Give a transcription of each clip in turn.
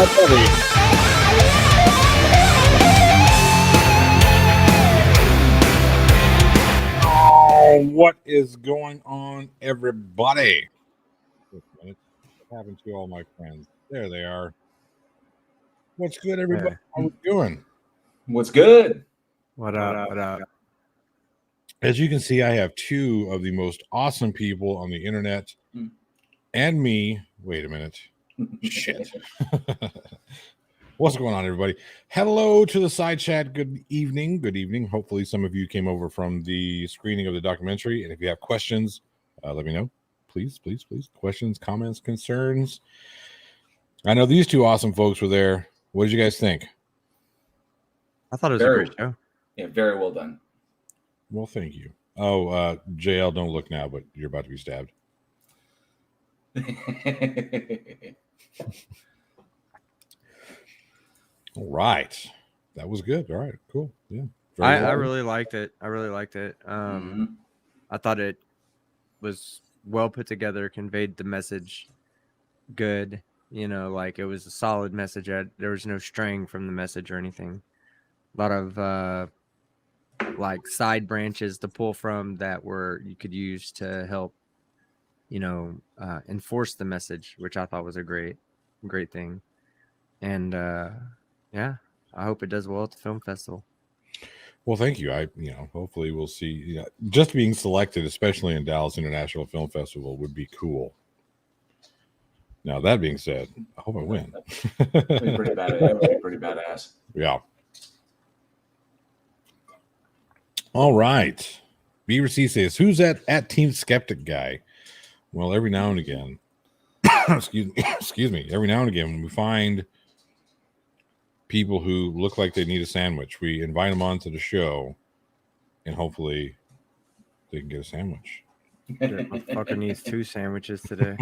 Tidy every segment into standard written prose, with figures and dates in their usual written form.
Oh, what is going on, everybody? Wait a minute. What happened to all my friends? There they are. What's good, everybody? How we doing? What's good? What up? What up? As you can see, I have two of the most awesome people on the internet and me. Wait a minute. Shit. What's going on, everybody? Hello to the side chat. Good evening. Good evening. Hopefully, some of you came over from the screening of the documentary. And if you have questions, let me know. Please. Questions, comments, concerns. I know these two awesome folks were there. What did you guys think? I thought it was a great show. Yeah, very well done. Well, thank you. Oh, JL, don't look now, but you're about to be stabbed. All right. That was good. All right, cool. Yeah. I really liked it. I thought it was well put together, conveyed the message good. You know, like it was a solid message. There was no straying from the message or anything. A lot of like side branches to pull from that you could use to help, enforce the message, which I thought was a great thing. And yeah, I hope it does well at the film festival. Well, thank you. Hopefully we'll see. Just being selected, especially in Dallas International Film Festival, would be cool. Now, that being said, I hope I win. That would be pretty badass. Yeah. All right. Beaver C says, who's at Team Skeptic guy? Well, every now and again, excuse me, every now and again, when we find people who look like they need a sandwich, we invite them onto the show, and hopefully they can get a sandwich. That motherfucker needs 2 sandwiches today.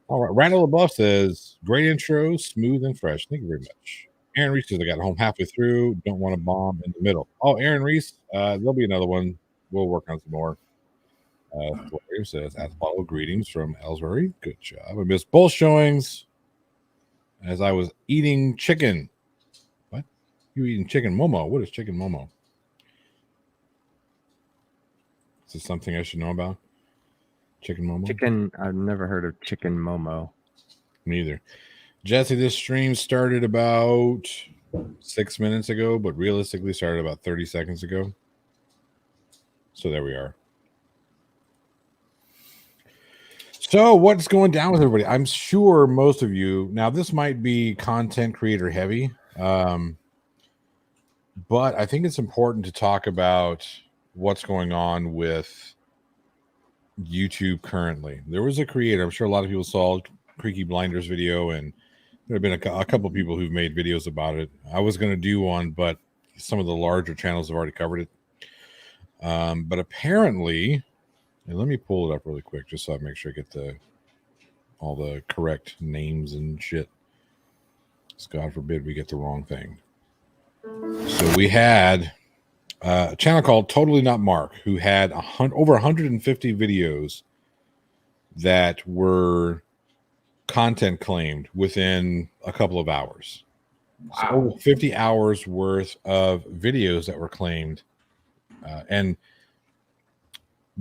All right. Randall LaBeouf says, great intro, smooth and fresh. Thank you very much. Aaron Reese says, I got home halfway through. Don't want to bomb in the middle. Oh, Aaron Reese, there'll be another one. We'll work on some more. Florian says, as follow greetings from Ellsbury. Good job. I missed both showings as I was eating chicken. What? You eating chicken momo? What is chicken momo? Is this something I should know about? Chicken momo? I've never heard of chicken momo. Neither. Jesse, this stream started about 6 minutes ago, but realistically started about 30 seconds ago. So there we are. So what's going down with everybody? I'm sure most of you, now this might be content creator heavy, but I think it's important to talk about what's going on with YouTube currently. There was a creator, I'm sure a lot of people saw Creaky Blinders video, and there have been a couple of people who've made videos about it. I was going to do one, but some of the larger channels have already covered it. But apparently, and let me pull it up really quick just so I make sure I get all the correct names and shit. God forbid we get the wrong thing. So we had a channel called Totally Not Mark, who had over 150 videos that were content claimed within a couple of hours. Wow. So over 50 hours worth of videos that were claimed. And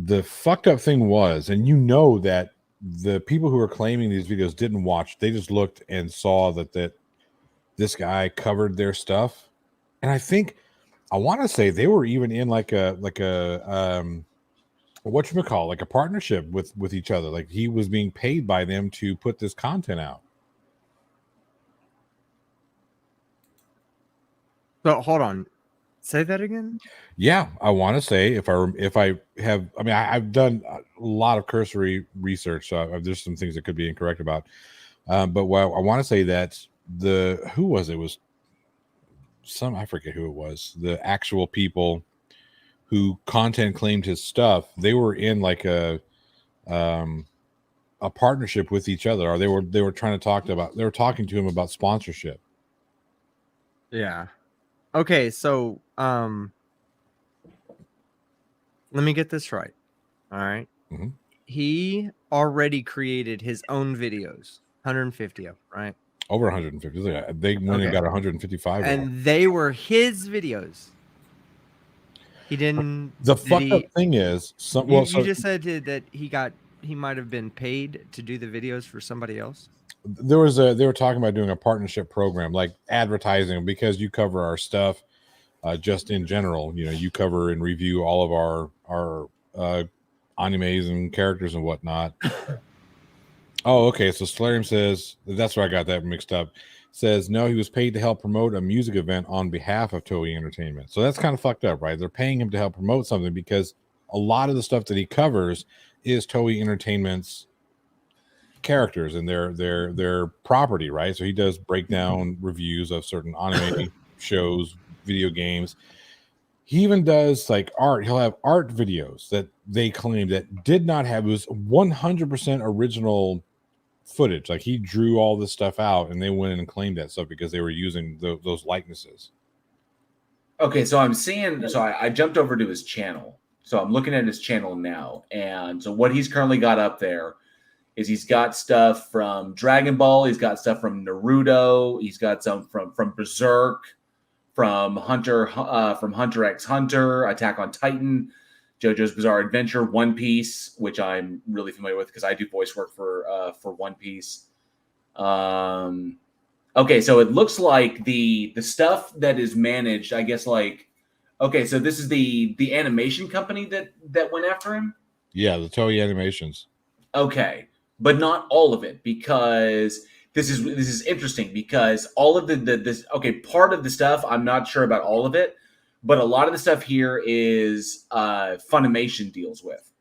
the fucked up thing was, and you know that the people who are claiming these videos didn't watch, they just looked and saw that this guy covered their stuff. And I want to say they were even in like a whatchamacallit, like a partnership with each other. Like he was being paid by them to put this content out. So hold on. Say that again. Yeah, I want to say if I have, I mean, I've done a lot of cursory research, so there's some things that could be incorrect about. But what I want to say that who was it? Was some, I forget who it was. The actual people who content claimed his stuff, they were in like a partnership with each other, or they were trying to they were talking to him about sponsorship. Yeah. Okay, so let me get this right. All right. Mm-hmm. he already created his own videos, 150 of them, right? Over 150. They went and got 155 of them. And they were his videos. He didn't. The fucked up thing is, You just said that he might have been paid to do the videos for somebody else. They were talking about doing a partnership program, like advertising, because you cover our stuff. Just in general, you cover and review all of our animes and characters and whatnot. Oh, okay. So Solarium says, that's where I got that mixed up. Says no, he was paid to help promote a music event on behalf of Toei Entertainment. So that's kind of fucked up, right? They're paying him to help promote something because a lot of the stuff that he covers is Toei Entertainment's characters and their property, right? So he does breakdown reviews of certain anime shows, video games. He even does like art. He'll have art videos that they claim that did not have, it was 100% original footage. Like he drew all this stuff out and they went in and claimed that stuff because they were using those likenesses. Okay, so I'm seeing, I jumped over to his channel. So I'm looking at his channel now. And so what he's currently got up there is he's got stuff from Dragon Ball. He's got stuff from Naruto. He's got some from Berserk, from Hunter x Hunter, Attack on Titan, JoJo's Bizarre Adventure, One Piece, which I'm really familiar with because I do voice work for One Piece. Okay, so it looks like the stuff that is managed, I guess, like, okay, so this is the animation company that went after him? Yeah, the Toei Animations. Okay, but not all of it, because this is interesting because all of this part of the stuff, I'm not sure about all of it, but a lot of the stuff here is Funimation deals with.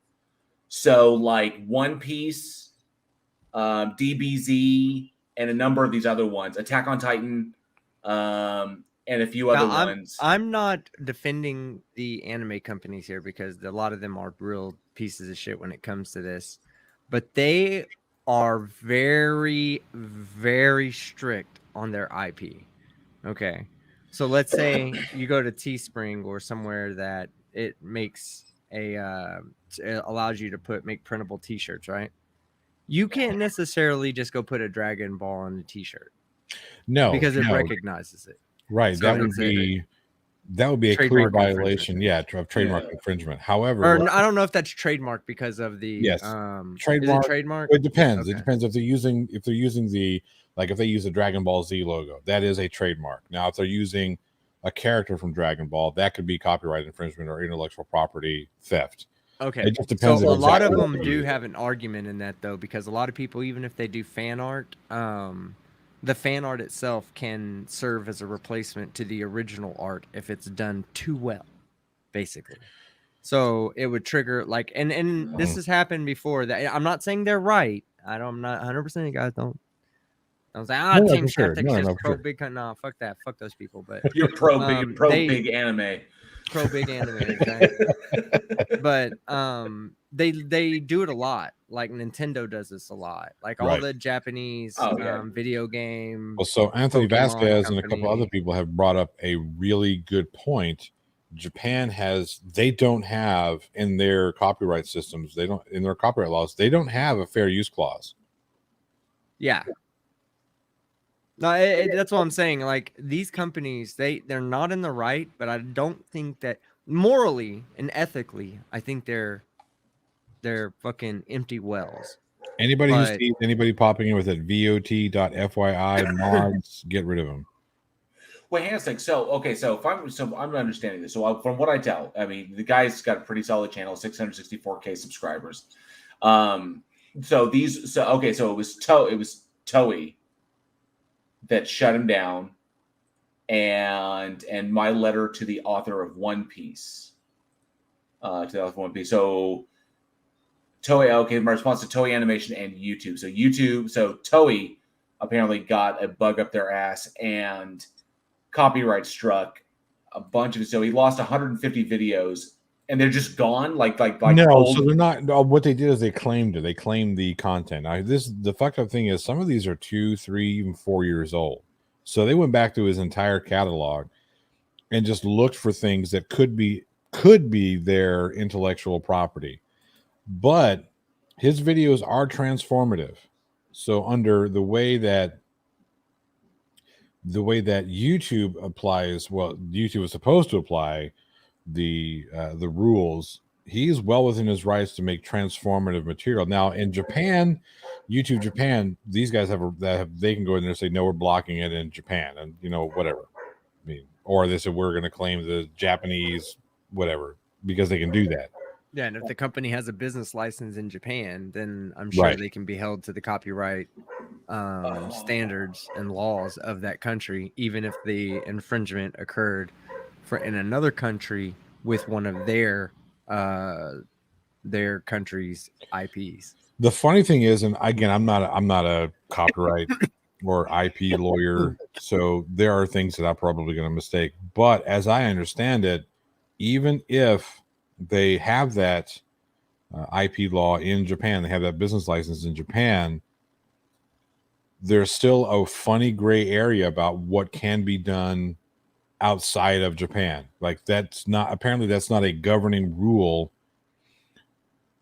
So like One Piece, DBZ, and a number of these other ones, Attack on Titan, and a few other ones. I'm not defending the anime companies here because a lot of them are real pieces of shit when it comes to this, but they are very, very strict on their IP. Okay. So let's say you go to Teespring or somewhere that it makes it allows you to make printable t-shirts, right? You can't necessarily just go put a Dragon Ball on a t-shirt. No, because it recognizes it. Right. So that would be a clear violation, of trademark infringement. However, I don't know if that's trademark because of the trademark. Is it trademark? It depends. Okay. It depends if they're using the, like if they use a Dragon Ball Z logo, that is a trademark. Now, if they're using a character from Dragon Ball, that could be copyright infringement or intellectual property theft. Okay. It just depends. So a lot of them do have an argument in that though, because a lot of people, even if they do fan art, the fan art itself can serve as a replacement to the original art if it's done too well, basically. So it would trigger like, and this has happened before. That I'm not saying they're right. I'm not 100%. You guys don't. I was like, Team Skeptics is pro big. No, fuck that. Fuck those people. But you're big anime. Pro big anime, exactly. But they do it a lot. Like Nintendo does this a lot. Like all the Japanese video game. Well, so Anthony Vasquez and a couple other people have brought up a really good point. Japan they don't have in their copyright systems, in their copyright laws, they don't have a fair use clause. Yeah. No, that's what I'm saying. Like these companies, they're not in the right, but I don't think that morally and ethically, I think they're fucking empty wells. Anybody who sees anybody popping in with that VOT.FYI mods, get rid of them. Wait, hang on a sec. So I'm understanding this. So from what I tell, I mean, the guy's got a pretty solid channel, 664K subscribers. So it was Toei that shut him down, and my letter to the author of One Piece. So Toei, my response to Toei Animation and YouTube. So Toei apparently got a bug up their ass and copyright struck a bunch of it. So he lost 150 videos and they're just gone. Like no, so they're not. What they did is they claimed it. They claimed the content. The fucked up thing is some of these are 2, 3, even 4 years old. So they went back to his entire catalog and just looked for things that could be their intellectual property. But his videos are transformative. So under the way that YouTube applies, well, YouTube is supposed to apply the rules. He's well within his rights to make transformative material. Now in Japan, YouTube Japan, these guys they can go in there and say no, we're blocking it in Japan, and whatever. I mean, or they said we're going to claim the Japanese whatever because they can do that. Yeah, and if the company has a business license in Japan, then I'm sure they can be held to the copyright standards and laws of that country, even if the infringement occurred in another country with one of their country's IPs. The funny thing is, and again, I'm not a copyright or IP lawyer, so there are things that I'm probably going to mistake. But as I understand it, even if they have that IP law in Japan, they have that business license in Japan, there's still a funny gray area about what can be done outside of Japan. Like that's not a governing rule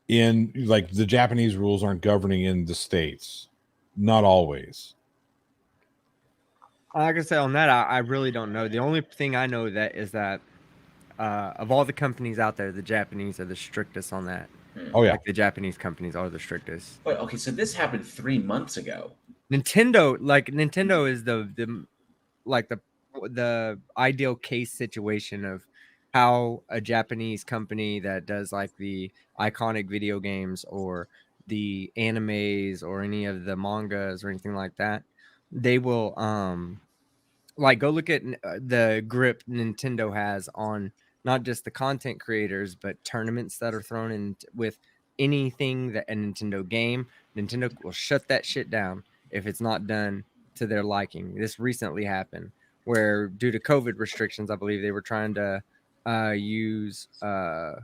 in, like, the Japanese rules aren't governing in the States. Not always. Like I said on that, I really don't know. The only thing I know that is that of all the companies out there, the Japanese are the strictest on that. Oh yeah, like the Japanese companies are the strictest. Wait, okay, so this happened 3 months ago. Nintendo is the ideal case situation of how a Japanese company that does like the iconic video games or the animes or any of the mangas or anything like that, they will like go look at the grip Nintendo has on not just the content creators, but tournaments that are thrown in with anything that a Nintendo game. Nintendo will shut that shit down if it's not done to their liking. This recently happened where, due to COVID restrictions, I believe they were trying to use what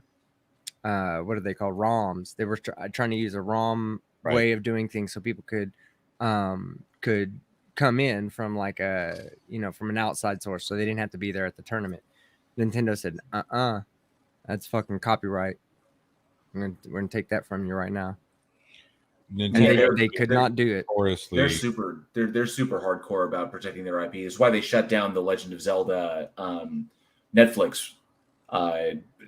are they called, ROMs. They were trying to use a ROM way of doing things so people could come in from like from an outside source, so they didn't have to be there at the tournament. Nintendo said, that's fucking copyright. We're gonna take that from you right now. Nintendo, and they could not do it. They're super hardcore about protecting their IP. It's why they shut down the Legend of Zelda Netflix.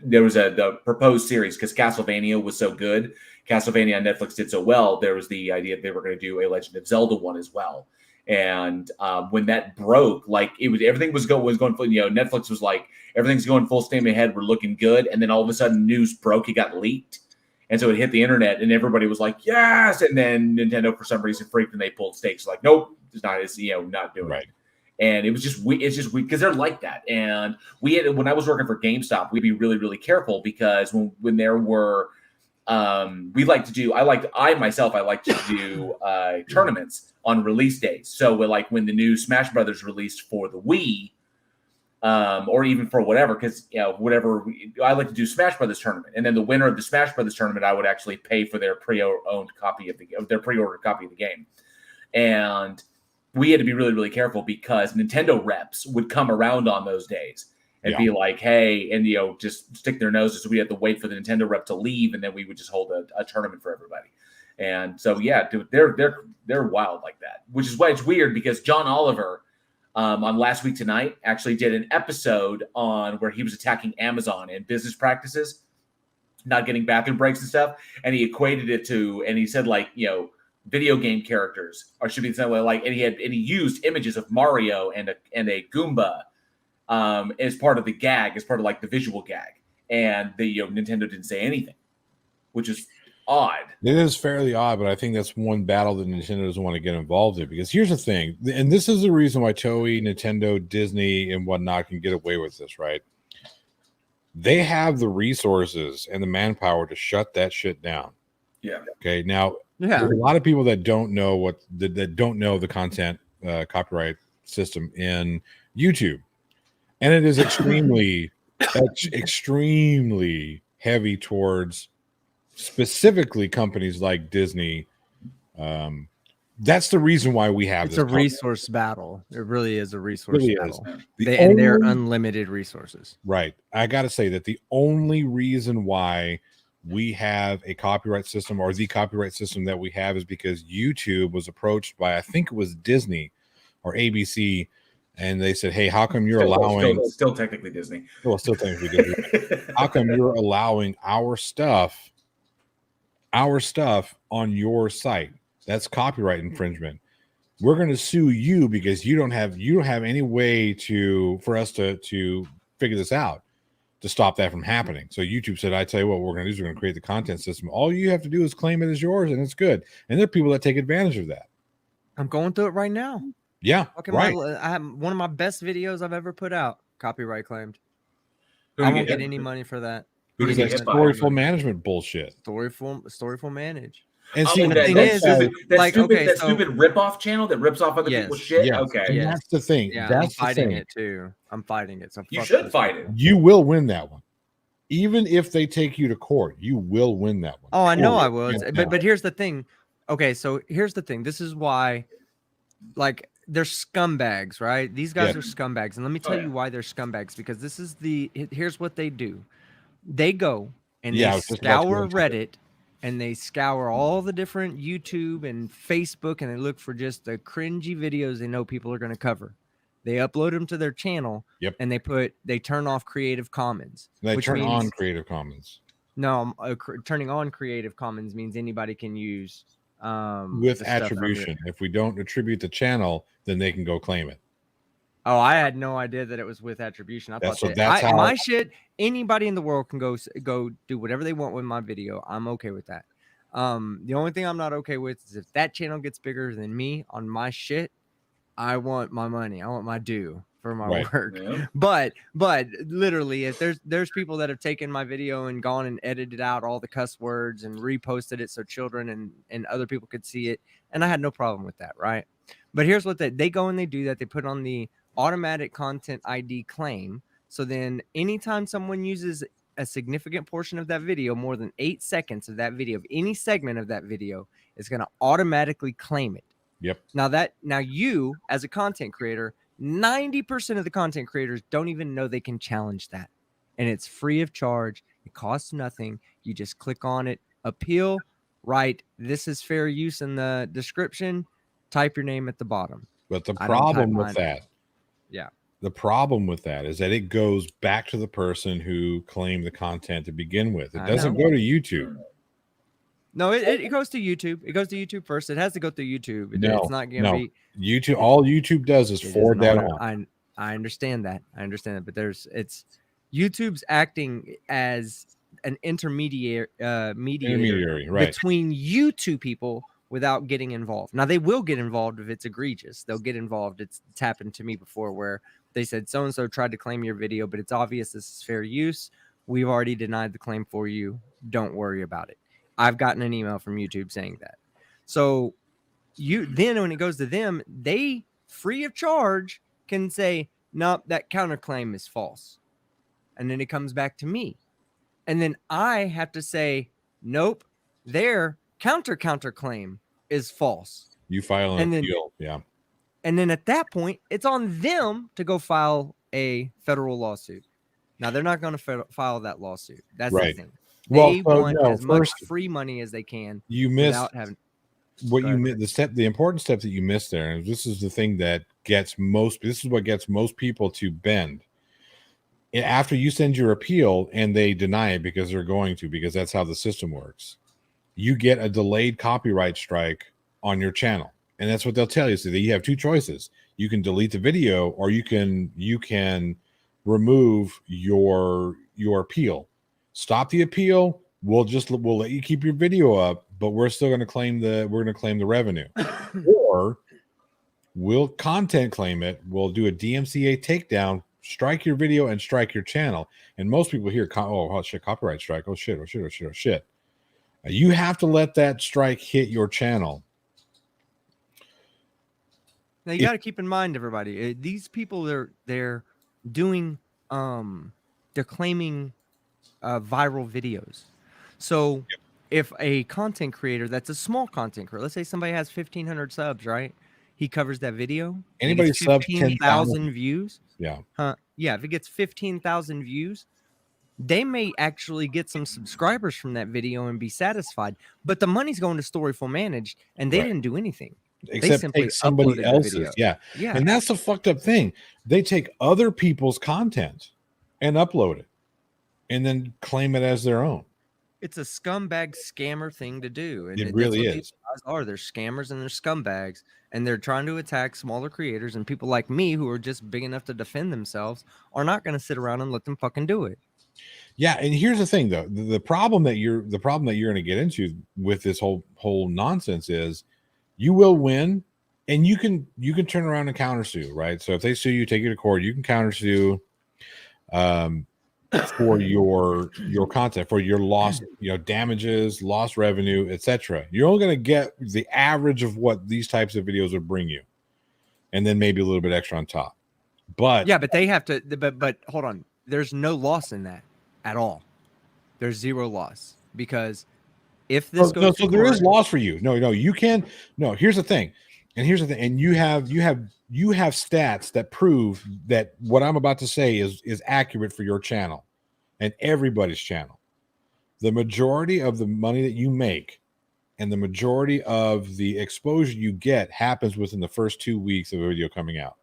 There was the proposed series because Castlevania was so good. Castlevania on Netflix did so well. There was the idea that they were going to do a Legend of Zelda one as well. And when that broke, like everything was going full. Netflix was like, everything's going full steam ahead. We're looking good. And then all of a sudden, news broke. It got leaked. And so it hit the internet, and everybody was like, "Yes!" And then Nintendo, for some reason, freaked, and they pulled stakes. Like, nope, it's not. It's not doing it. And it's just weird because they're like that. And when I was working for GameStop, we'd be really, really careful because when there were, I like to do tournaments on release days. So like when the new Smash Brothers released for the Wii. Or even for whatever, because I like to do Smash Brothers tournament, and then the winner of the Smash Brothers tournament, I would actually pay for their pre-ordered copy of the game, and we had to be really, really careful because Nintendo reps would come around on those days and be like, "Hey," and just stick their noses. So we had to wait for the Nintendo rep to leave, and then we would just hold a tournament for everybody. And so dude, they're wild like that, which is why it's weird because John Oliver. On Last Week Tonight, actually did an episode on where he was attacking Amazon and business practices, not getting bathroom breaks and stuff. And he equated it to, and he said video game characters should be the same way. And he used images of Mario and a Goomba as part of the gag, as part of the visual gag. And Nintendo didn't say anything, which is odd. It is fairly odd, but I think that's one battle that Nintendo doesn't want to get involved in, because here's the thing, and this is the reason why Toei, Nintendo, Disney, and whatnot can get away with this, right? They have the resources and the manpower to shut that shit down. Yeah. Okay. Now, there's a lot of people that don't know that don't know the content copyright system in YouTube, and it is extremely heavy towards specifically companies like Disney. That's the reason why we have it's this. It's a resource battle. It really is a resource battle. And they're unlimited resources. Right. I got to say that the only reason why we have a copyright system, or the copyright system that we have is because YouTube was approached by, I think it was Disney or ABC, and they said, hey, how come you're allowing still technically Disney? Well, still technically Disney. How come you're allowing our stuff on your site? That's copyright infringement. We're going to sue you because you don't have any way for us to figure this out to stop that from happening. So YouTube said, I tell you what we're going to do is we're going to create the content system. All you have to do is claim it as yours, and it's good. And there are people that take advantage of that. I'm going through it right now. Yeah, right. I have one of my best videos I've ever put out, copyright claimed. Who I did won't you get any money for that. Because that's storyful management bullshit. Storyful manage. And see, the thing is, that stupid rip-off channel that rips off other people's shit. Yes, okay, and that's the thing. Yeah, that's I'm fighting the thing. it too. I'm fighting it. So you should fight it. You will win that one, even if they take you to court. You will win that one. Oh, I know I will. But here's the thing. Okay, so here's the thing. This is why, like, they're scumbags, right? These guys are scumbags, and let me tell you why they're scumbags. Because here's what they do. They go and they scour Reddit, and they scour all the different YouTube and Facebook, and they look for just the cringy videos they know people are going to cover. They upload them to their channel, and they turn off Creative Commons. They turn on Creative Commons. No, turning on Creative Commons means anybody can use with attribution. If we don't attribute the channel, then they can go claim it. Oh, I had no idea that it was with attribution. I thought my shit, anybody in the world can go do whatever they want with my video. I'm okay with that. The only thing I'm not okay with is if that channel gets bigger than me on my shit, I want my money. I want my due for my work. Yeah. But literally, if there's people that have taken my video and gone and edited out all the cuss words and reposted it so children and other people could see it, and I had no problem with that, right? But here's what they go and they do that. They put on the automatic content ID claim. So then anytime someone uses a significant portion of that video, more than 8 seconds of that video, of any segment of that video, is going to automatically claim it. Yep. Now you, as a content creator, 90% of the content creators don't even know they can challenge that. And it's free of charge. It costs nothing. You just click on it, appeal, write, this is fair use in the description, type your name at the bottom. But the problem with that, yeah, the problem with that is that it goes back to the person who claimed the content to begin with. It doesn't go to YouTube. No, it goes to YouTube. It goes to YouTube first. It has to go through YouTube. It's not going to be YouTube. All YouTube does is forward that on. I understand that. But it's YouTube's acting as an intermediary right, between you two people without getting involved. Now they will get involved if it's egregious. They'll get involved. It's happened to me before where they said so-and-so tried to claim your video, but it's obvious this is fair use. We've already denied the claim for you. Don't worry about it. I've gotten an email from YouTube saying that. So then when it goes to them, they free of charge can say, nope, that counterclaim is false. And then it comes back to me. And then I have to say, nope, their counterclaim is false. You file an appeal. Yeah. And then at that point, it's on them to go file a federal lawsuit. Now they're not going to file that lawsuit. That's the thing. They want as much free money as they can. You missed the important step that you missed there. And this is the thing that this is what gets most people to bend. After you send your appeal and they deny it because that's how the system works, you get a delayed copyright strike on your channel. And that's what they'll tell you. So that you have two choices. You can delete the video, or you can remove your appeal. Stop the appeal. We'll let you keep your video up, but we're still going to claim the revenue. Or we'll content claim it. We'll do a DMCA takedown, strike your video, and strike your channel. And most people hear, oh shit, copyright strike. Oh shit. You have to let that strike hit your channel. Now you got to keep in mind, everybody, these people they're doing they're claiming viral videos. So if a content creator that's a small content creator, let's say somebody has 1,500 subs, right? He covers that video. Anybody sub 15,000 views. Yeah. Yeah. If it gets 15,000 views, they may actually get some subscribers from that video and be satisfied, but the money's going to Storyful Managed, and they Right. didn't do anything. They Except simply take somebody uploaded the else's. video. Yeah. Yeah. And that's the fucked up thing. They take other people's content and upload it and then claim it as their own. It's a scumbag scammer thing to do. And It that's really what is. these guys are. They're scammers and they're scumbags. And they're trying to attack smaller creators, and people like me who are just big enough to defend themselves are not going to sit around and let them fucking do it. Yeah, and here's the thing though. The problem that you're going to get into with this whole nonsense is you will win, and you can turn around and countersue, right? So if they sue you, take you to court, you can countersue for your content, for your lost, damages, lost revenue, etc. You're only going to get the average of what these types of videos would bring you, and then maybe a little bit extra on top. But yeah, but they have to. But hold on, there's no loss in that at all. There's zero loss, because if this goes to so there court, is loss for you. No, you can. No, here's the thing, and you have stats that prove that what I'm about to say is accurate for your channel and everybody's channel. The majority of the money that you make and the majority of the exposure you get happens within the first 2 weeks of a video coming out.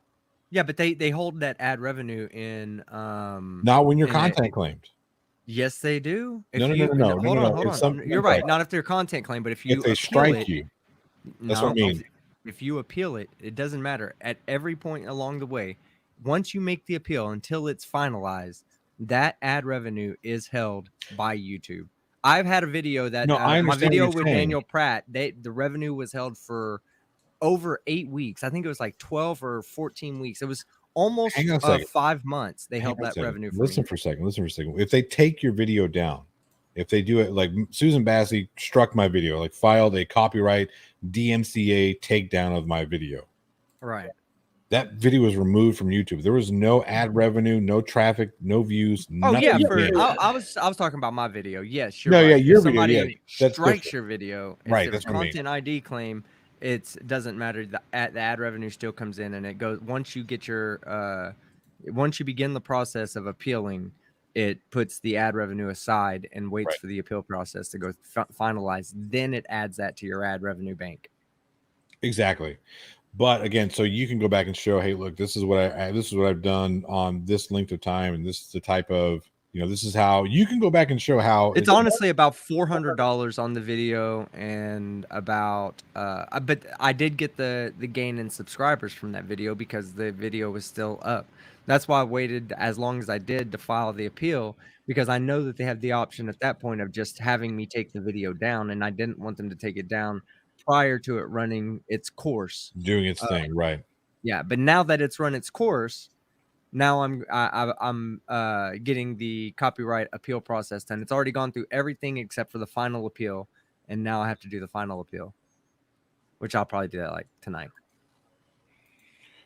Yeah, but they hold that ad revenue in not when your content claimed. Yes, they do. No. Hold on. You're right. Not if they're content claim, but if you if they strike you, that's what I mean. If you appeal it, it doesn't matter. At every point along the way, once you make the appeal until it's finalized, that ad revenue is held by YouTube. I've had a video that my video with Daniel Pratt, the revenue was held for over 8 weeks. I think it was like 12 or 14 weeks. It was almost 5 months. They held that revenue. Listen for a second. If they take your video down, if they do it like Susan Bassey struck my video, like filed a copyright DMCA takedown of my video. Right. That video was removed from YouTube. There was no ad revenue, no traffic, no views. Oh yeah, I was talking about my video. Yes, you're right. Yeah, your somebody video. Yeah, strikes your video, right? That's content ID claim. It doesn't matter. The ad revenue still comes in, and it goes once you get your once you begin the process of appealing. It puts the ad revenue aside and waits for the appeal process to go finalize. Then it adds that to your ad revenue bank. Exactly. But again, so you can go back and show, hey, look, this is what I've done on this length of time, and this is the type of, this is how you can go back and show how it's honestly about $400 on the video, and about but I did get the gain in subscribers from that video because the video was still up. That's why I waited as long as I did to file the appeal, because I know that they have the option at that point of just having me take the video down, and I didn't want them to take it down prior to it running its course, doing its thing, right? Yeah, but now that it's run its course, now I'm getting the copyright appeal process done. It's already gone through everything except for the final appeal, and now I have to do the final appeal, which I'll probably do that like tonight.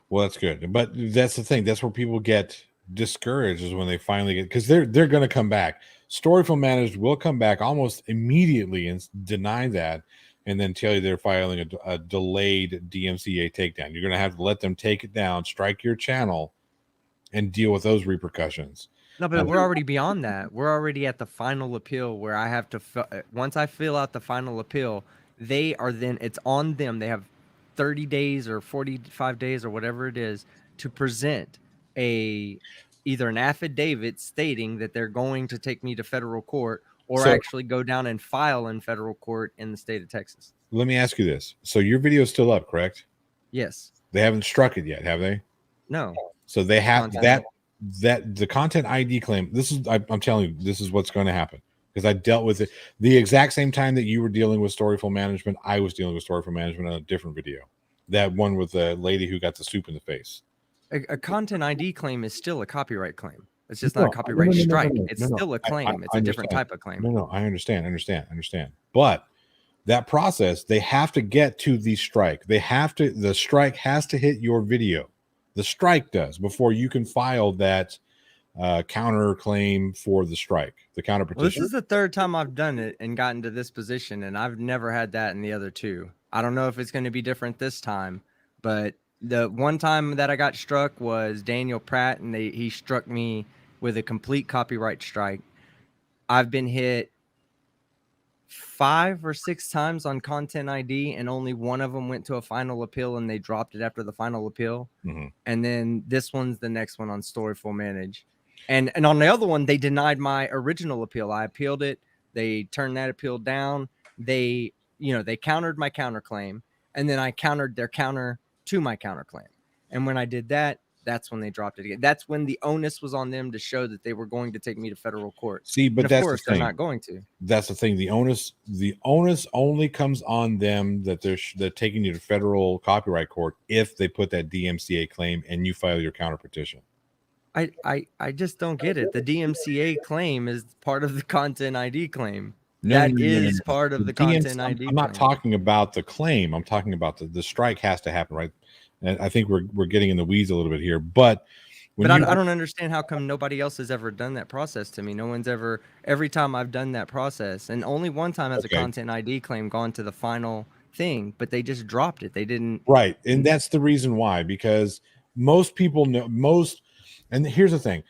Well, that's good, but that's the thing. That's where people get discouraged, is when they finally get, because they're going to come back. Storyful Managed will come back almost immediately and deny that, and then tell you they're filing a delayed DMCA takedown. You're going to have to let them take it down, strike your channel, and deal with those repercussions. No, but we're already beyond that. We're already at the final appeal, where I have to, once I fill out the final appeal, it's on them. They have 30 days or 45 days or whatever it is to present either an affidavit stating that they're going to take me to federal court, or actually go down and file in federal court in the state of Texas. Let me ask you this. So your video is still up, correct? Yes. They haven't struck it yet, have they? No. So they have that the content ID claim. I'm telling you, this is what's going to happen, because I dealt with it the exact same time that you were dealing with Storyful Management. I was dealing with Storyful Management on a different video. That one with the lady who got the soup in the face. A content ID claim is still a copyright claim. It's just not a copyright strike. It's still a claim. It's a different type of claim. No, I understand. But that process, they have to get to the strike. The strike has to hit your video. The strike does, before you can file that counter claim for the strike, the counter petition. Well, this is the third time I've done it and gotten to this position, and I've never had that in the other two. I don't know if it's going to be different this time, but the one time that I got struck was Daniel Pratt, and he struck me with a complete copyright strike. I've been hit 5 or 6 times on content ID, and only one of them went to a final appeal, and they dropped it after the final appeal. Mm-hmm. And then this one's the next one on Storyful Manage. And on the other one, they denied my original appeal. I appealed it. They turned that appeal down. They countered my counterclaim, and then I countered their counter to my counterclaim. And when I did that, that's when they dropped it again. That's when the onus was on them to show that they were going to take me to federal court. See, but and of that's course the thing. they're not going to. That's the thing. The onus only comes on them that they're taking you to federal copyright court if they put that DMCA claim and you file your counter petition. I just don't get it. The DMCA claim is part of the content ID claim. No, That no, no, is no. part of the DMCA content ID. I'm not claim. talking about the claim. I'm talking about the strike has to happen, right? And I think we're getting in the weeds a little bit here, but I don't understand how come nobody else has ever done that process to me. No one's ever, every time I've done that process, and only one time has a content ID claim gone to the final thing, but they just dropped it. They didn't. Right. And that's the reason why, because most people know and here's the thing.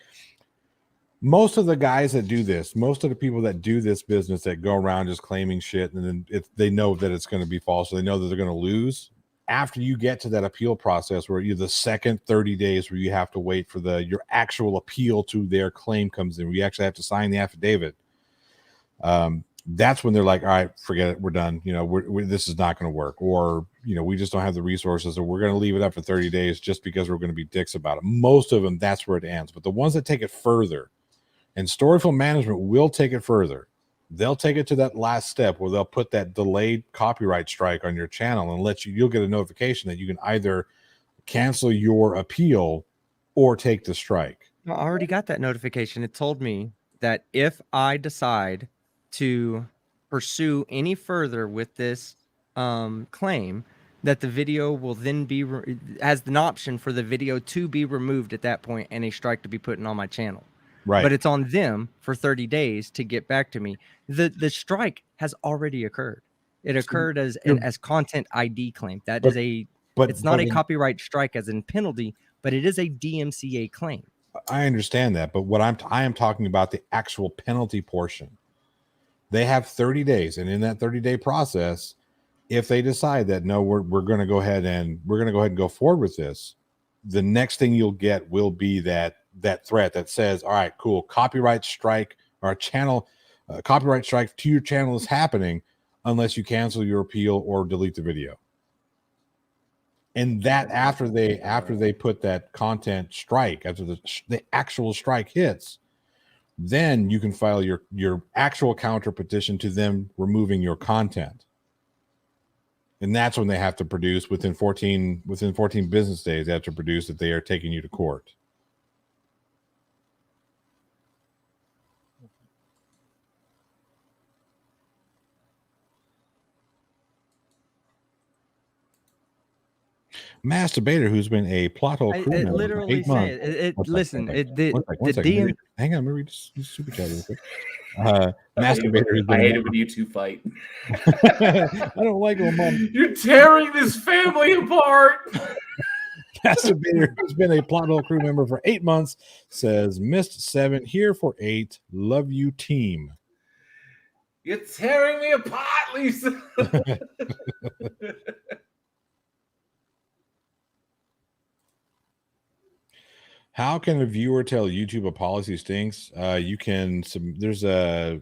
Most of the guys that do this, most of the people that do this business that go around just claiming shit, and then they know that it's going to be false, so they know that they're going to lose. After you get to that appeal process where you're the second 30 days where you have to wait for your actual appeal to their claim comes in, where you actually have to sign the affidavit. That's when they're like, all right, forget it. We're done. This is not going to work. Or, we just don't have the resources, or we're going to leave it up for 30 days just because we're going to be dicks about it. Most of them, that's where it ends. But the ones that take it further, and Storyful Management will take it further. They'll take it to that last step where they'll put that delayed copyright strike on your channel and you'll get a notification that you can either cancel your appeal or take the strike. I already got that notification. It told me that if I decide to pursue any further with this claim, that the video will then be has an option for the video to be removed at that point and a strike to be put on my channel. Right. But it's on them for 30 days to get back to me. The strike has already occurred. It occurred as content ID claim. It's not a copyright strike as in penalty, but it is a DMCA claim. I understand that, but what I am talking about the actual penalty portion. They have 30 days, and in that 30-day process, if they decide that no, we're going to go ahead and go forward with this, the next thing you'll get will be that threat that says, all right, cool, copyright strike or channel copyright strike to your channel is happening unless you cancel your appeal or delete the video. And that after they put that content strike, after the actual strike hits, then you can file your actual counter petition to them removing your content. And that's when they have to produce within 14 business days. They have to produce that they are taking you to court. Masturbator, who's been a plot hole crew member for 8 months. Hang on, let me read this super chat real quick. Masturbator, I hate it when you two fight. I don't like them, Mom. You're tearing this family apart. Masturbator, who's been a plot hole crew member for 8 months, says missed 7 here for 8. Love you, team. You're tearing me apart, Lisa. How can a viewer tell YouTube a policy stinks? There's a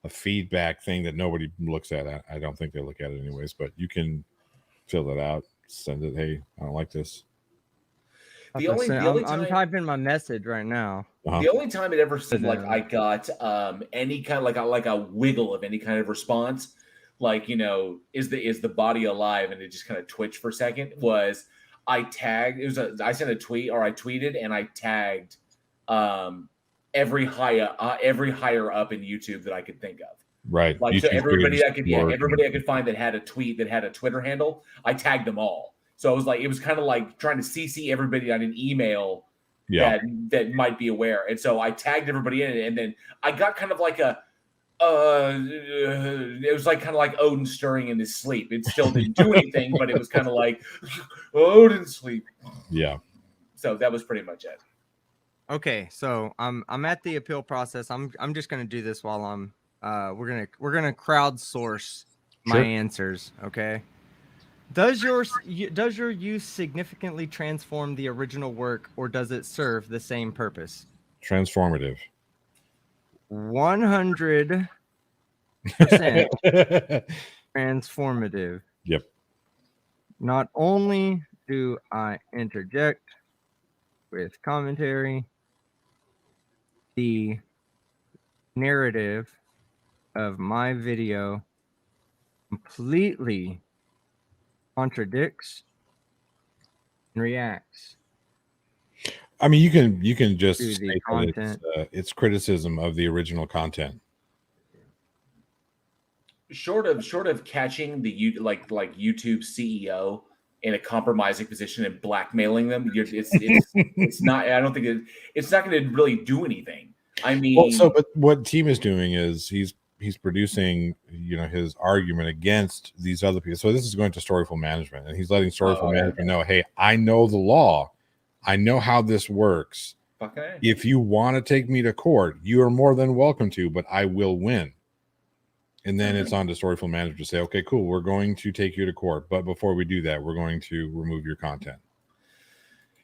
feedback thing that nobody looks at. I don't think they look at it anyways, but you can fill it out, send it. Hey, I don't like this. I'm typing my message right now. The only time it ever seemed like I got any kind of like a wiggle of any kind of response, like, is the body alive, and it just kind of twitched for a second, was I sent a tweet, or I tweeted and I tagged every higher up in YouTube that I could think of. Right. Like, so everybody I could find that had a tweet that had a Twitter handle, I tagged them all. So it was kind of like trying to CC everybody on an email that might be aware. And so I tagged everybody in it, and then I got kind of like it was like kind of like Odin stirring in his sleep. It still didn't do anything, but it was kind of like Odin sleep. Yeah. So that was pretty much it. Okay, so I'm at the appeal process. I'm just gonna do this while I'm we're gonna crowdsource my Sure. answers. Okay. Does your use significantly transform the original work, or does it serve the same purpose? Transformative. 100% transformative. Yep. Not only do I interject with commentary, the narrative of my video completely contradicts and reacts I mean, you can just to the state that content. it's criticism of the original content. Short of catching the like YouTube CEO in a compromising position and blackmailing them, it's not. I don't think it's not going to really do anything. I mean, Well, so but what Team is doing is he's producing, his argument against these other people. So this is going to Storyful management, and he's letting Storyful management know, hey, I know the law, I know how this works. okay. If you want to take me to court, you are more than welcome to, but I will win. And then it's on to Storyful management to say, okay, cool, we're going to take you to court, but before we do that, we're going to remove your content.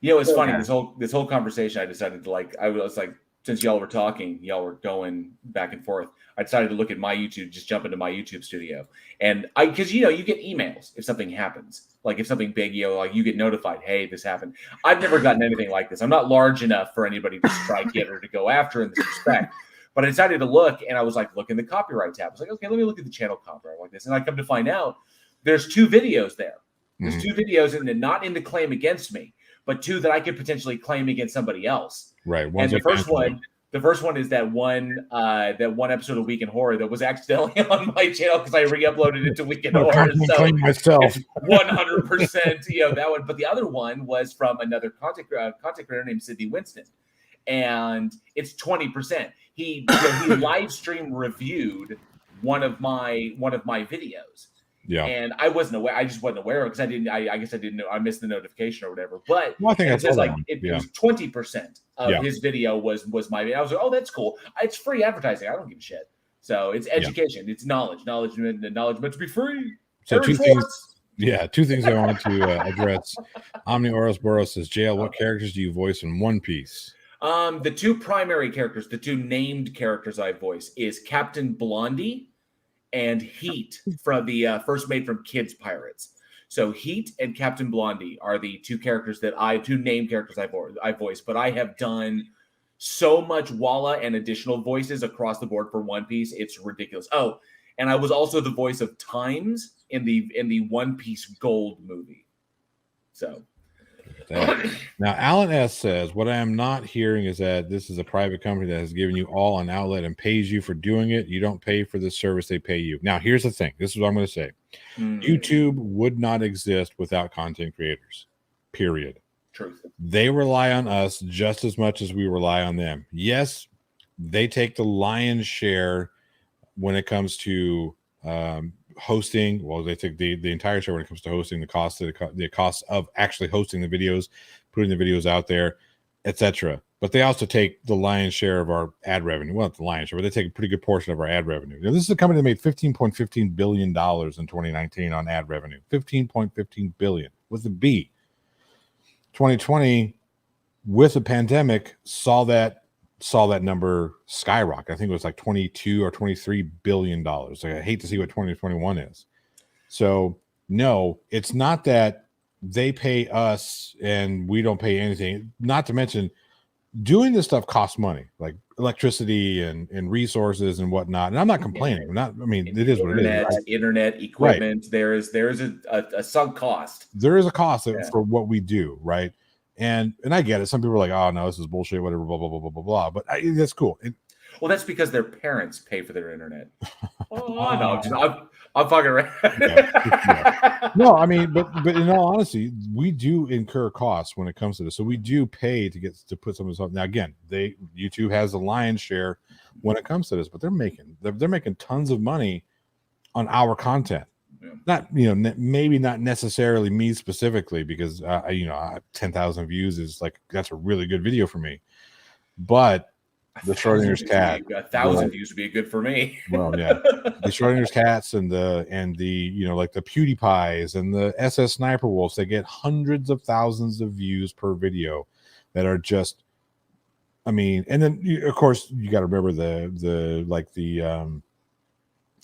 It's funny, this whole conversation. I decided to I was like, since y'all were talking, y'all were going back and forth, I decided to look at my YouTube, just jump into my YouTube studio. And because you get emails if something happens, like if something big, like you get notified, hey, this happened. I've never gotten anything like this. I'm not large enough for anybody to strike it or to go after in this respect. But I decided to look, and I was like, look in the copyright tab. I was like, okay, let me look at the channel copyright like this. And I come to find out there's 2 videos there. There's 2 videos, and not in the claim against me, but 2 that I could potentially claim against somebody else. Right. And the first one is that one episode of Week in Horror that was accidentally on my channel because I re-uploaded it to Week in Horror. So myself. It's 100%, that one. But the other one was from another content creator named Sydney Winston, and it's 20%. He live stream reviewed one of my videos. Yeah. And I wasn't aware. I just wasn't aware because I guess I didn't know. I missed the notification or whatever. But I think it was 20% of his video was my video. I was like, oh, that's cool. It's free advertising. I don't give a shit. So it's education. It's knowledge. Knowledge meant to be free. So 2 things. Yeah, 2 things I want to address. Omni Ouroboros says, JL, what characters do you voice in One Piece? The 2 primary characters, the 2 named characters I voice is Captain Blondie and Heat from the first made from Kids Pirates. So Heat and Captain Blondie are the 2 characters 2 named characters I voice, but I have done so much Walla and additional voices across the board for One Piece. It's ridiculous. Oh, and I was also the voice of Times in the One Piece Gold movie. So now Alan S says, what I am not hearing is that this is a private company that has given you all an outlet and pays you for doing it. You don't pay for the service, they pay you. Now here's the thing, this is what I'm going to say. YouTube would not exist without content creators, period. Truth. They rely on us just as much as we rely on them. Yes, they take the lion's share when it comes to hosting. Well, they take the entire share when it comes to hosting, the cost of actually hosting the videos, putting the videos out there, etc. But they also take the lion's share of our ad revenue. Well, not the lion's share, but they take a pretty good portion of our ad revenue. Now, this is a company that made $15.15 billion in 2019 on ad revenue. $15.15 billion with a B. 2020, with the pandemic, saw that number skyrocket. I think it was like 22 or 23 billion dollars. Like, I hate to see what 2021 is. So no, it's not that they pay us and we don't pay anything. Not to mention, doing this stuff costs money, like electricity and resources and whatnot. And I'm not complaining. It is what it is. Right? Internet equipment. Right. There is a sunk cost. There is a cost for what we do, right? And I get it. Some people are like, oh no, this is bullshit, whatever, blah, blah, blah, blah, blah, blah. But that's cool. Well, that's because their parents pay for their internet. No, I'm fucking right. Yeah. No, but in all honesty, we do incur costs when it comes to this. So we do pay to put some of this up. Now, again, YouTube has the lion's share when it comes to this, but they're making tons of money on our content. Not maybe not necessarily me specifically, because 10,000 views is like, that's a really good video for me, But the Schrodinger's cat, 1,000 views would be good for me. Well, yeah, the Schrodinger's cats and the like the PewDiePies and the SS Sniper Wolves, they get hundreds of thousands of views per video that are just, I mean, and then of course you got to remember the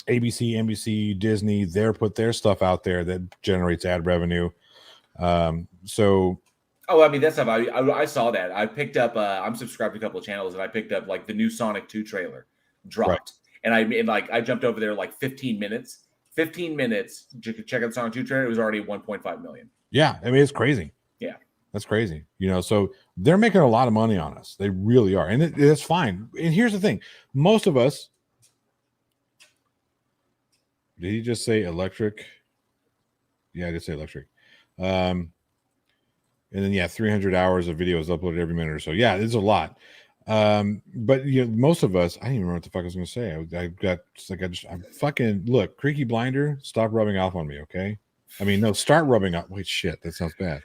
ABC, NBC, Disney, they're put their stuff out there that generates ad revenue. So Oh, I mean, that's stuff I saw that. I picked up. I'm subscribed to a couple of channels, and I picked up like the new Sonic 2 trailer dropped, and I jumped over there like 15 minutes. 15 minutes to check out the Sonic 2 trailer. It was already 1.5 million. Yeah, I mean, it's crazy. Yeah, that's crazy. So they're making a lot of money on us. They really are, and it's fine. And here's the thing: most of us. Did he just say electric? Yeah, I did say electric. And then 300 hours of videos uploaded every minute or so. Yeah, it's a lot. But most of us, I didn't even remember what the fuck I was gonna say. I'm fucking look, Creaky Blinder, stop rubbing off on me, okay? I mean, no, start rubbing off. Wait, shit, that sounds bad.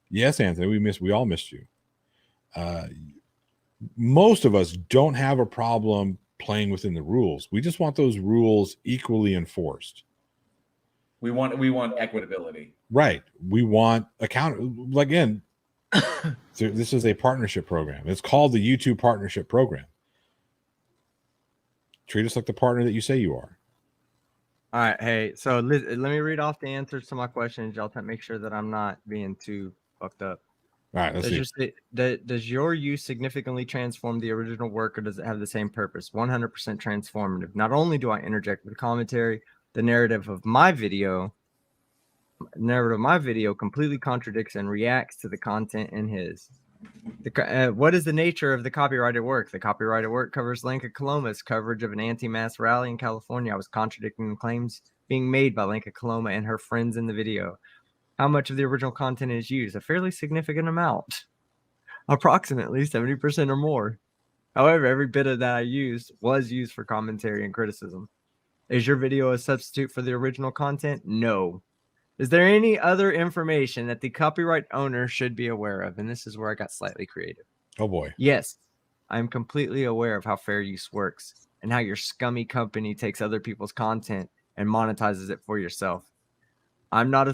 Yes, Anthony, we all missed you. Most of us don't have a problem playing within the rules. We just want those rules equally enforced. We want equitability. Right. We want again, this is a partnership program. It's called the YouTube Partnership Program. Treat us like the partner that you say you are. All right. Hey, so let me read off the answers to my questions. Y'all make sure that I'm not being too fucked up. All right. Let's see. Does your use significantly transform the original work, or does it have the same purpose? 100% transformative. Not only do I interject with commentary, the narrative of my video completely contradicts and reacts to the content in his. What is the nature of the copyrighted work? The copyrighted work covers Lenka Coloma's coverage of an anti-mass rally in California. I was contradicting the claims being made by Lenka Coloma and her friends in the video. How much of the original content is used? A fairly significant amount, approximately 70% or more. However, every bit of that I used was used for commentary and criticism. Is your video a substitute for the original content? No. Is there any other information that the copyright owner should be aware of? And this is where I got slightly creative. Oh, boy. Yes, I'm completely aware of how fair use works and how your scummy company takes other people's content and monetizes it for yourself. I'm not a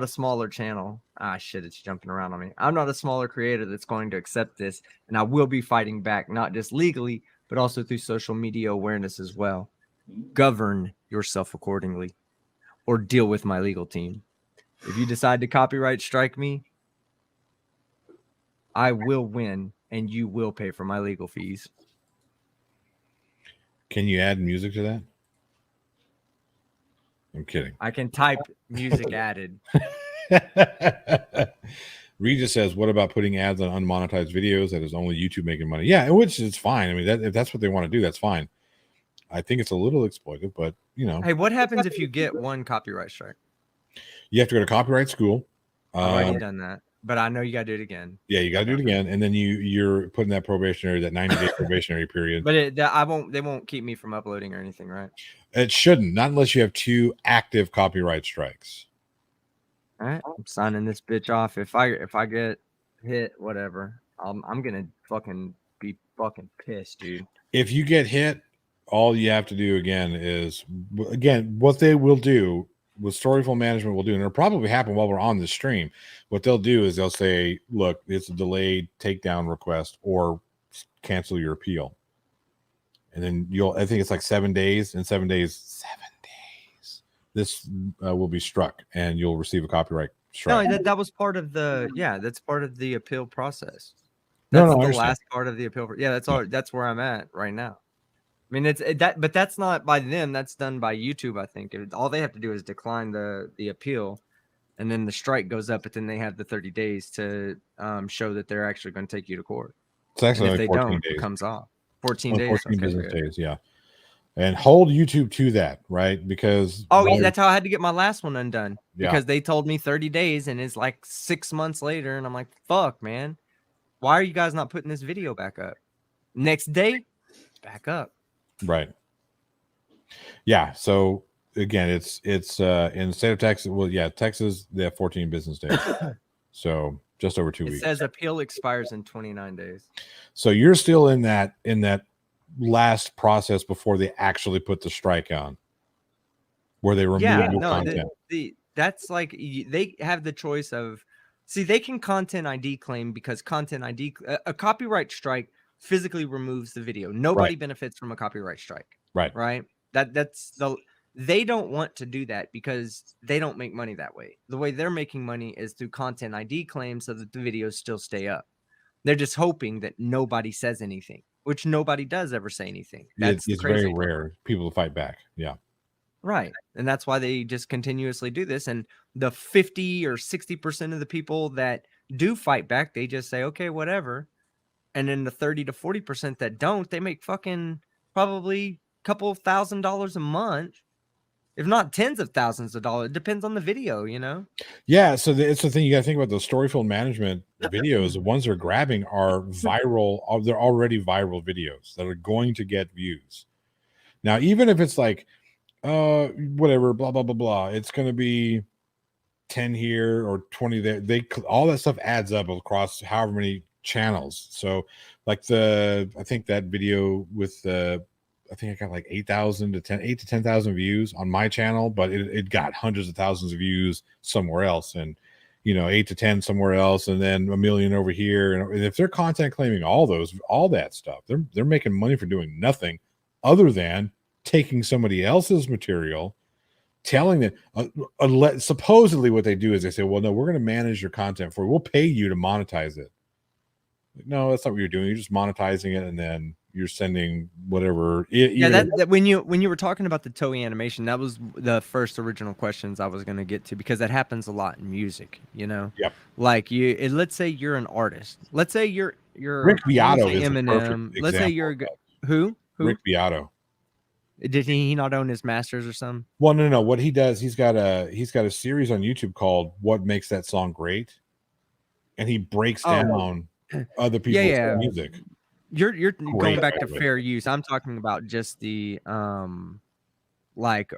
smaller channel. Ah, shit, it's jumping around on me. I'm not a smaller creator that's going to accept this, and I will be fighting back, not just legally, but also through social media awareness as well. Govern yourself accordingly, or deal with my legal team. If you decide to copyright strike me, I will win, and you will pay for my legal fees. Can you add music to that? I'm kidding. I can type music added. Regis says, what about putting ads on unmonetized videos that is only YouTube making money? Yeah, which is fine. I mean, if that's what they want to do, that's fine. I think it's a little exploitive, but Hey, what happens if you get one copyright strike? You have to go to copyright school. I've already done that, but I know you got to do it again. Yeah, you got to do it again, and then you're putting that 90-day probationary period. But they won't keep me from uploading or anything, right? It shouldn't, not unless you have 2 active copyright strikes. All right, I'm signing this bitch off. If I get hit, whatever, I'm gonna be fucking pissed, dude. If you get hit, all you have to do is what they will do, what Storyful management will do, and it'll probably happen while we're on the stream. What they'll do is they'll say, "Look, it's a delayed takedown request, or cancel your appeal." And then I think it's like 7 days. In 7 days, this will be struck, and you'll receive a copyright strike. No, that was part of that's part of the appeal process. That's the last part of the appeal. Yeah, that's where I'm at right now. I mean, but that's not by them. That's done by YouTube, I think. All they have to do is decline the appeal, and then the strike goes up. But then they have the 30 days to show that they're actually going to take you to court. It's actually and if like they 14 don't, days. it comes off. 14 days. 14 business days, yeah. And hold YouTube to that, right? Because that's how I had to get my last one undone. Yeah. Because they told me 30 days, and it's like 6 months later, and I'm like, fuck, man. Why are you guys not putting this video back up? Next day, back up. Right. Yeah. So again, it's in the state of Texas. Well, yeah, Texas, they have 14 business days, so just over 2 It weeks. says appeal expires in 29 days. So you're still in that last process before they actually put the strike on, where they remove your content. That's like they have the choice of. See, they can content ID claim because content ID, a copyright strike physically removes the video. Nobody benefits from a copyright strike. Right. They don't want to do that because they don't make money that way. The way they're making money is through content ID claims so that the videos still stay up. They're just hoping that nobody says anything, which nobody does ever say anything. That's it's very rare people to fight back. Yeah. Right. And that's why they just continuously do this. And the 50 or 60% of the people that do fight back, they just say, okay, whatever. And then the 30 to 40% that don't, they make fucking probably a couple $1,000s a month, if not tens of thousands of dollars. It depends on the video, you know? Yeah. So it's the thing you got to think about. Those story field management videos, the ones they're grabbing are viral. They're already viral videos that are going to get views. Now, even if it's like, whatever, blah blah blah blah, it's going to be 10 here or 20 there. They all that stuff adds up across however many channels. So like I think that video with I think I got like 8,000 to 10,000 views on my channel, but it got hundreds of thousands of views somewhere else, and 8 to 10 somewhere else, and then 1 million over here. And if they're content claiming all that stuff, they're making money for doing nothing other than taking somebody else's material, telling them supposedly what they do is they say, well, no, we're going to manage your content for you. We'll pay you to monetize it. No, that's not what you're doing. You're just monetizing it, and then you're sending whatever. That when you were talking about the Toei animation, that was the first original questions I was going to get to, because that happens a lot in music. Yep. Like let's say you're an artist. Let's say you're Rick Beato is Eminem. Let's say you're who Rick Beato. Did he not own his masters or something? Well, no. What he does, he's got a series on YouTube called "What Makes That Song Great," and he breaks down other people's music. You're going back to fair use. I'm talking about just the like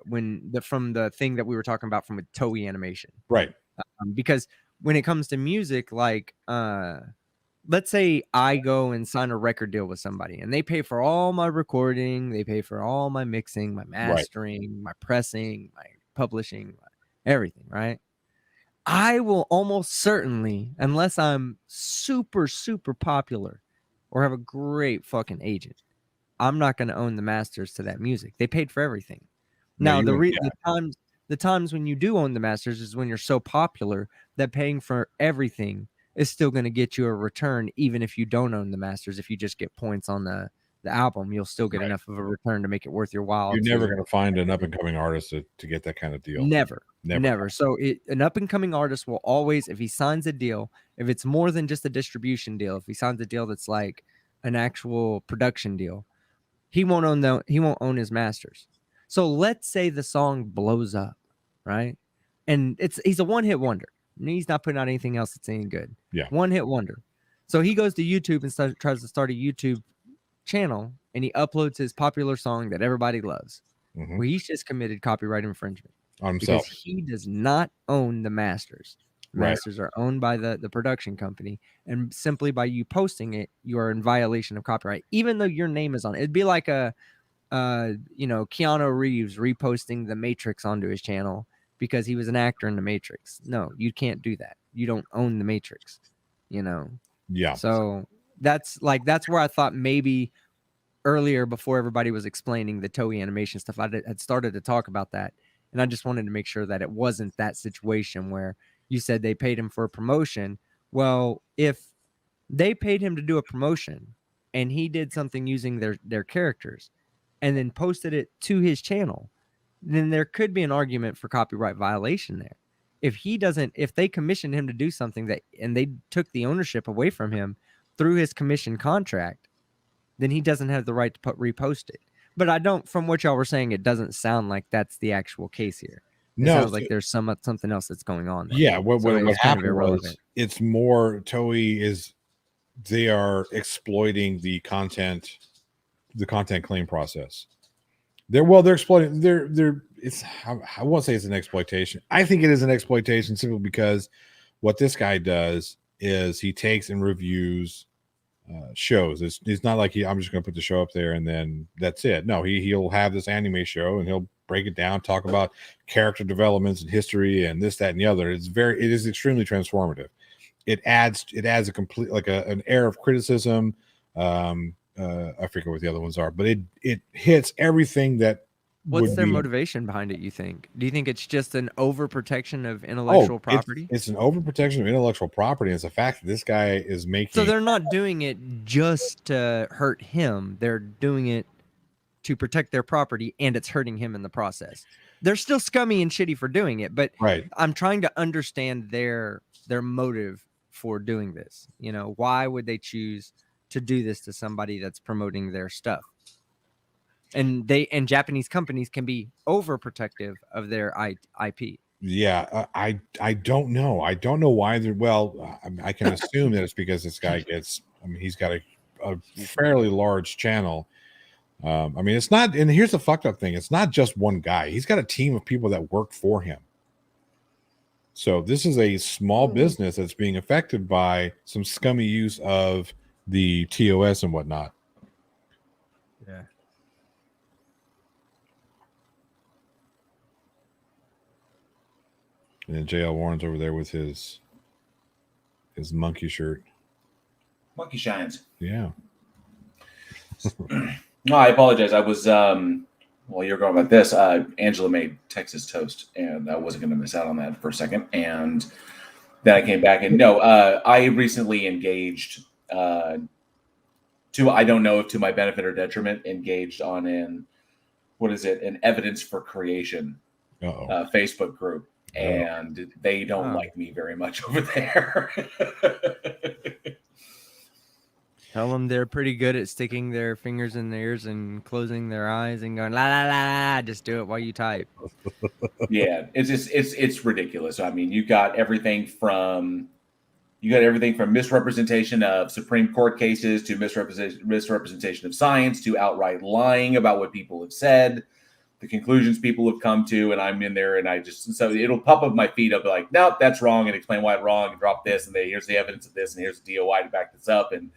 from the thing that we were talking about from a Toei animation, right? Because when it comes to music, like let's say I go and sign a record deal with somebody and they pay for all my recording, they pay for all my mixing, my mastering, my pressing, my publishing, everything, right? I will almost certainly, unless I'm super, super popular or have a great fucking agent, I'm not going to own the masters to that music. They paid for everything. Now, the times when you do own the masters is when you're so popular that paying for everything is still going to get you a return, even if you don't own the masters. If you just get points on the album, you'll still get enough of a return to make it worth your while. You're never going to find an up-and-coming artist to get that kind of deal. Never. So an up-and-coming artist will always, if he signs a deal, if it's more than just a distribution deal, if he signs a deal that's like an actual production deal, he won't own his masters. So let's say the song blows up, right? And he's a one-hit wonder. He's not putting out anything else that's any good. Yeah. One-hit wonder. So he goes to YouTube and tries to start a YouTube channel, and he uploads his popular song that everybody loves. Mm-hmm. Well, he's just committed copyright infringement on himself, because he does not own the masters. Masters are owned by the production company, and simply by you posting it, you are in violation of copyright, even though your name is on it. It'd be like Keanu Reeves reposting The Matrix onto his channel because he was an actor in The Matrix. No, you can't do that. You don't own The Matrix, Yeah. So that's where I thought maybe earlier, before everybody was explaining the Toei animation stuff, I had started to talk about that. And I just wanted to make sure that it wasn't that situation where you said they paid him for a promotion. Well, if they paid him to do a promotion and he did something using their characters and then posted it to his channel, then there could be an argument for copyright violation there. If they commissioned him to do something and they took the ownership away from him through his commission contract, then he doesn't have the right to repost it. But from what y'all were saying, it doesn't sound like that's the actual case here. It sounds like there's something else that's going on there. Yeah, what happened was it's more Toei they are exploiting the content claim process. They're exploiting. It's I won't say it's an exploitation. I think it is an exploitation simply because what this guy does is he takes and reviews shows. It's not like I'm just going to put the show up there and then that's it. No, he'll have this anime show and he'll break it down, talk about character developments and history and this, that, and the other. It is extremely transformative. It adds a complete an air of criticism. I forget what the other ones are, but it hits everything that. What's their motivation behind it, you think? Do you think it's just an overprotection of intellectual property? It's an overprotection of intellectual property. And it's the fact that this guy is making. So they're not doing it just to hurt him. They're doing it to protect their property, and it's hurting him in the process. They're still scummy and shitty for doing it, but right. I'm trying to understand their motive for doing this. You know, why would they choose to do this to somebody that's promoting their stuff? And Japanese companies can be overprotective of their IP. Yeah, I don't know. I don't know why they're. Well, I can assume that it's because this guy gets. I mean, he's got a fairly large channel. I mean, it's not. And here's the fucked up thing: it's not just one guy. He's got a team of people that work for him. So this is a small business that's being affected by some scummy use of the TOS and whatnot. Yeah. And then JL Warren's over there with his monkey shirt. Monkey shines. Yeah. No, I apologize. I was while you're going about this, Angela made Texas toast, and I wasn't going to miss out on that for a second. And then I came back, and no, I recently engaged I don't know if to my benefit or detriment, engaged on an evidence for creation Facebook group. And they don't like me very much over there. Tell them they're pretty good at sticking their fingers in their ears and closing their eyes and going la la la la. Just do it while you type. Yeah, it's ridiculous. I mean, you got everything from misrepresentation of Supreme Court cases to misrepresentation of science to outright lying about what people have said. The conclusions people have come to, and I'm in there, and so it'll pop up my feed. I'll be like, nope, that's wrong, and explain why it's wrong, and drop this, and here's the evidence of this, and here's the DOI to back this up, and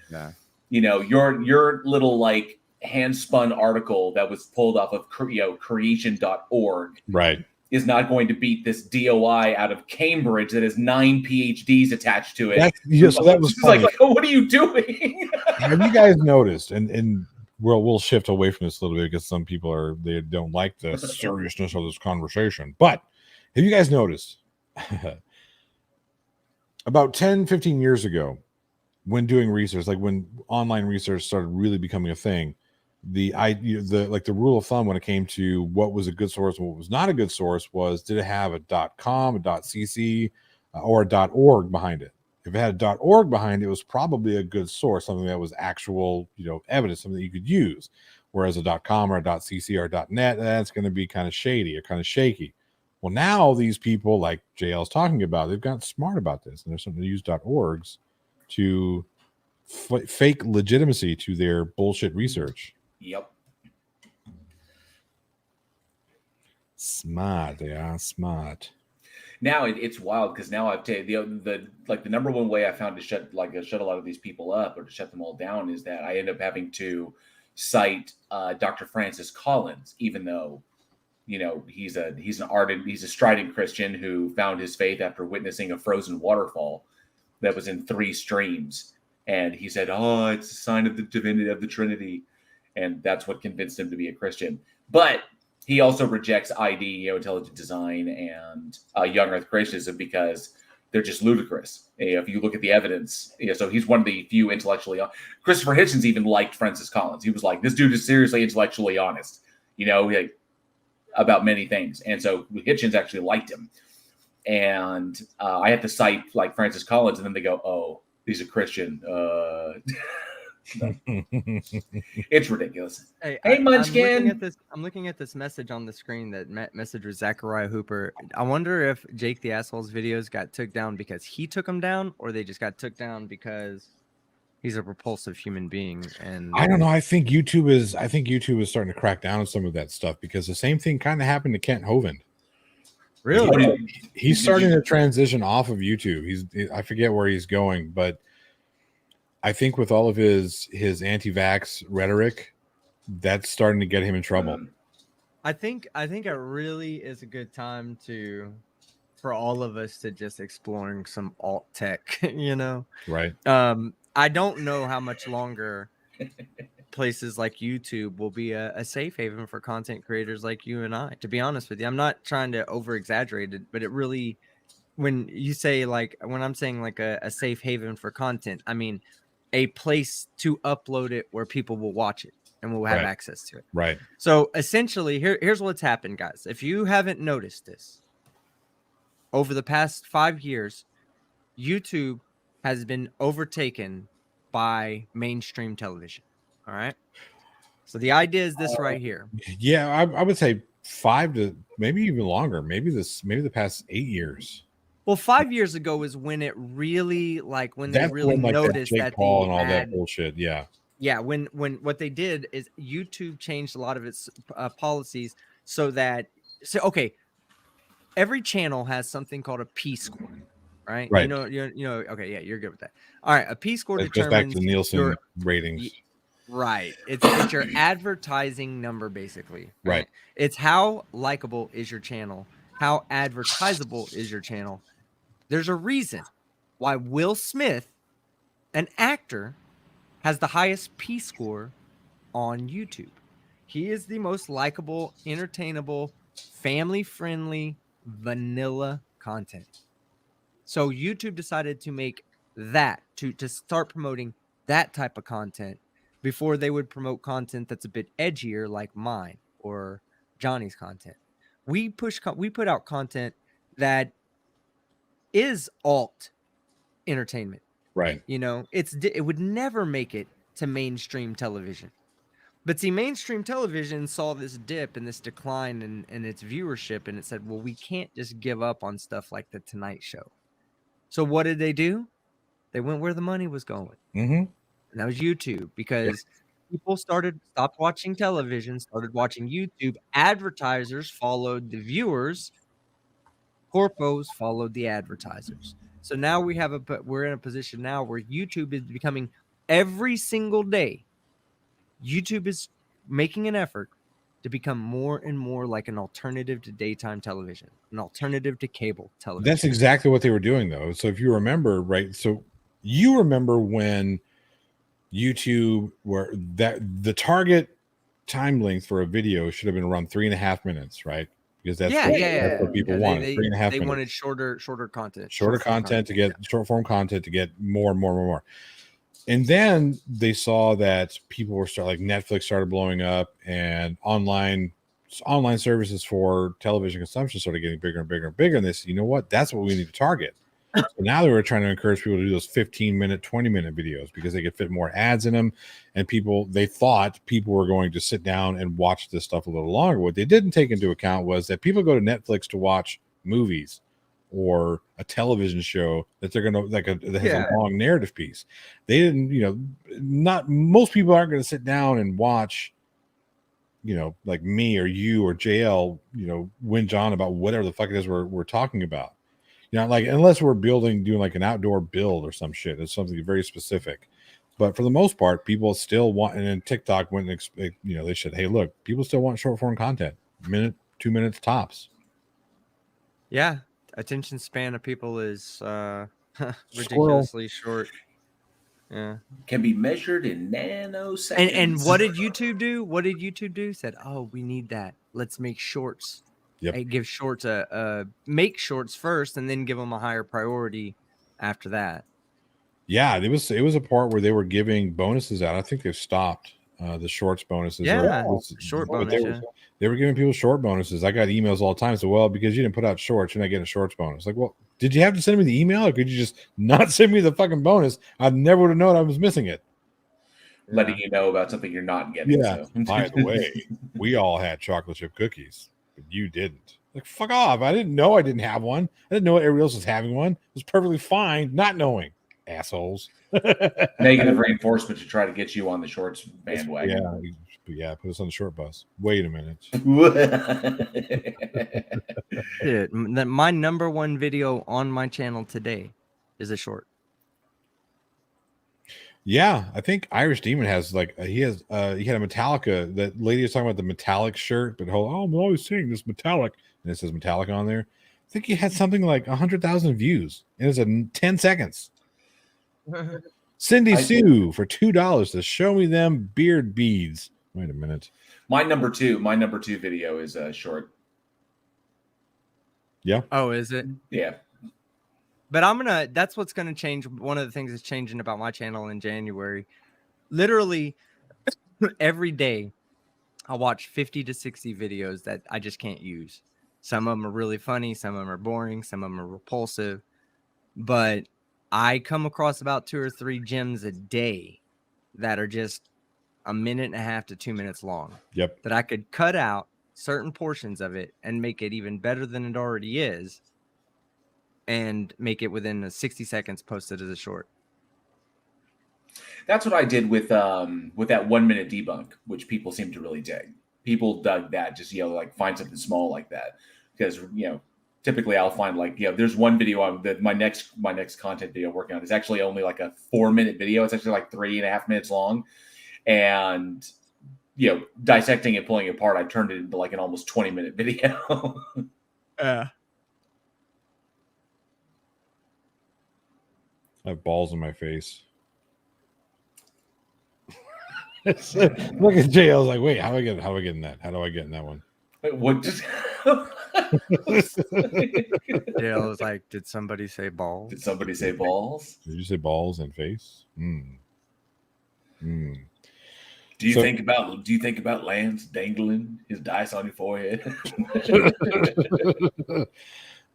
your little like hand spun article that was pulled off of creation.org, right, is not going to beat this DOI out of Cambridge that has 9 PhDs attached to it. So that was funny. Like, oh, what are you doing? Have you guys noticed? And we'll shift away from this a little bit because some people they don't like the seriousness of this conversation. But have you guys noticed about 10, 15 years ago, when doing research, like when online research started really becoming a thing, the rule of thumb when it came to what was a good source and what was not a good source was, did it have a .com, a .cc, or a .org behind it? If it had a .org behind it, it was probably a good source, something that was actual, evidence, something that you could use. Whereas a .com or a .cc or a .net, that's going to be kind of shady or kind of shaky. Well, now these people, like JL's talking about, they've gotten smart about this, and they're starting to use .orgs to fake legitimacy to their bullshit research. Yep. Smart, they are smart. Now it's wild because now I've taken the number one way I found to shut a lot of these people up or to shut them all down is that I end up having to cite Dr. Francis Collins, even though he's an ardent, he's a strident Christian who found his faith after witnessing a frozen waterfall that was in 3 streams, and he said, "Oh, it's a sign of the divinity of the Trinity," and that's what convinced him to be a Christian. But he also rejects ID, intelligent design, and young Earth creationism because they're just ludicrous. If you look at the evidence, so he's one of the few intellectually. Christopher Hitchens even liked Francis Collins. He was like, "This dude is seriously intellectually honest," about many things. And so Hitchens actually liked him. And I have to cite like Francis Collins, and then they go, "Oh, he's a Christian." It's ridiculous. Hey, Munchkin. I'm looking at this message on the screen. That message was Zachariah Hooper. I wonder if Jake the Asshole's videos got took down because he took them down, or they just got took down because he's a repulsive human being. And I don't know. I think YouTube is starting to crack down on some of that stuff, because the same thing kind of happened to Kent Hovind. really, He's starting to transition off of YouTube. I forget where he's going, but I think with all of his anti-vax rhetoric, that's starting to get him in trouble. I think it really is a good time for all of us to just exploring some alt tech, you know. Right. I don't know how much longer places like YouTube will be a safe haven for content creators like you and I. To be honest with you, I'm not trying to over exaggerate it, but it really, when you say like, when I'm saying like a safe haven for content, I mean a place to upload it where people will watch it and will have access to it. Right. So essentially, here's what's happened, guys. If you haven't noticed this, over the past 5 years, YouTube has been overtaken by mainstream television. All right. So the idea is this right here. Yeah, I would say 5 to maybe even longer. Maybe the past 8 years. Well, 5 years ago is when it really, like, when That's they really when, like, noticed Jake that Paul the and all that ad, bullshit. Yeah. yeah, when what they did is YouTube changed a lot of its policies so that, okay, every channel has something called a P score, right? Right. You know. Okay, yeah, you're good with that. All right, a P score It goes back to determines the Nielsen your ratings. right. It's your advertising number, basically. Right. It's how likable is your channel, how advertisable is your channel. There's a reason why Will Smith, an actor, has the highest P score on YouTube. He is the most likable, entertainable, family-friendly, vanilla content. So YouTube decided to make that, to start promoting that type of content before they would promote content that's a bit edgier, like mine or Johnny's content. We put out content that is alt entertainment. Right. You know, it would never make it to mainstream television. But see, mainstream television saw this dip and this decline in its viewership, and it said, well, we can't just give up on stuff like The Tonight Show. So what did they do? They went where the money was going. Mm-hmm. And that was YouTube, because people stopped watching television, started watching YouTube. Advertisers followed the viewers. Corpos followed the advertisers. So now we're in a position now where YouTube is becoming, every single day, YouTube is making an effort to become more and more like an alternative to daytime television, an alternative to cable television. That's exactly what they were doing, though. So if you remember, right? So you remember when YouTube, where that the target time length for a video should have been around 3.5 minutes, right? Because that's what people wanted. 3.5 minutes. They wanted shorter content. Short form content to get more. And then they saw that people were like Netflix started blowing up, and online services for television consumption started getting bigger and bigger and bigger. And they said, you know what? That's what we need to target. So now they were trying to encourage people to do those 15-minute, 20-minute videos because they could fit more ads in them. And they thought people were going to sit down and watch this stuff a little longer. What they didn't take into account was that people go to Netflix to watch movies or a television show that they're going to that has a long narrative piece. They didn't, not most people aren't going to sit down and watch, like me or you or JL, whinge on about whatever the fuck it is we're talking about. Like unless we're doing like an outdoor build or some shit. It's something very specific. But for the most part, people still want, and then TikTok went and they said, hey, look, people still want short form content, minute, 2 minutes tops. Yeah. Attention span of people is ridiculously short. Yeah. Can be measured in nanoseconds. And what did YouTube do? Said, oh, we need that. Let's make shorts. Yep. Give shorts make shorts first and then give them a higher priority after that. Yeah, it was a part where they were giving bonuses out. I think they've stopped the shorts bonuses. Yeah, short bonus. They were giving people short bonuses. I got emails all the time. So, well, because you didn't put out shorts, you're not getting a shorts bonus. Like, well, did you have to send me the email, or could you just not send me the fucking bonus? I never would have known I was missing it. Letting you know about something you're not getting. Yeah. So. By the way, we all had chocolate chip cookies, but you didn't. Like, fuck off. I didn't know I didn't have one. I didn't know everybody else was having one. It was perfectly fine not knowing. assholes. Negative reinforcement to try to get you on the shorts bandwagon. Yeah. Put us on the short bus. Wait a minute. Shit, my number one video on my channel today is a short. Yeah, I think Irish Demon has like he had a Metallica. That lady was talking about the metallic shirt, but I'm always seeing this metallic, and it says metallic on there. I think he had something like 100,000 views, and it's in 10 seconds. Cindy Sue for $2 to show me them beard beads. Wait a minute. My number two video is a short. Yeah. Oh, is it? Yeah. But that's what's gonna change. One of the things that's changing about my channel in January. Literally every day I watch 50 to 60 videos that I just can't use. Some of them are really funny, some of them are boring, some of them are repulsive. But I come across about 2 or 3 gems a day that are just a minute and a half to 2 minutes long. Yep. That I could cut out certain portions of it and make it even better than it already is, and make it within 60 seconds posted as a short. That's what I did with that 1 minute debunk, which people seem to really dig. People dug that, just like find something small like that, because typically I'll find like there's one video my next content video I'm working on is actually only like a 4-minute video. It's actually like 3.5 minutes long, and dissecting it, pulling it apart, I turned it into like an almost 20-minute video. I have balls in my face. Look at Jay. I was like, wait, how do I get in that? How do I get in that one? What just Yeah, I was like, did somebody say balls? Did somebody say balls? Did you say balls and face? Do you think about Lance dangling his dice on your forehead?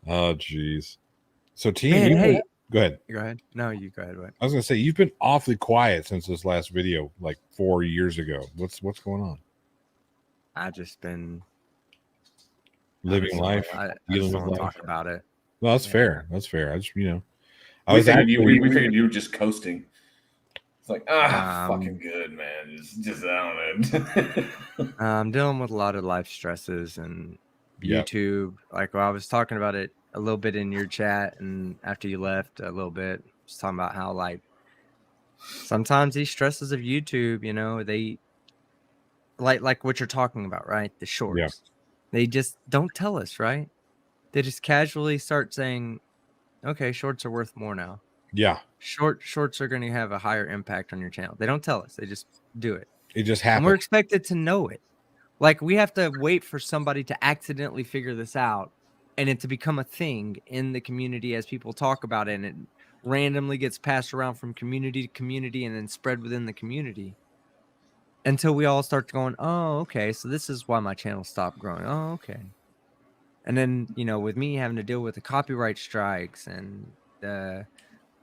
Oh, geez. So, team, Man, go ahead. Go ahead. No, you go ahead. What? I was gonna say you've been awfully quiet since this last video, like 4 years ago. What's going on? I just been living life, dealing with life. Talk about it. No, that's fair. That's fair. I just we figured you were just coasting. It's like fucking good, man. Just I don't know. I'm dealing with a lot of life stresses and YouTube. Like I was talking about it a little bit in your chat, and after you left a little bit, just talking about how like sometimes these stresses of YouTube, they like what you're talking about, right? The shorts. Yeah. They just don't tell us, right? They just casually start saying, okay, shorts are worth more now. Yeah. Shorts are going to have a higher impact on your channel. They don't tell us. They just do it. It just happens. And we're expected to know it. Like we have to wait for somebody to accidentally figure this out and it to become a thing in the community as people talk about it, and it randomly gets passed around from community to community and then spread within the community until we all start going, oh, okay, so this is why my channel stopped growing. Oh, okay. And then, with me having to deal with the copyright strikes and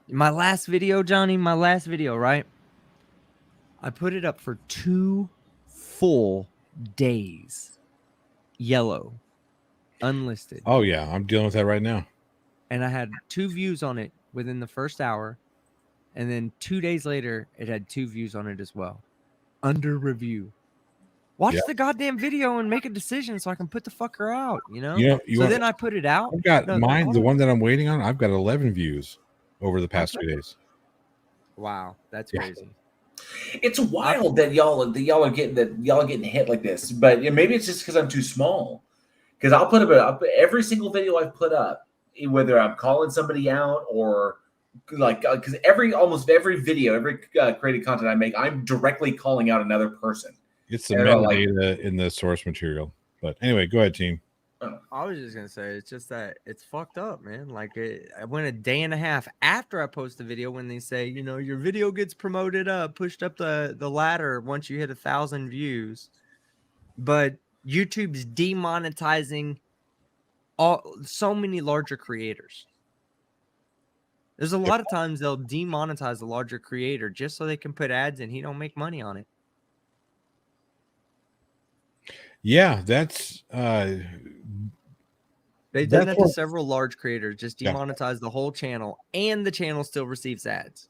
my last video, Johnny, right? I put it up for 2 full days. Yellow. Unlisted. Oh, yeah. I'm dealing with that right now. And I had 2 views on it within the first hour. And then 2 days later, it had 2 views on it as well. Under review. Watch the goddamn video and make a decision so I can put the fucker out, then I put it out. I've got mine, the one that I'm waiting on. I've got 11 views over the past 2 days. Wow, that's crazy. It's wild that y'all are getting hit like this, but maybe it's just because I'm too small. Because I'll put up every single video I've put up, whether I'm calling somebody out or like because almost every video, every created content I make, I'm directly calling out another person. It's the metadata in the source material. But anyway, go ahead, team. I was just gonna say it's just that it's fucked up, man. Like I went a day and a half after I post the video when they say, your video gets promoted up, pushed up the ladder once you hit 1,000 views, but YouTube's demonetizing so many larger creators. There's a lot of times they'll demonetize a larger creator just so they can put ads in. He don't make money on it. Yeah, that's they They've done that to what- several large creators, just Yeah. demonetize the whole channel, and the channel still receives ads.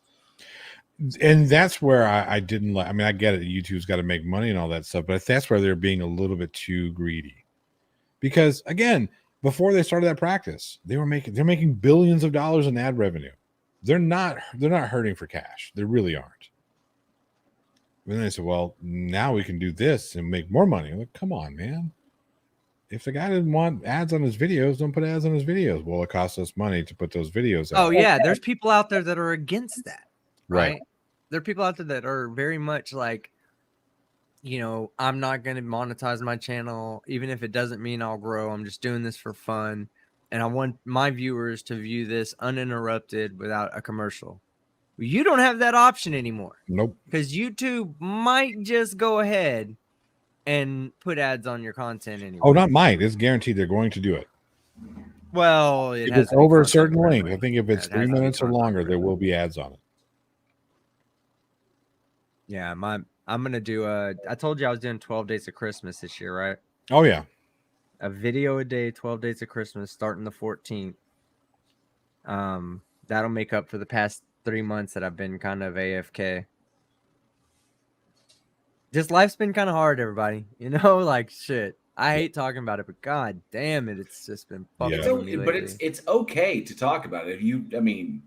And that's where I didn't like. I mean, I get it. YouTube's got to make money and all that stuff, but that's where they're being a little bit too greedy. Because again, before they started that practice, they're making billions of dollars in ad revenue. They're not hurting for cash. They really aren't. And then they said, well, now we can do this and make more money. I'm like, come on, man. If the guy didn't want ads on his videos, don't put ads on his videos. Well, it costs us money to put those videos out. Oh yeah, there's people out there that are against that, Right. right? There are people out there that are very much like, I'm not going to monetize my channel, even if it doesn't mean I'll grow. I'm just doing this for fun. And I want my viewers to view this uninterrupted without a commercial. You don't have that option anymore. Nope. Because YouTube might just go ahead and put ads on your content anyway. Oh, not might. It's guaranteed they're going to do it. Well, If has it's to be over a content certain length, friendly. I think if it's It 3 has to be minutes or content longer, there friendly. will be ads on it. Yeah, I'm gonna do I told you I was doing 12 Days of Christmas this year, right? Oh yeah. A video a day, 12 Days of Christmas, starting the 14th. That'll make up for the past 3 months that I've been kind of AFK. Just life's been kind of hard, everybody. Like shit. I hate talking about it, but god damn it, it's just been fucking Yeah. with me lately. But it's okay to talk about it. I mean,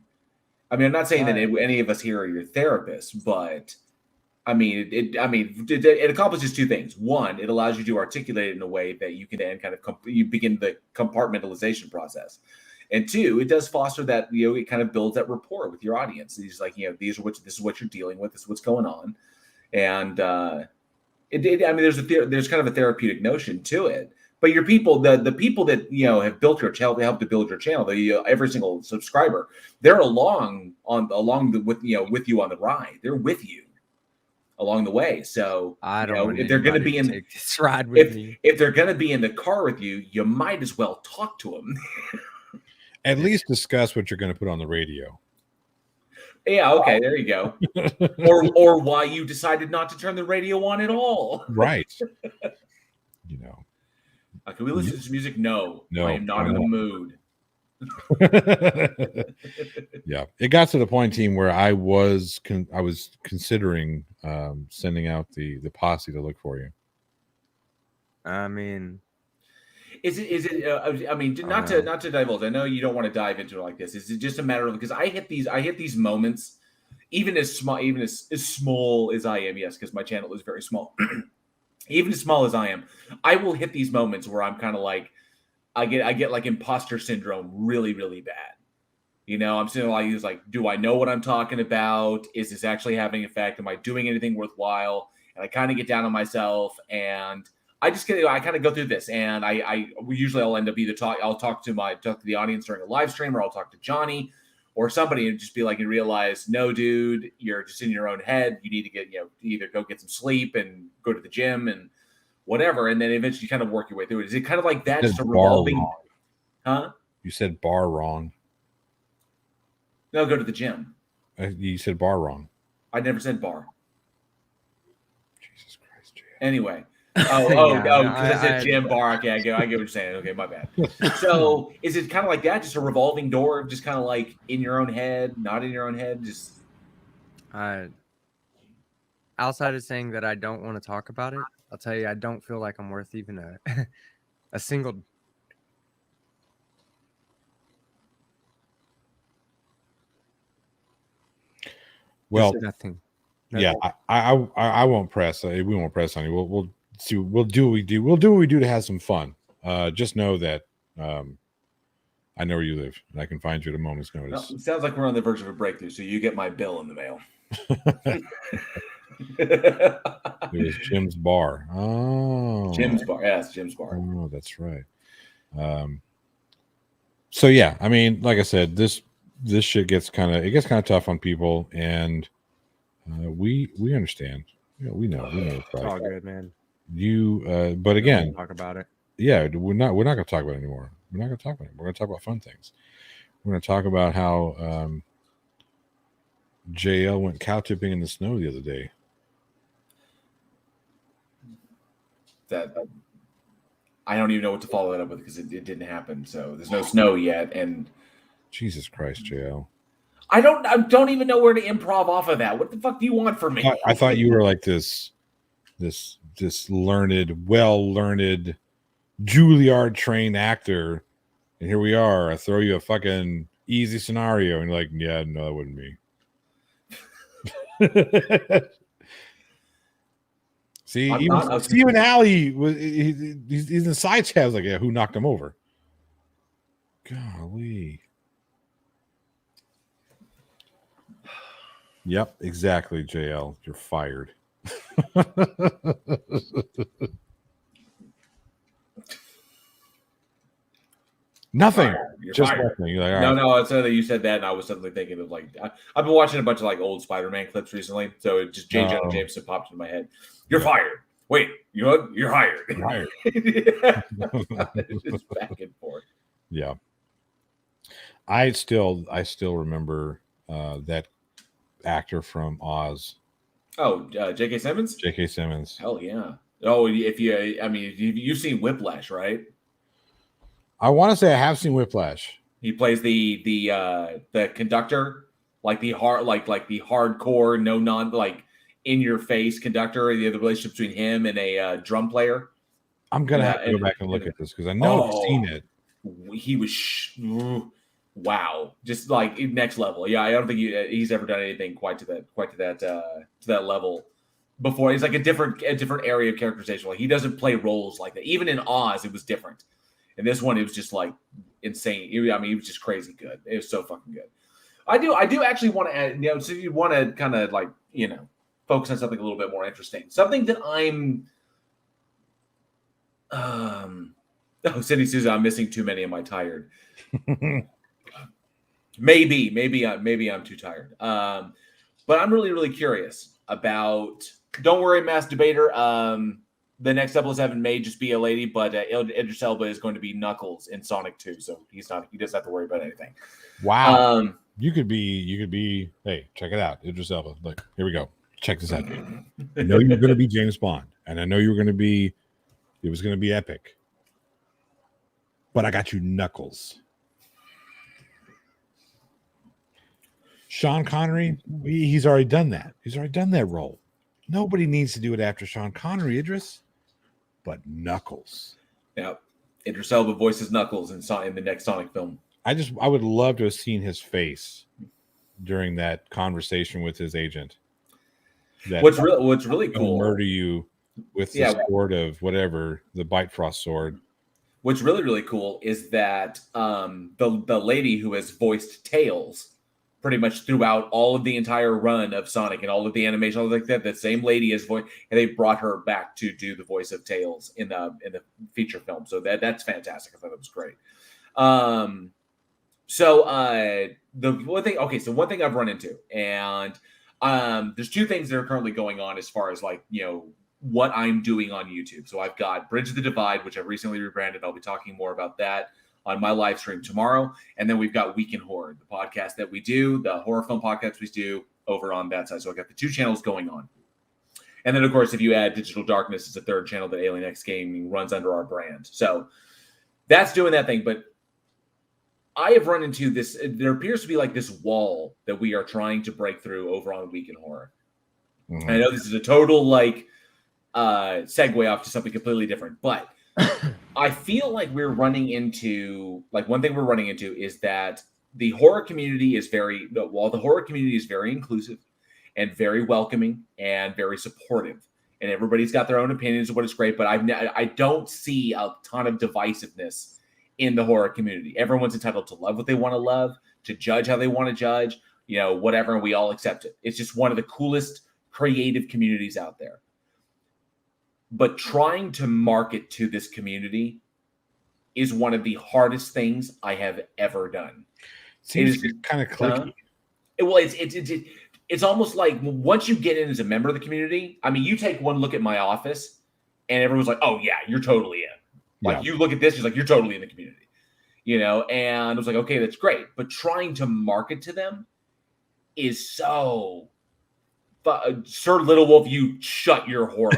I'm not saying that any of us here are your therapists, but I mean, it accomplishes two things. One, it allows you to articulate it in a way that you can then kind of you begin the compartmentalization process. And two, it does foster that, it kind of builds that rapport with your audience. It's like, this is what you're dealing with. This is what's going on. And there's kind of a therapeutic notion to it. But your people, the people that have built your channel, they help to build your channel. Every single subscriber, they're with you on the ride. They're with you along the way. So I don't want if they're going to be in take this ride with me. If they're going to be in the car with you, you might as well talk to them. At least discuss what you're going to put on the radio. Yeah, okay, there you go. or why you decided not to turn the radio on at all. Right. Can we listen to some music? No, I am not in the mood. Yeah, it got to the point, team, where I was considering sending out the posse to look for you. I mean, is it? I mean, not to divulge. I know you don't want to dive into it like this. Is it just a matter of, because I hit these moments, even as small as I am. Yes, because my channel is very small. Even as small as I am, I will hit these moments where I'm kind of like, I get like imposter syndrome really, really bad. I'm sitting like, do I know what I'm talking about? Is this actually having an effect? Am I doing anything worthwhile? And I kind of get down on myself, and I kind of go through this, and I'll end up I'll talk to the audience during a live stream, or I'll talk to Johnny or somebody and just be like, and realize, no, dude, you're just in your own head. You need to get, either go get some sleep and go to the gym and whatever. And then eventually kind of work your way through it. Is it kind of like that? Just a revolving, huh? You said bar wrong. No, go to the gym. You said bar wrong. I never said bar. Jesus Christ, Jay. Anyway. Because I said gym, bar. Okay, I get what you're saying. Okay, my bad. So is it kind of like that? Just a revolving door, just kind of like in your own head, not in your own head? Just outside of saying that I don't want to talk about it, I'll tell you, I don't feel like I'm worth even a single. Well, nothing. Yeah, I won't press. We won't press on you. We'll see. We'll do what we do. We'll do what we do to have some fun. Just know that I know where you live, and I can find you at a moment's notice. Well, it sounds like we're on the verge of a breakthrough. So you get my bill in the mail. It was Jim's bar. Oh, Jim's bar. Yes, Jim's bar. Oh, that's right. So yeah, I mean, like I said, this shit gets kind of tough on people, and we understand. We know. It's all good, man. But again, talk about it. Yeah, we're not going to talk about it anymore. We're not going to talk about it. We're going to talk about fun things. We're going to talk about how JL went cow tipping in the snow the other day. I don't even know what to follow that up with because it didn't happen. So there's no snow yet, and Jesus Christ, JL. I don't even know where to improv off of that. What the fuck do you want from me? I thought you were like this learned, well-learned, Juilliard trained actor, and here we are. I throw you a fucking easy scenario, and you're like, yeah, no, that wouldn't be. See, Stephen Alley was he's in side chat like, yeah, who knocked him over? Golly. Yep, exactly, JL. You're fired. Nothing. You're just fired. nothing. You're like, no. It's suddenly you said that, and I was suddenly thinking of like I've been watching a bunch of like old Spider-Man clips recently, so it just J. Jonah Jameson popped into my head. You're fired. Wait, you know what? You're hired. You're hired. Just back and forth. Yeah. I still remember that actor from Oz. Oh, J.K. Simmons? J.K. Simmons. Hell yeah. Oh, you've seen Whiplash, right? I want to say I have seen Whiplash. He plays the conductor, like the hardcore, no non like in your face conductor. The relationship between him and a drum player. I'm gonna have to go back and look at this because I know I've seen it. He was wow, just like next level. Yeah, I don't think he's ever done anything quite to that level before. He's like a different area of characterization. Like he doesn't play roles like that. Even in Oz, it was different. And this one, it was just like insane. I mean, it was just crazy good. It was so fucking good. I do actually want to add, so you want to kind of like, focus on something a little bit more interesting. Something that I'm, Cindy Souza, I'm missing too many. Am I tired? Maybe I'm too tired. But I'm really, really curious about, don't worry, Mass Debater. The next 007 may just be a lady, but Idris Elba is going to be Knuckles in Sonic 2, so he doesn't have to worry about anything. Wow. You could be, hey, check it out. Idris Elba. Look, here we go. Check this out. I know you're going to be James Bond, and I know it was going to be epic. But I got you Knuckles. Sean Connery, he's already done that. He's already done that role. Nobody needs to do it after Sean Connery, Idris. But Knuckles. Yeah. Idris Elba voices Knuckles in the next Sonic film. I would love to have seen his face during that conversation with his agent. What's really cool. Murder you with the sword of whatever, the Bifrost sword. What's really, really cool is that the lady who has voiced Tails pretty much throughout all of the entire run of Sonic and all of the animation, all like that, the same lady has voiced, and they brought her back to do the voice of Tails in the feature film. So that's fantastic. I thought that was great. One thing I've run into, and there's two things that are currently going on as far as like, what I'm doing on YouTube. So I've got Bridge the Divide, which I've recently rebranded. I'll be talking more about that on my live stream tomorrow. And then we've got Week in Horror, the podcast that we do, the horror film podcast we do over on that side. So I've got the two channels going on. And then, of course, if you add Digital Darkness, it's a third channel that Alien X Gaming runs under our brand. So that's doing that thing. But I have run into this. There appears to be like this wall that we are trying to break through over on Week in Horror. Mm-hmm. I know this is a total segue off to something completely different, but I feel like we're running into one thing we're running into is that the horror community is very inclusive and very welcoming and very supportive, and everybody's got their own opinions of what is great, but I don't see a ton of divisiveness in the horror community. Everyone's entitled to love what they want to love, to judge how they want to judge, whatever, and we all accept it. It's just one of the coolest creative communities out there. But trying to market to this community is one of the hardest things I have ever done. Seems kind of clicky. It's almost like once you get in as a member of the community, I mean, you take one look at my office and everyone's like, oh yeah, you're totally in. Like you look at this, you're totally in the community, and I was like, okay, that's great. But trying to market to them is so... Sir Little Wolf, you shut your whore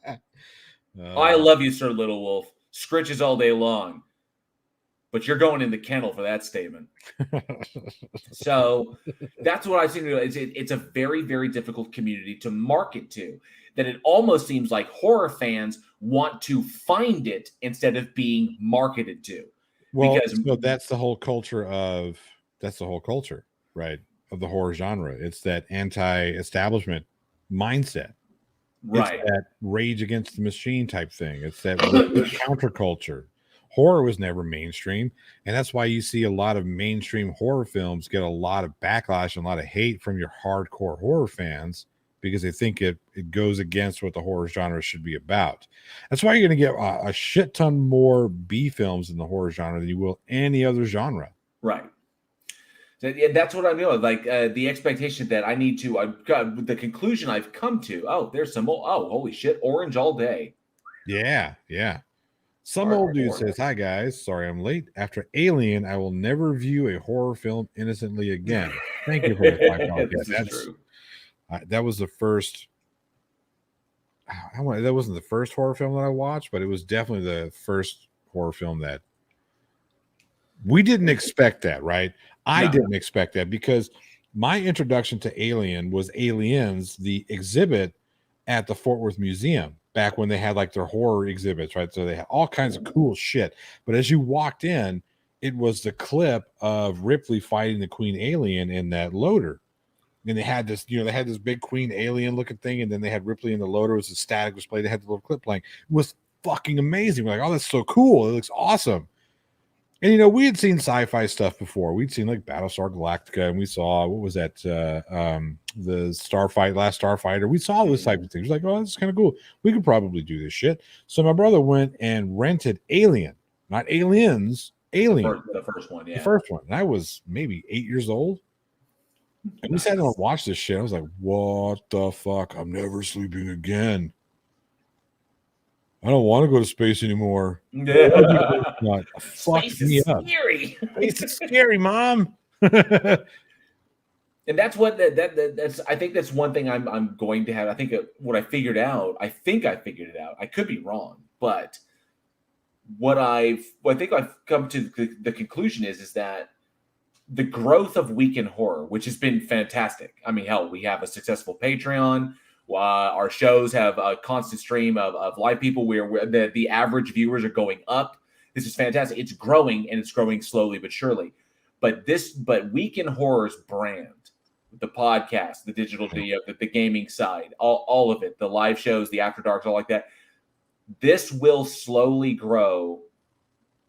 mouth. I love you, Sir Little Wolf. Scritches all day long. But you're going in the kennel for that statement. So that's what I seem to do. It's a very, very difficult community to market to. That it almost seems like horror fans want to find it instead of being marketed to. Well, Because so that's the whole culture, right? Of the horror genre. It's that anti-establishment mindset. right. It's that rage against the machine type thing. It's that counterculture. Horror was never mainstream, and that's why you see a lot of mainstream horror films get a lot of backlash and a lot of hate from your hardcore horror fans because they think it goes against what the horror genre should be about. That's why you're going to get a shit ton more B films in the horror genre than you will any other genre. Right. So, yeah, that's what I'm doing. Like the expectation that I need to. I've got the conclusion I've come to. Oh, there's some. Oh, holy shit! Orange all day. Yeah. Some Hardcore. old dude says, "Hi guys, sorry I'm late. After Alien, I will never view a horror film innocently again." Thank you for that $5. This is true. That was the first. That wasn't the first horror film that I watched, but it was definitely the first horror film that we didn't expect that, right? I didn't expect that because my introduction to Alien was Aliens, the exhibit at the Fort Worth Museum back when they had like their horror exhibits, right? So they had all kinds of cool shit. But as you walked in, it was the clip of Ripley fighting the Queen Alien in that loader. And they had this, they had this big Queen Alien looking thing, and then they had Ripley in the loader. It was a static display. They had the little clip playing. It was fucking amazing. We're like, oh, that's so cool. It looks awesome. And we had seen sci-fi stuff before. We'd seen like Battlestar Galactica, and we saw what was that? The Last Starfighter. We saw this type of things. Like, oh, this is kind of cool. We could probably do this shit. So my brother went and rented Alien, not Aliens, Alien, The first one, yeah, the first one. And I was maybe 8 years old, and we sat down and watched this shit. I was like, what the fuck? I'm never sleeping again. I don't want to go to space anymore. Space is scary. Space is scary, Mom. And that's what that's. I think that's one thing I'm going to have. I think what I figured out. I think I figured it out. I could be wrong, but what I think I've come to the conclusion is that the growth of Weekend Horror, which has been fantastic. I mean, hell, we have a successful Patreon. Our shows have a constant stream of live people where the average viewers are going up. This is fantastic. It's growing, and it's growing slowly but surely. But Weekend Horror's brand, the podcast, the digital video, the gaming side, all of it, the live shows, the After Darks, all like that, this will slowly grow.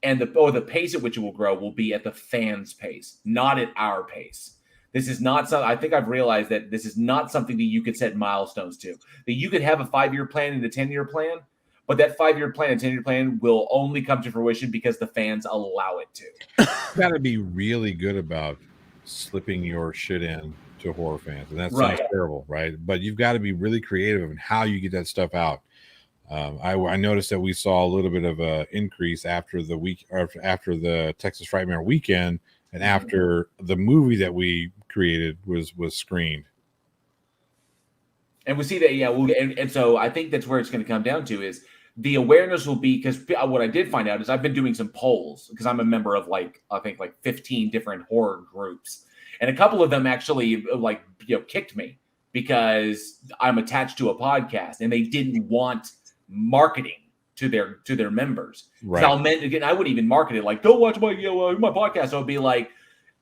And the pace at which it will grow will be at the fans' pace, not at our pace. This is not something. I think I've realized that this is not something that you could set milestones to. That you could have a 5-year plan and a 10-year plan, but that 5-year plan and 10-year plan will only come to fruition because the fans allow it to. You got to be really good about slipping your shit in to horror fans, and that sounds terrible, right? But you've got to be really creative in how you get that stuff out. I noticed that we saw a little bit of an increase after the Texas Frightmare weekend, and after the movie that we created was screened. And we see that, yeah. And so I think that's where it's going to come down to is the awareness will be, because what I did find out is I've been doing some polls because I'm a member of I think 15 different horror groups, and a couple of them actually kicked me because I'm attached to a podcast, and they didn't want marketing to their members. Right. I wouldn't even market it like, don't watch my podcast. So it'd be like,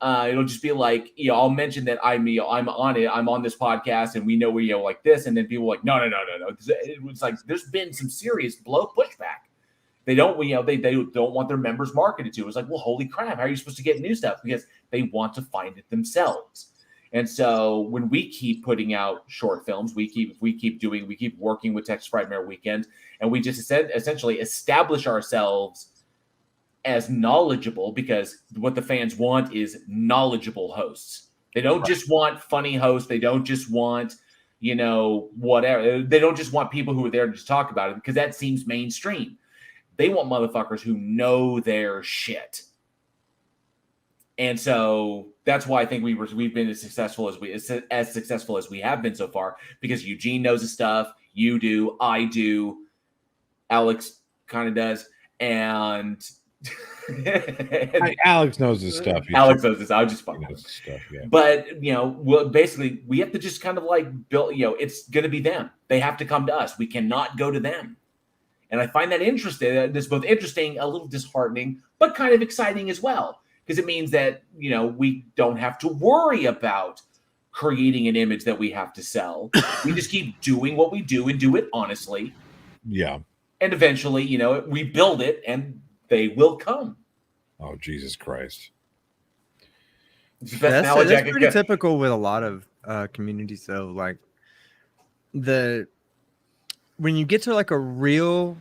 it'll just be like, I'll mention that I'm on it. I'm on this podcast, and we know we like this, and then people are like, no. It was like there's been some serious pushback. They don't they don't want their members marketed to. It was like, well, holy crap, how are you supposed to get new stuff? Because they want to find it themselves. And so when we keep putting out short films, we keep working with Texas Frightmare Weekend, and we just essentially establish ourselves as knowledgeable, because what the fans want is knowledgeable hosts. They don't just want funny hosts. They don't just want, whatever. They don't just want people who are there to just talk about it, because that seems mainstream. They want motherfuckers who know their shit. And so that's why I think we've been as successful as we have been so far, because Eugene knows his stuff, you do, I do, Alex kind of does, and Alex knows his stuff. Alex knows this. I was just He fucking with knows him. his stuff. Yeah. But basically, we have to just kind of like build. It's going to be them. They have to come to us. We cannot go to them. And I find that interesting. It's both interesting, a little disheartening, but kind of exciting as well, because it means that we don't have to worry about creating an image that we have to sell. We just keep doing what we do and do it honestly. Yeah. And eventually, we build it and they will come. Oh, Jesus Christ. It's the best analogy I That's could pretty get. typical with a lot of communities, though. Like when you get to like a real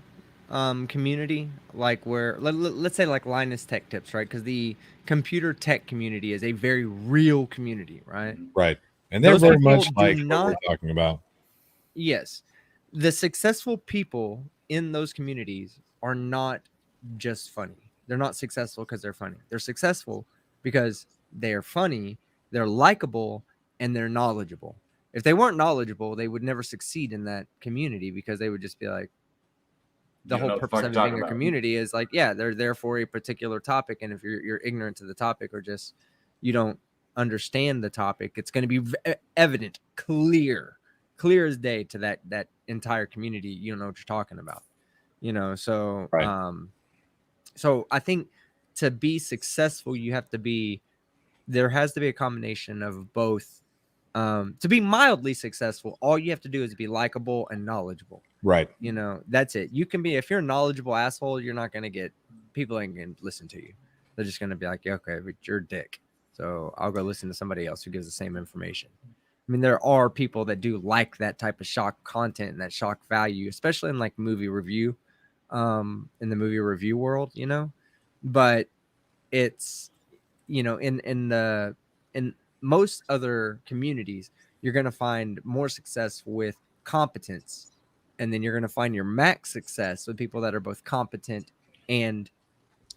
community, like where let's say like Linus Tech Tips, right? Because the computer tech community is a very real community, right? Right. And they're Those very people much do like what not- we're talking about. Yes, the successful people in those communities are not just funny. They're not successful because they're funny. They're successful because they are funny, they're likable, and they're knowledgeable. If they weren't knowledgeable, they would never succeed in that community, because they would just be like, the You don't know whole what the purpose fuck of you're it being talking a about. community is like, yeah, they're there for a particular topic, and if you're ignorant to the topic, or just you don't understand the topic, it's going to be evident, clear as day to that entire community. You don't know what you're talking about, so Right. so I think to be successful, there has to be a combination of both. To be mildly successful, all you have to do is be likable and knowledgeable. Right. That's it. You can be, if you're a knowledgeable asshole, you're not going to get, people ain't going to listen to you. They're just going to be like, yeah, okay, but you're a dick, so I'll go listen to somebody else who gives the same information. I mean, there are people that do like that type of shock content and that shock value, especially in like movie review, in the movie review world, but it's, in most other communities, you're going to find more success with competence. And then you're going to find your max success with people that are both competent and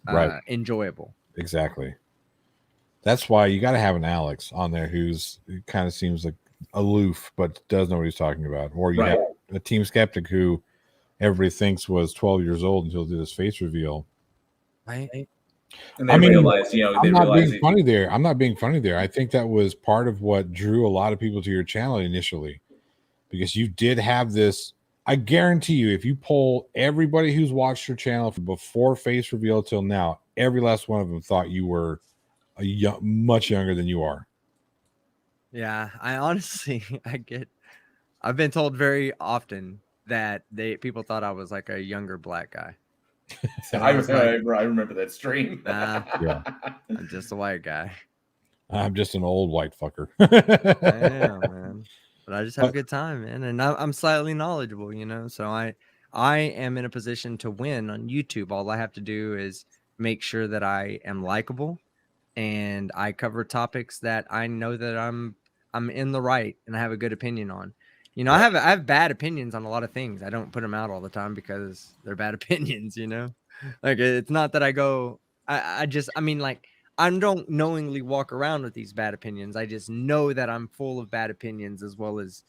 Right. enjoyable. Exactly. That's why you got to have an Alex on there who kind of seems like aloof, but does know what he's talking about. Or you have a Team Skeptic who everybody thinks was 12 years old until he did his face reveal. Right. And they realize, I'm not being funny there. I'm not being funny there. I think that was part of what drew a lot of people to your channel initially, because you did have this. I guarantee you, if you poll everybody who's watched your channel from before face reveal till now, every last one of them thought you were much younger than you are. Yeah, I honestly, I've been told very often that people thought I was like a younger black guy. So I remember that stream. Nah, Yeah. I'm just a white guy. I'm just an old white fucker. I am, man. But I just have a good time, man. And I'm slightly knowledgeable, so I am in a position to win on YouTube. All I have to do is make sure that I am likable, and I cover topics that I know that I'm in the right and I have a good opinion on. I have bad opinions on a lot of things. I don't put them out all the time because they're bad opinions, Like, it's not that I go, I don't knowingly walk around with these bad opinions. I just know that I'm full of bad opinions as well as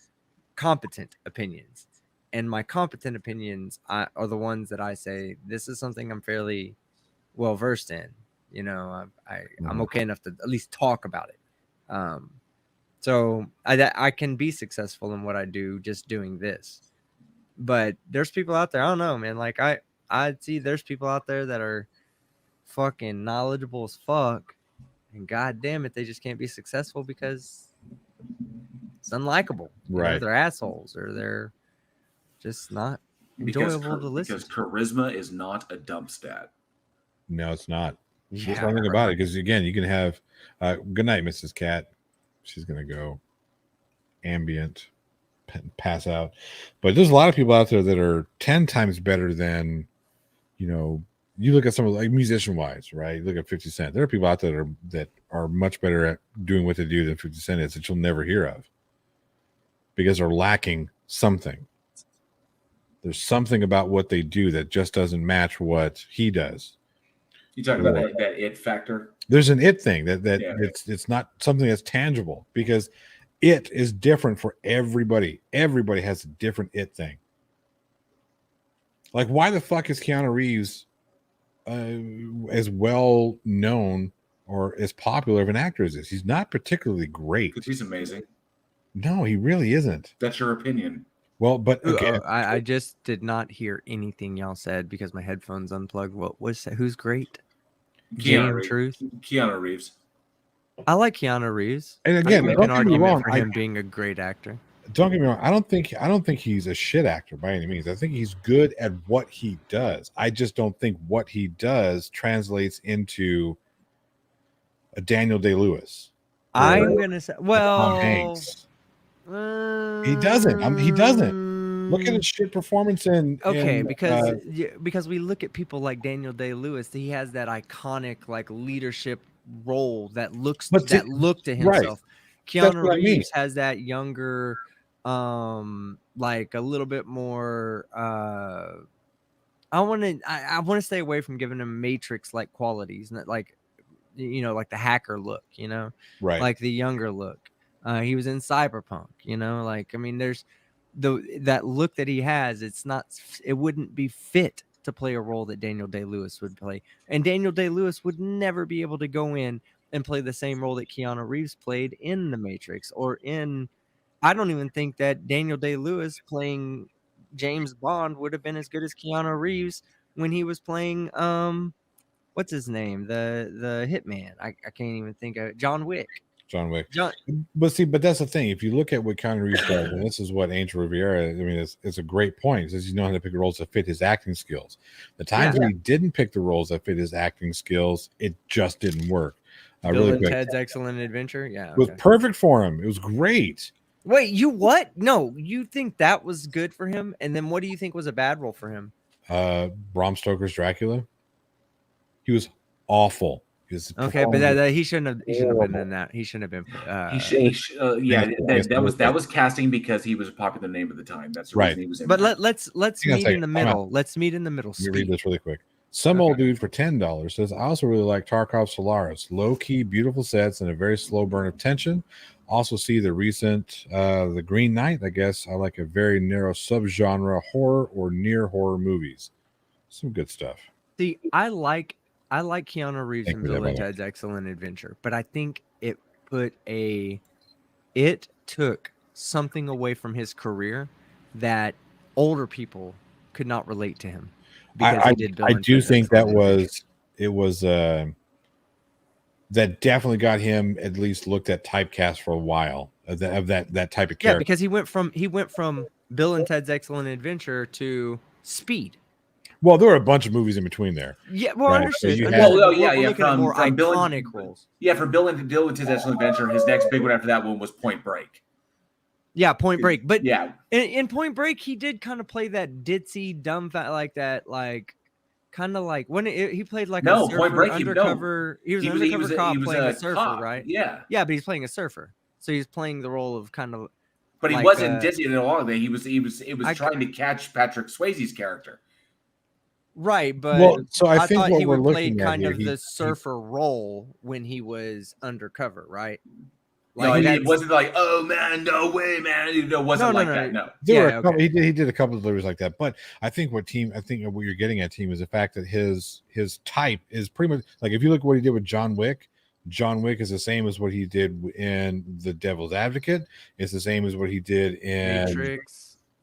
competent opinions. And my competent opinions are the ones that I say, this is something I'm fairly well versed in. I'm okay enough to at least talk about it. So I can be successful in what I do just doing this. But there's people out there, I don't know, man. Like I see there's people out there that are fucking knowledgeable as fuck, and god damn it, they just can't be successful because it's unlikable. Right. They're assholes, or they're just not enjoyable to listen because to. charisma is not a dump stat. No, it's not. Yeah, There's nothing about it, because again, you can have good night, Mrs. Cat. She's gonna go ambient, pass out. But there's a lot of people out there that are 10 times better than, you look at some of, like, musician wise, right? You look at 50 Cent. There are people out there that are much better at doing what they do than 50 Cent is, that you'll never hear of, because they're lacking something. There's something about what they do that just doesn't match what he does. You talking about that it factor? There's an it thing that it's not something that's tangible, because it is different for everybody. Everybody has a different it thing. Like, why the fuck is Keanu Reeves as well known or as popular of an actor as this? He's not particularly great. Because he's amazing. No, he really isn't. That's your opinion. Well, but again, I just did not hear anything y'all said because my headphones unplugged. What was that? Who's great? GM Truth. Keanu Reeves. I like Keanu Reeves. and again, make don't an get me argument wrong. for him being a great actor. Don't get me wrong. I don't think he's a shit actor by any means. I think he's good at what he does. I just don't think what he does translates into a Daniel Day-Lewis. I'm gonna say, well, Tom Hanks. He doesn't. He doesn't. Look at his shit performance okay, in, because we look at people like Daniel Day-Lewis, he has that iconic like leadership role that look to himself. Right. Keanu Reeves has that younger, like a little bit more. I want to stay away from giving him Matrix like qualities, and like, like the hacker look, right, like the younger look. He was in Cyberpunk, like, I mean, there's that look that he has. It wouldn't be fit to play a role that Daniel Day-Lewis would play, and Daniel Day-Lewis would never be able to go in and play the same role that Keanu Reeves played in The Matrix I don't even think that Daniel Day-Lewis playing James Bond would have been as good as Keanu Reeves when he was playing what's his name, the hitman. I can't even think of it. John Wick. But that's the thing. If you look at what Keanu Reeves does, and this is what Angel Rivera, I mean, it's a great point. He says he's known how to pick roles that fit his acting skills. The times when he didn't pick the roles that fit his acting skills, it just didn't work. Bill and Ted's Excellent Adventure, it was perfect for him. It was great. Wait, you what? No, you think that was good for him? And then what do you think was a bad role for him? Bram Stoker's Dracula. He was awful. Okay, but he shouldn't have been in that. He shouldn't have been. That was casting because he was a popular name at the time. That's the reason he was in. But let's meet in the middle. Let's meet in the middle. Let me read this really quick. Some old dude for $10 says, I also really like Tarkov Solaris. Low-key, beautiful sets and a very slow burn of tension. Also see the recent The Green Knight. I guess I like a very narrow subgenre horror or near horror movies. Some good stuff. See, I like Keanu Reeves and Bill and Ted's Excellent Adventure, but I think it took something away from his career that older people could not relate to him. I do think that definitely got him at least looked at typecast for a while of that type of character. Yeah, because he went from Bill and Ted's Excellent Adventure to Speed. Well, there were a bunch of movies in between there. Yeah, well, I understand. From more iconic roles. Yeah, for Bill and Ted's Excellent Adventure, his next big one after that one was Point Break. Yeah, Point Break. But yeah, in Point Break, he did kind of play that ditzy, dumb, like that, like kind of like when he played like a surfer, Point Break, undercover. He was an undercover cop playing a surfer, cop, right? Yeah, yeah, but he's playing a surfer, so he's playing the role of kind of. But he wasn't ditzy at all. He was trying to catch Patrick Swayze's character. Right, but so I think thought what he we're would play looking kind at of the surfer role when he was undercover, right? Like it wasn't like, oh man, no way, man. It wasn't that. No, he did a couple of deliveries like that. But I think what you're getting at, team, is the fact that his type is pretty much like, if you look at what he did with John Wick. John Wick is the same as what he did in The Devil's Advocate. It's the same as what he did in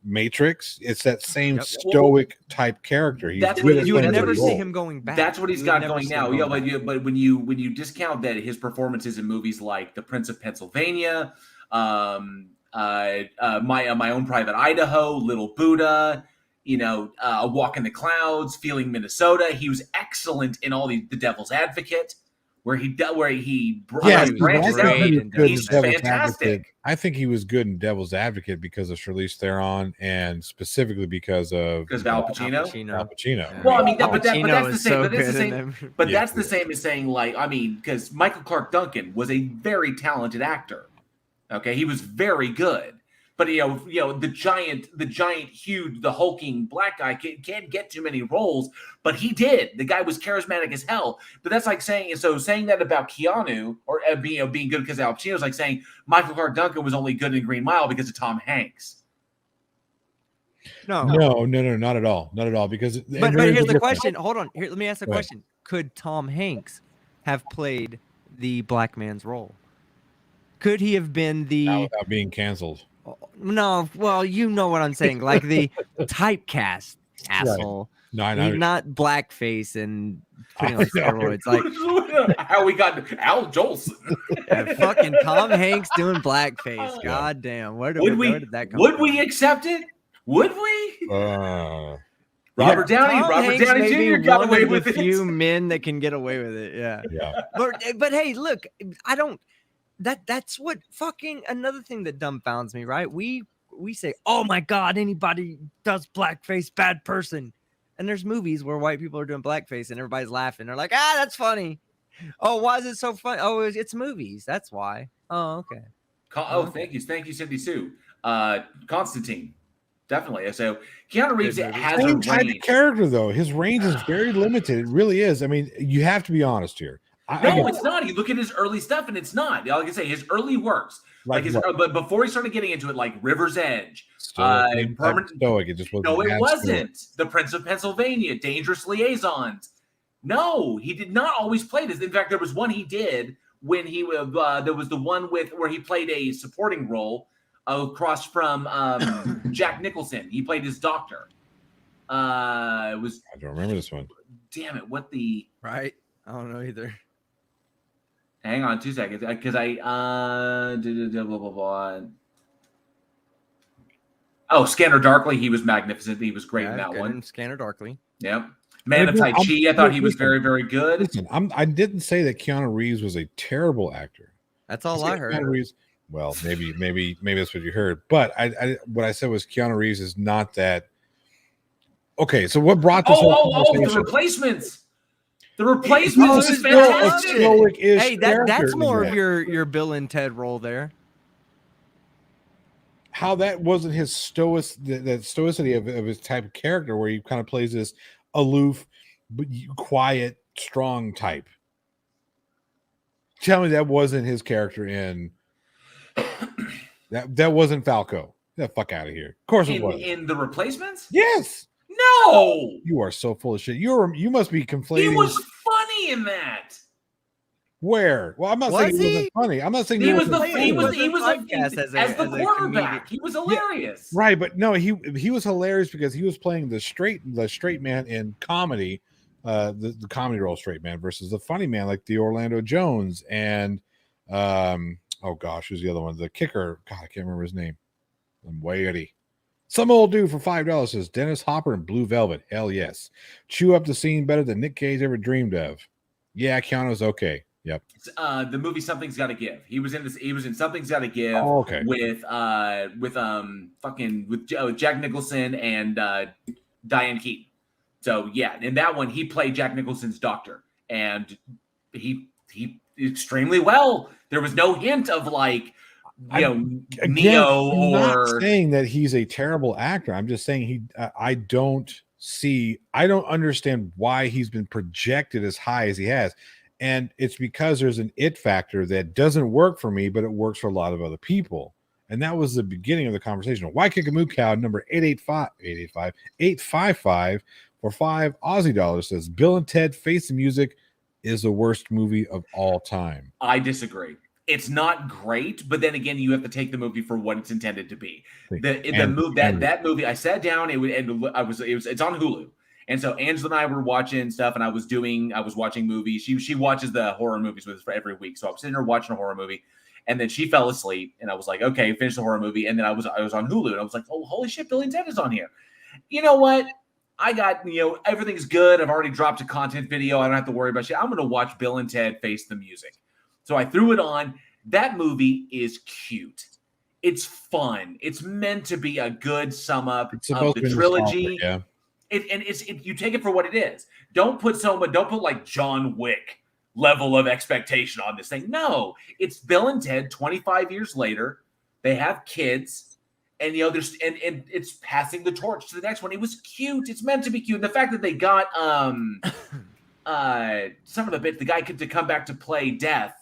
Matrix. It's that same stoic type character. You would never see him going back. That's what he's got going now. Yeah, but when you discount that his performances in movies like The Prince of Pennsylvania, My Own Private Idaho, Little Buddha, A Walk in the Clouds, Feeling Minnesota, he was excellent in all The Devil's Advocate. He's fantastic. I think he was good in Devil's Advocate because of Charlize Theron and specifically because of Al Pacino. Al Pacino. Yeah. Well, I mean, but that's the same. But that's the same as saying, like, I mean, because Michael Clark Duncan was a very talented actor. Okay, he was very good. But the giant, huge, the hulking black guy can't get too many roles, but he did. The guy was charismatic as hell. But that's like saying that about Keanu or being good because of Al Pacino is like saying Michael Clark Duncan was only good in Green Mile because of Tom Hanks. No. No, not at all, not at all. Because But here's the question. Hold on. Here, let me ask the Go ahead. question. Could Tom Hanks have played the black man's role? Could he have been Not the without being canceled. no? Well, you know what I'm saying, like the typecast asshole. No, I know. Not blackface and putting on steroids. Like how we got Al Jolson. fucking Tom Hanks doing blackface. Yeah. God damn. Where did that come would from? we accept it? Would we? Robert Tom Downey Hanks may Jr. be got one away of the with it. few men that can get away with it. Yeah. Yeah. But hey, look, I don't. That's what fucking another thing that dumbfounds me, right? We say, oh my god, anybody does blackface, bad person. And there's movies where white people are doing blackface and everybody's laughing. They're like, that's funny. Oh, why is it so funny? Oh, it's movies. That's why. Oh, okay. Thank you, Cindy Sue. Constantine, definitely. So Keanu Reeves has a Same type of range. character though. His range is very limited. It really is. I mean, you have to be honest here. It's not. You look at his early stuff, and it's not. Like I say, his early works, but before he started getting into it, like River's Edge, Permanent Stoic. It just wasn't. No, it wasn't. The Prince of Pennsylvania, Dangerous Liaisons. No, he did not always play this. In fact, there was one he did when he there was the one where he played a supporting role across from Jack Nicholson. He played his doctor. It was. I don't remember this one. Damn it! What the? Right. I don't know either. Hang on 2 seconds, because blah blah blah. Oh, Scanner Darkly. He was magnificent. He was great in that one. Scanner Darkly. Yep. Man of Tai Chi. I thought he was very, very good. Listen, I didn't say that Keanu Reeves was a terrible actor. That's all I heard. Keanu Reeves, well, maybe that's what you heard. But what I said was Keanu Reeves is not that. Okay, so what brought this? The Replacements. The Replacements is fantastic. Hey, that's more of your Bill and Ted role there. How that wasn't his that stoicity of his type of character, where he kind of plays this aloof, but quiet, strong type. Tell me that wasn't his character in that wasn't Falco. Get the fuck out of here. Of course it was. In The Replacements? Yes. No. You are so full of shit. You must be conflating. He was funny in that. Where? Well, I'm not saying he wasn't funny. I'm not saying he was like the quarterback. He was hilarious. Yeah, right, but no, he was hilarious because he was playing the straight man in comedy, the comedy role straight man versus the funny man like the Orlando Jones and oh gosh, who's the other one? The kicker. God, I can't remember his name. I'm weighty. Some old dude for $5 says Dennis Hopper in Blue Velvet. Hell yes. Chew up the scene better than Nick Cage ever dreamed of. Yeah, Keanu's okay. Yep. The movie Something's Gotta Give. He was in this. He was in Something's Gotta Give. Oh, okay. With Jack Nicholson and Diane Keaton. So yeah, in that one he played Jack Nicholson's doctor, and he extremely well. There was no hint of like Neo I'm or not saying that he's a terrible actor. I'm just saying I don't understand why he's been projected as high as he has. And it's because there's an it factor that doesn't work for me, but it works for a lot of other people. And that was the beginning of the conversation. Why Kick a Moo Cow number 855 for $5 Aussie dollars says Bill and Ted Face the Music is the worst movie of all time. I disagree. It's not great, but then again, you have to take the movie for what it's intended to be. That movie, I sat down. It's on Hulu. And so Angela and I were watching stuff, and I was watching movies. She watches the horror movies with us for every week. So I was sitting there watching a horror movie, and then she fell asleep, and I was like, okay, finish the horror movie. And then I was on Hulu, and I was like, oh, holy shit, Billy and Ted is on here. You know what? I got, everything's good. I've already dropped a content video. I don't have to worry about shit. I'm going to watch Bill and Ted Face the Music. So I threw it on. That movie is cute. It's fun. It's meant to be a good sum up of the trilogy. Yeah. You take it for what it is. Don't put like John Wick level of expectation on this thing. No, it's Bill and Ted 25 years later. They have kids, and there's and it's passing the torch to the next one. It was cute. It's meant to be cute. And the fact that they got some of a bitch, the guy to come back to play Death.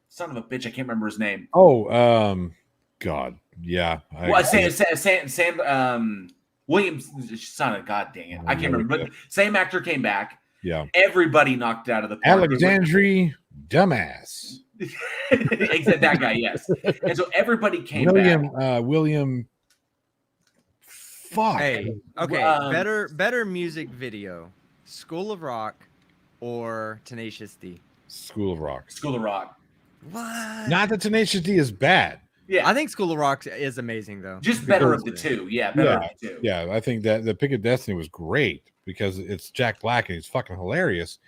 Son of a bitch, I can't remember his name. Oh, God. Yeah. Well, Sam Williams, son of God dang it, I can't remember. But same actor came back. Yeah. Everybody knocked it out of the park. Alexandre dumbass. Except that guy, yes. And so everybody came William, back. William. Fuck. Hey, okay. Better music video, School of Rock or Tenacious D? School of Rock. School of Rock. What? Not that Tenacious D is bad. Yeah, I think School of Rock is amazing though. just better of the two. Yeah, better of the two. Yeah, I think that the Pick of Destiny was great because it's Jack Black and he's fucking hilarious.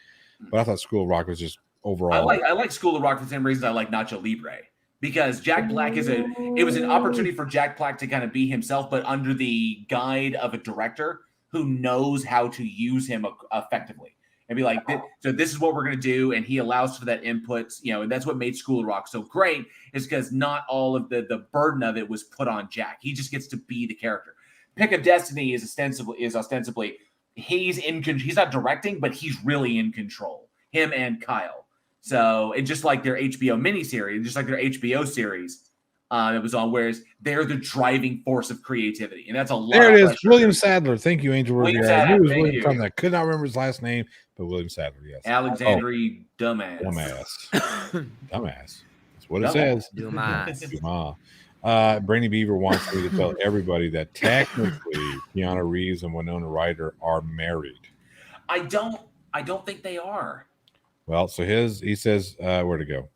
But I thought School of Rock was just overall. I like School of Rock for the same reason I like Nacho Libre, because Jack Black it was an opportunity for Jack Black to kind of be himself, but under the guide of a director who knows how to use him effectively and be like, so this is what we're going to do. And he allows for that input, and that's what made School of Rock so great, is because not all of the burden of it was put on Jack. He just gets to be the character. Pick of Destiny is ostensibly he's not directing, but he's really in control, him and Kyle. So it's just like their HBO miniseries, just like their HBO series that was on, whereas they're the driving force of creativity. And that's a lot. There it is. William Sadler. Thank you, Angel. William I Sadler, knew it was thank William you. something. I could not remember his last name, but William Sadler, yes. Alexandre Dumbass. Dumbass. Dumbass. That's what it Dumbass. says. Dumas. Brainy Beaver wants me to tell everybody that technically Keanu Reeves and Winona Ryder are married. I don't think they are. Well, so he says, where to go?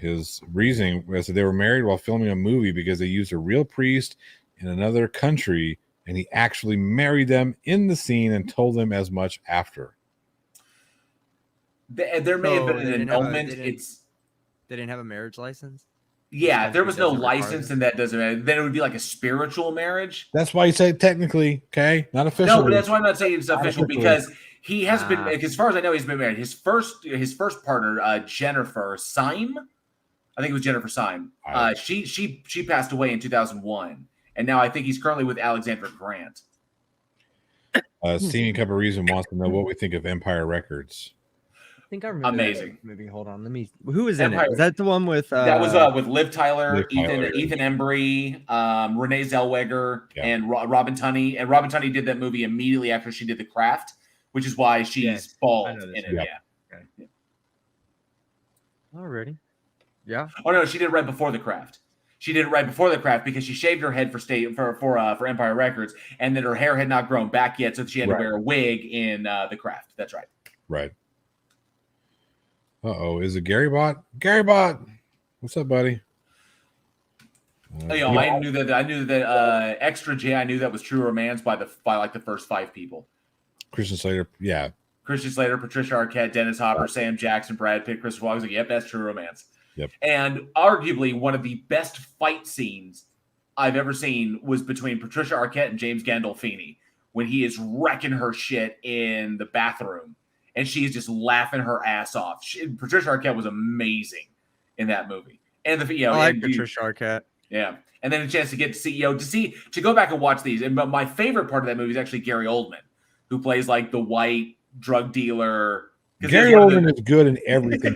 His reasoning was that they were married while filming a movie because they used a real priest in another country, and he actually married them in the scene and told them as much after. There may have been an annulment. They didn't have a marriage license. Yeah, if there was no license, then that doesn't matter. Then it would be like a spiritual marriage. That's why you say technically, okay, not official. No, but that's why I'm not saying it's official, because he has been, as far as I know, he's been married. His first partner, Jennifer Syme, I think it was Jennifer Syme. She passed away in 2001, and now I think he's currently with Alexandra Grant. Steaming Cup of Reason wants to know what we think of Empire Records. I think I remember. Amazing Maybe hold on. Let me. Who is in Empire. it? Is that the one with? That was with Liv Tyler, Ethan Embry, Renee Zellweger, and Robin Tunney. And Robin Tunney did that movie immediately after she did The Craft, which is why she's bald in it. Yeah. Yeah. Already. Yeah. Oh no, she did it right before The Craft. She did it right before The Craft because she shaved her head for Empire Records, and then her hair had not grown back yet, so she had to wear a wig in The Craft. That's right. Right. Is it Gary Bot? Gary Bot, what's up, buddy? I knew that Extra J. I knew that was True Romance by like the first 5 people. Christian Slater, yeah. Christian Slater, Patricia Arquette, Dennis Hopper, Sam Jackson, Brad Pitt, Christopher Walken. Like, yep, that's True Romance. Yep. And arguably one of the best fight scenes I've ever seen was between Patricia Arquette and James Gandolfini when he is wrecking her shit in the bathroom. And she's just laughing her ass off. Patricia Arquette was amazing in that movie. And I like Patricia Arquette. Yeah. And then a chance to get to go back and watch these. But my favorite part of that movie is actually Gary Oldman, who plays like the white drug dealer. Gary Oldman is good in everything.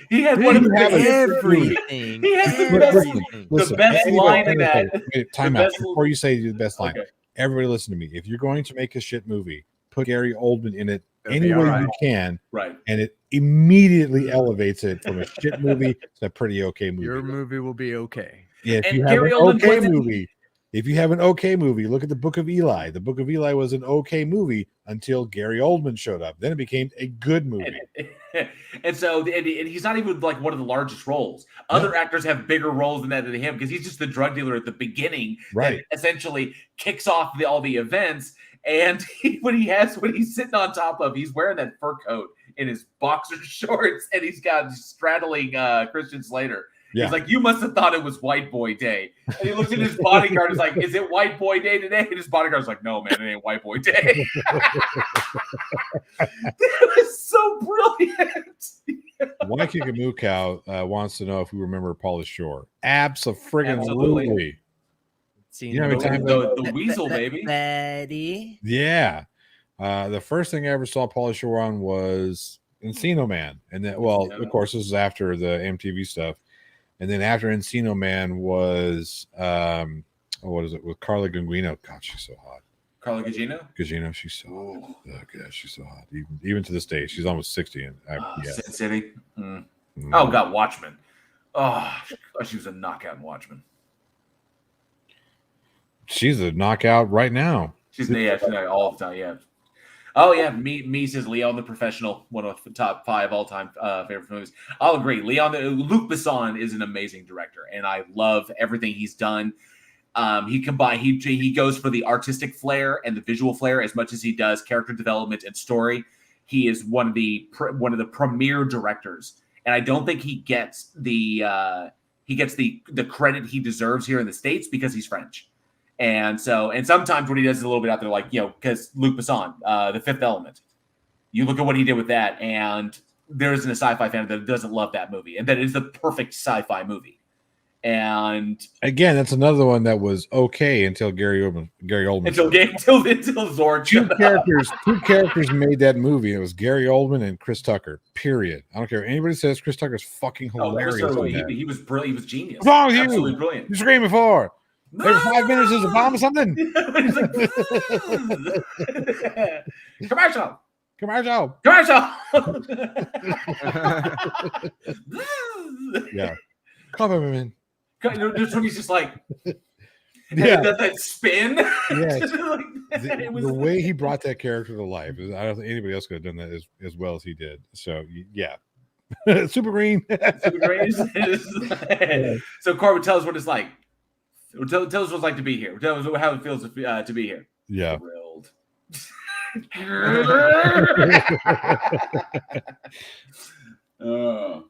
He had one of everything. He has the best line in that. Time out before you say the best line. Okay. Everybody listen to me. If you're going to make a shit movie, put Gary Oldman in it any way you can, right? And it immediately elevates it from a shit movie to a pretty okay movie. Your movie will be okay. Yeah, if you have an okay movie, if you have an okay movie, look at the Book of Eli. The Book of Eli was an okay movie until Gary Oldman showed up. Then it became a good movie. And so he's not even like one of the largest roles. Other actors have bigger roles than him because he's just the drug dealer at the beginning, right? That essentially kicks off all the events. And when he's sitting on top of, he's wearing that fur coat in his boxer shorts, and he's got straddling Christian Slater. Yeah. He's like, you must have thought it was White Boy Day. And he looks at his bodyguard. He's like, is it White Boy Day today? And his bodyguard's like, no, man, it ain't White Boy Day. That was so brilliant. Why Kick a Moo Cow wants to know if we remember Paula Shore. Absolutely. You know how many times the weasel, baby. Betty. Yeah. The first thing I ever saw Paula Shore on was Encino Man. And then, of course, this is after the MTV stuff. And then after Encino Man was what is it with Carla Gugino? God, she's so hot. Carla Gugino? Gugino, she's so hot. Oh god, she's so hot. Even to this day, she's almost 60. And yeah. Sin City. Oh god, Watchmen. Oh, she was a knockout in Watchmen. She's a knockout right now. She's all the time. Yeah. Oh yeah, me says Leon the Professional, one of the top 5 all-time favorite movies. I'll agree. Luc Besson is an amazing director, and I love everything he's done. He goes for the artistic flair and the visual flair as much as he does character development and story. He is one of the premier directors, and I don't think he gets the credit he deserves here in the States because he's French. And sometimes what he does is a little bit out there, like, because Luc Besson, The Fifth Element, you look at what he did with that, and there isn't a sci-fi fan that doesn't love that movie, and that is the perfect sci-fi movie. And again, that's another one that was okay until Gary Oldman. Until Zorn. Two characters made that movie. It was Gary Oldman and Chris Tucker. Period. I don't care what anybody says. Chris Tucker's fucking hilarious. He was brilliant. He was genius. What's wrong with you? Absolutely brilliant. You're screaming for. Every 5 minutes is a bomb or something. Commercial. Yeah. Compliment. Just when he's just like, yeah, that spin. Yeah. The way he brought that character to life, I don't think anybody else could have done that as well as he did. So yeah. Super Green. Super Green. So Corbin, tell us what it's like. Tell us what it's like to be here. Tell us how it feels to be here. Yeah. Thrilled. Oh,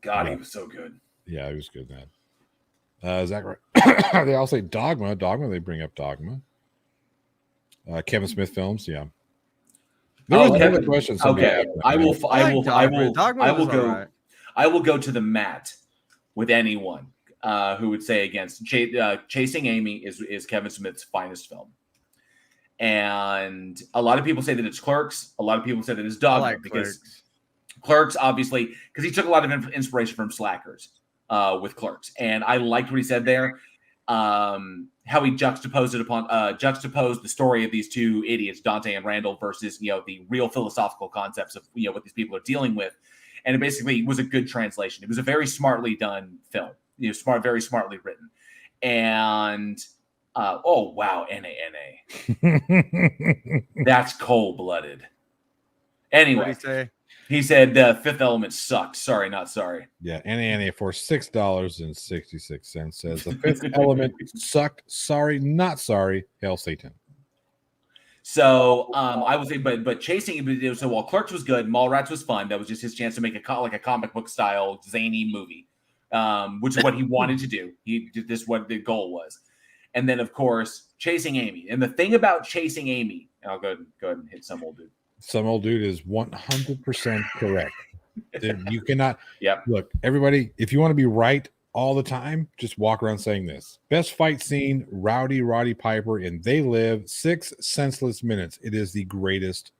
God, he was so good. Yeah, he was good, man. Is that right? They all say Dogma. They bring up Dogma. Kevin Smith films. Yeah. There was another question. Okay, I will go to the mat with anyone who would say against Chasing Amy is Kevin Smith's finest film. And a lot of people say that it's Clerks. A lot of people say that it's Dogma because Clerks, obviously, because he took a lot of inspiration from Slackers with Clerks. And I liked what he said there. How he juxtaposed the story of these two idiots, Dante and Randall, versus the real philosophical concepts of what these people are dealing with. And it basically was a good translation. It was a very smartly done film. Very smartly written. And oh wow, NA. That's cold-blooded. Anyway, he said the Fifth Element sucked. Sorry, not sorry. Yeah, NA for $6.66 says the Fifth Element sucked. Sorry, not sorry. Hail Satan. So I would say, but Chasing. So while Clerks was good, Mallrats was fun. That was just his chance to make a comic book style zany movie, which is what he wanted to do. He did this. What the goal was. And then, of course, Chasing Amy. And the thing about Chasing Amy, and I'll go ahead and hit some old dude. Some old dude is 100% correct. You cannot. Yeah. Look, everybody, if you want to be right all the time, just walk around saying this. Best fight scene, Roddy Piper, and They Live, 6 senseless minutes. It is the greatest.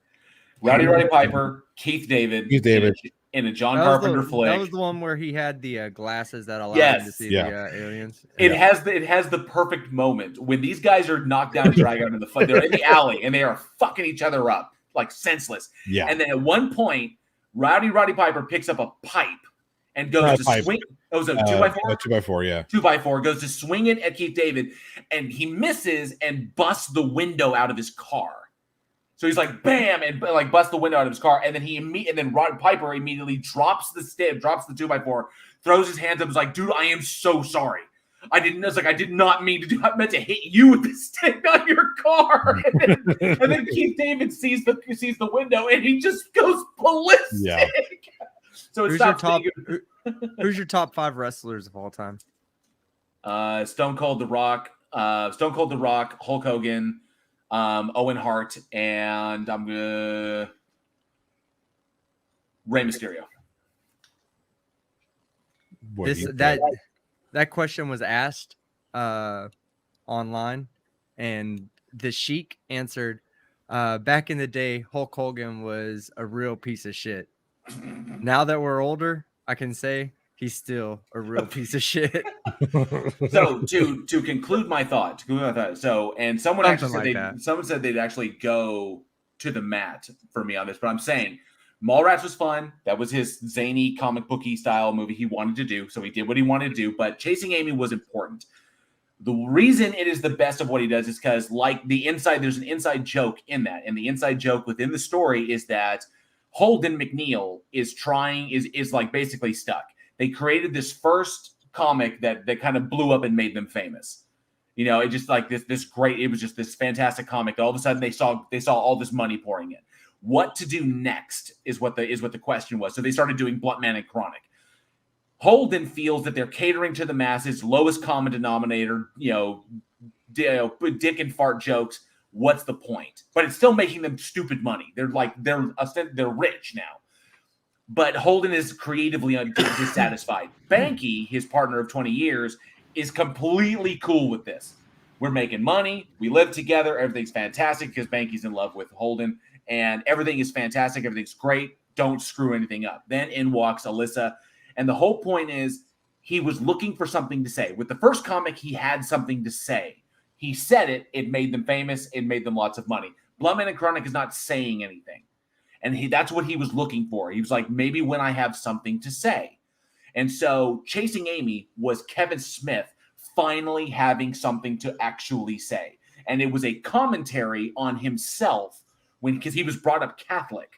Roddy Piper, Keith David. In a John Carpenter flick. That was the one where he had the glasses that allowed him to see the aliens. It has the perfect moment when these guys are knocked down and dragged out in the fight. They're in the alley and they are fucking each other up like senseless. Yeah. And then at one point, Roddy Piper picks up a pipe and goes to swing. It was a 2x4? 2x4, yeah. 2x4 goes to swing it at Keith David, and he misses and busts the window out of his car. So he's like, bam, and like busts the window out of his car, and then Roddy Piper immediately drops the 2x4, throws his hands up, is like, dude, I am so sorry. I did not mean to do. I meant to hit you with the stick on your car. And then Keith David sees the window, and he just goes ballistic. Yeah. So who's your top 5 wrestlers of all time? Stone Cold The Rock, Hulk Hogan, Owen Hart, and I'm gonna Rey Mysterio. That question was asked online, and the Sheik answered, back in the day, Hulk Hogan was a real piece of shit. Now that we're older, I can say he's still a real piece of shit. So to conclude my thought, so and someone Something actually said like that. someone said they'd actually go to the mat for me on this, but I'm saying Mallrats was fun. That was his zany comic booky style movie he wanted to do, so he did what he wanted to do. But Chasing Amy was important. The reason it is the best of what he does is because, like there's an inside joke in that, and the inside joke within the story is that Holden McNeil is like basically stuck. They created this first comic that kind of blew up and made them famous. You know, it just like this great. It was just this fantastic comic. All of a sudden, they saw all this money pouring in. What to do next is what the question was. So they started doing Blunt Man and Chronic. Holden feels that they're catering to the masses, lowest common denominator, dick and fart jokes. What's the point? But it's still making them stupid money. They're rich now. But Holden is creatively dissatisfied. Banky, his partner of 20 years, is completely cool with this. We're making money. We live together. Everything's fantastic because Banky's in love with Holden. And everything is fantastic. Everything's great. Don't screw anything up. Then in walks Alyssa. And the whole point is he was looking for something to say. With the first comic, he had something to say. He said it. It made them famous. It made them lots of money. Blunt Man and Chronic is not saying anything. And that's what he was looking for. He was like, maybe when I have something to say. And so Chasing Amy was Kevin Smith finally having something to actually say. And it was a commentary on himself because he was brought up Catholic.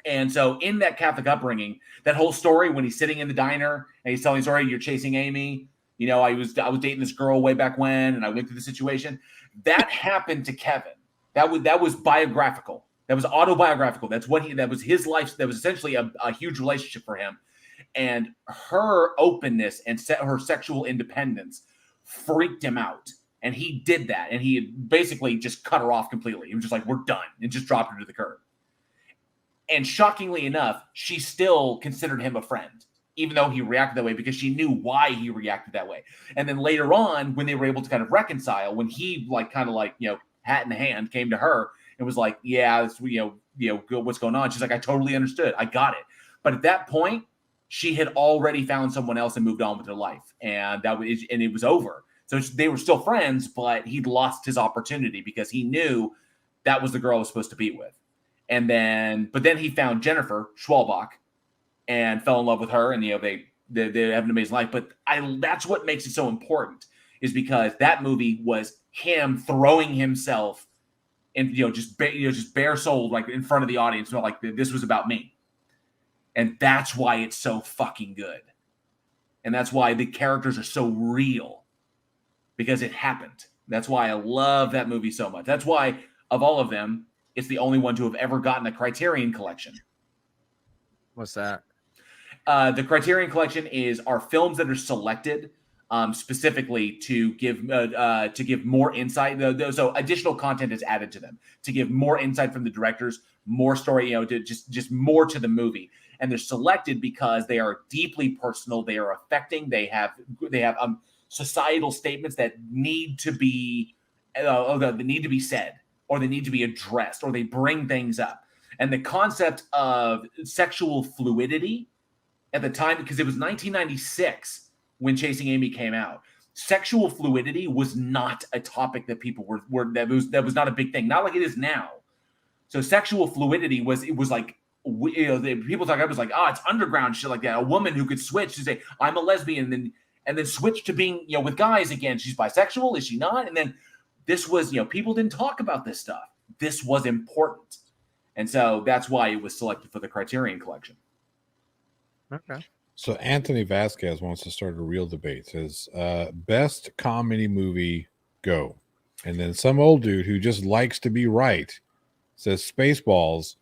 And so in that Catholic upbringing, that whole story when he's sitting in the diner and he's telling, sorry, you're chasing Amy. You know, I was dating this girl way back when, and I went through the situation. That happened to Kevin. That was biographical. That was autobiographical. That was his life. That was essentially a huge relationship for him. And her openness and her sexual independence freaked him out. And he did that. And he basically just cut her off completely. He was just like, we're done. And just dropped her to the curb. And shockingly enough, she still considered him a friend, even though he reacted that way, because she knew why he reacted that way. And then later on, when they were able to kind of reconcile, when he hat in hand came to her and was like, yeah, what's going on? She's like, I totally understood. I got it. But at that point, she had already found someone else and moved on with her life. And it was over. So they were still friends, but he'd lost his opportunity because he knew that was the girl I was supposed to be with. But then he found Jennifer Schwalbach and fell in love with her, and they have an amazing life. But that's what makes it so important, is because that movie was him throwing himself and just bare souled, like in front of the audience, like this was about me. And that's why it's so fucking good. And that's why the characters are so real, because it happened. That's why I love that movie so much. That's why, of all of them, it's the only one to have ever gotten a Criterion Collection. What's that? The Criterion Collection are films that are selected specifically to give more insight. So additional content is added to them to give more insight from the directors, more story, to just more to the movie. And they're selected because they are deeply personal. They are affecting. They have societal statements that need to be said, or they need to be addressed, or they bring things up. And the concept of sexual fluidity at the time, because it was 1996 when Chasing Amy came out, sexual fluidity was not a topic that people that was not a big thing, not like it is now. So sexual fluidity was like, people talk about it was like, it's underground shit like that. A woman who could switch to say, I'm a lesbian, and then switch to being, with guys again. She's bisexual, is she not? And then this was, people didn't talk about this stuff. This was important. And so that's why it was selected for the Criterion Collection. Okay. So Anthony Vasquez wants to start a real debate. Says, best comedy movie, go. And then some old dude who just likes to be right says Spaceballs,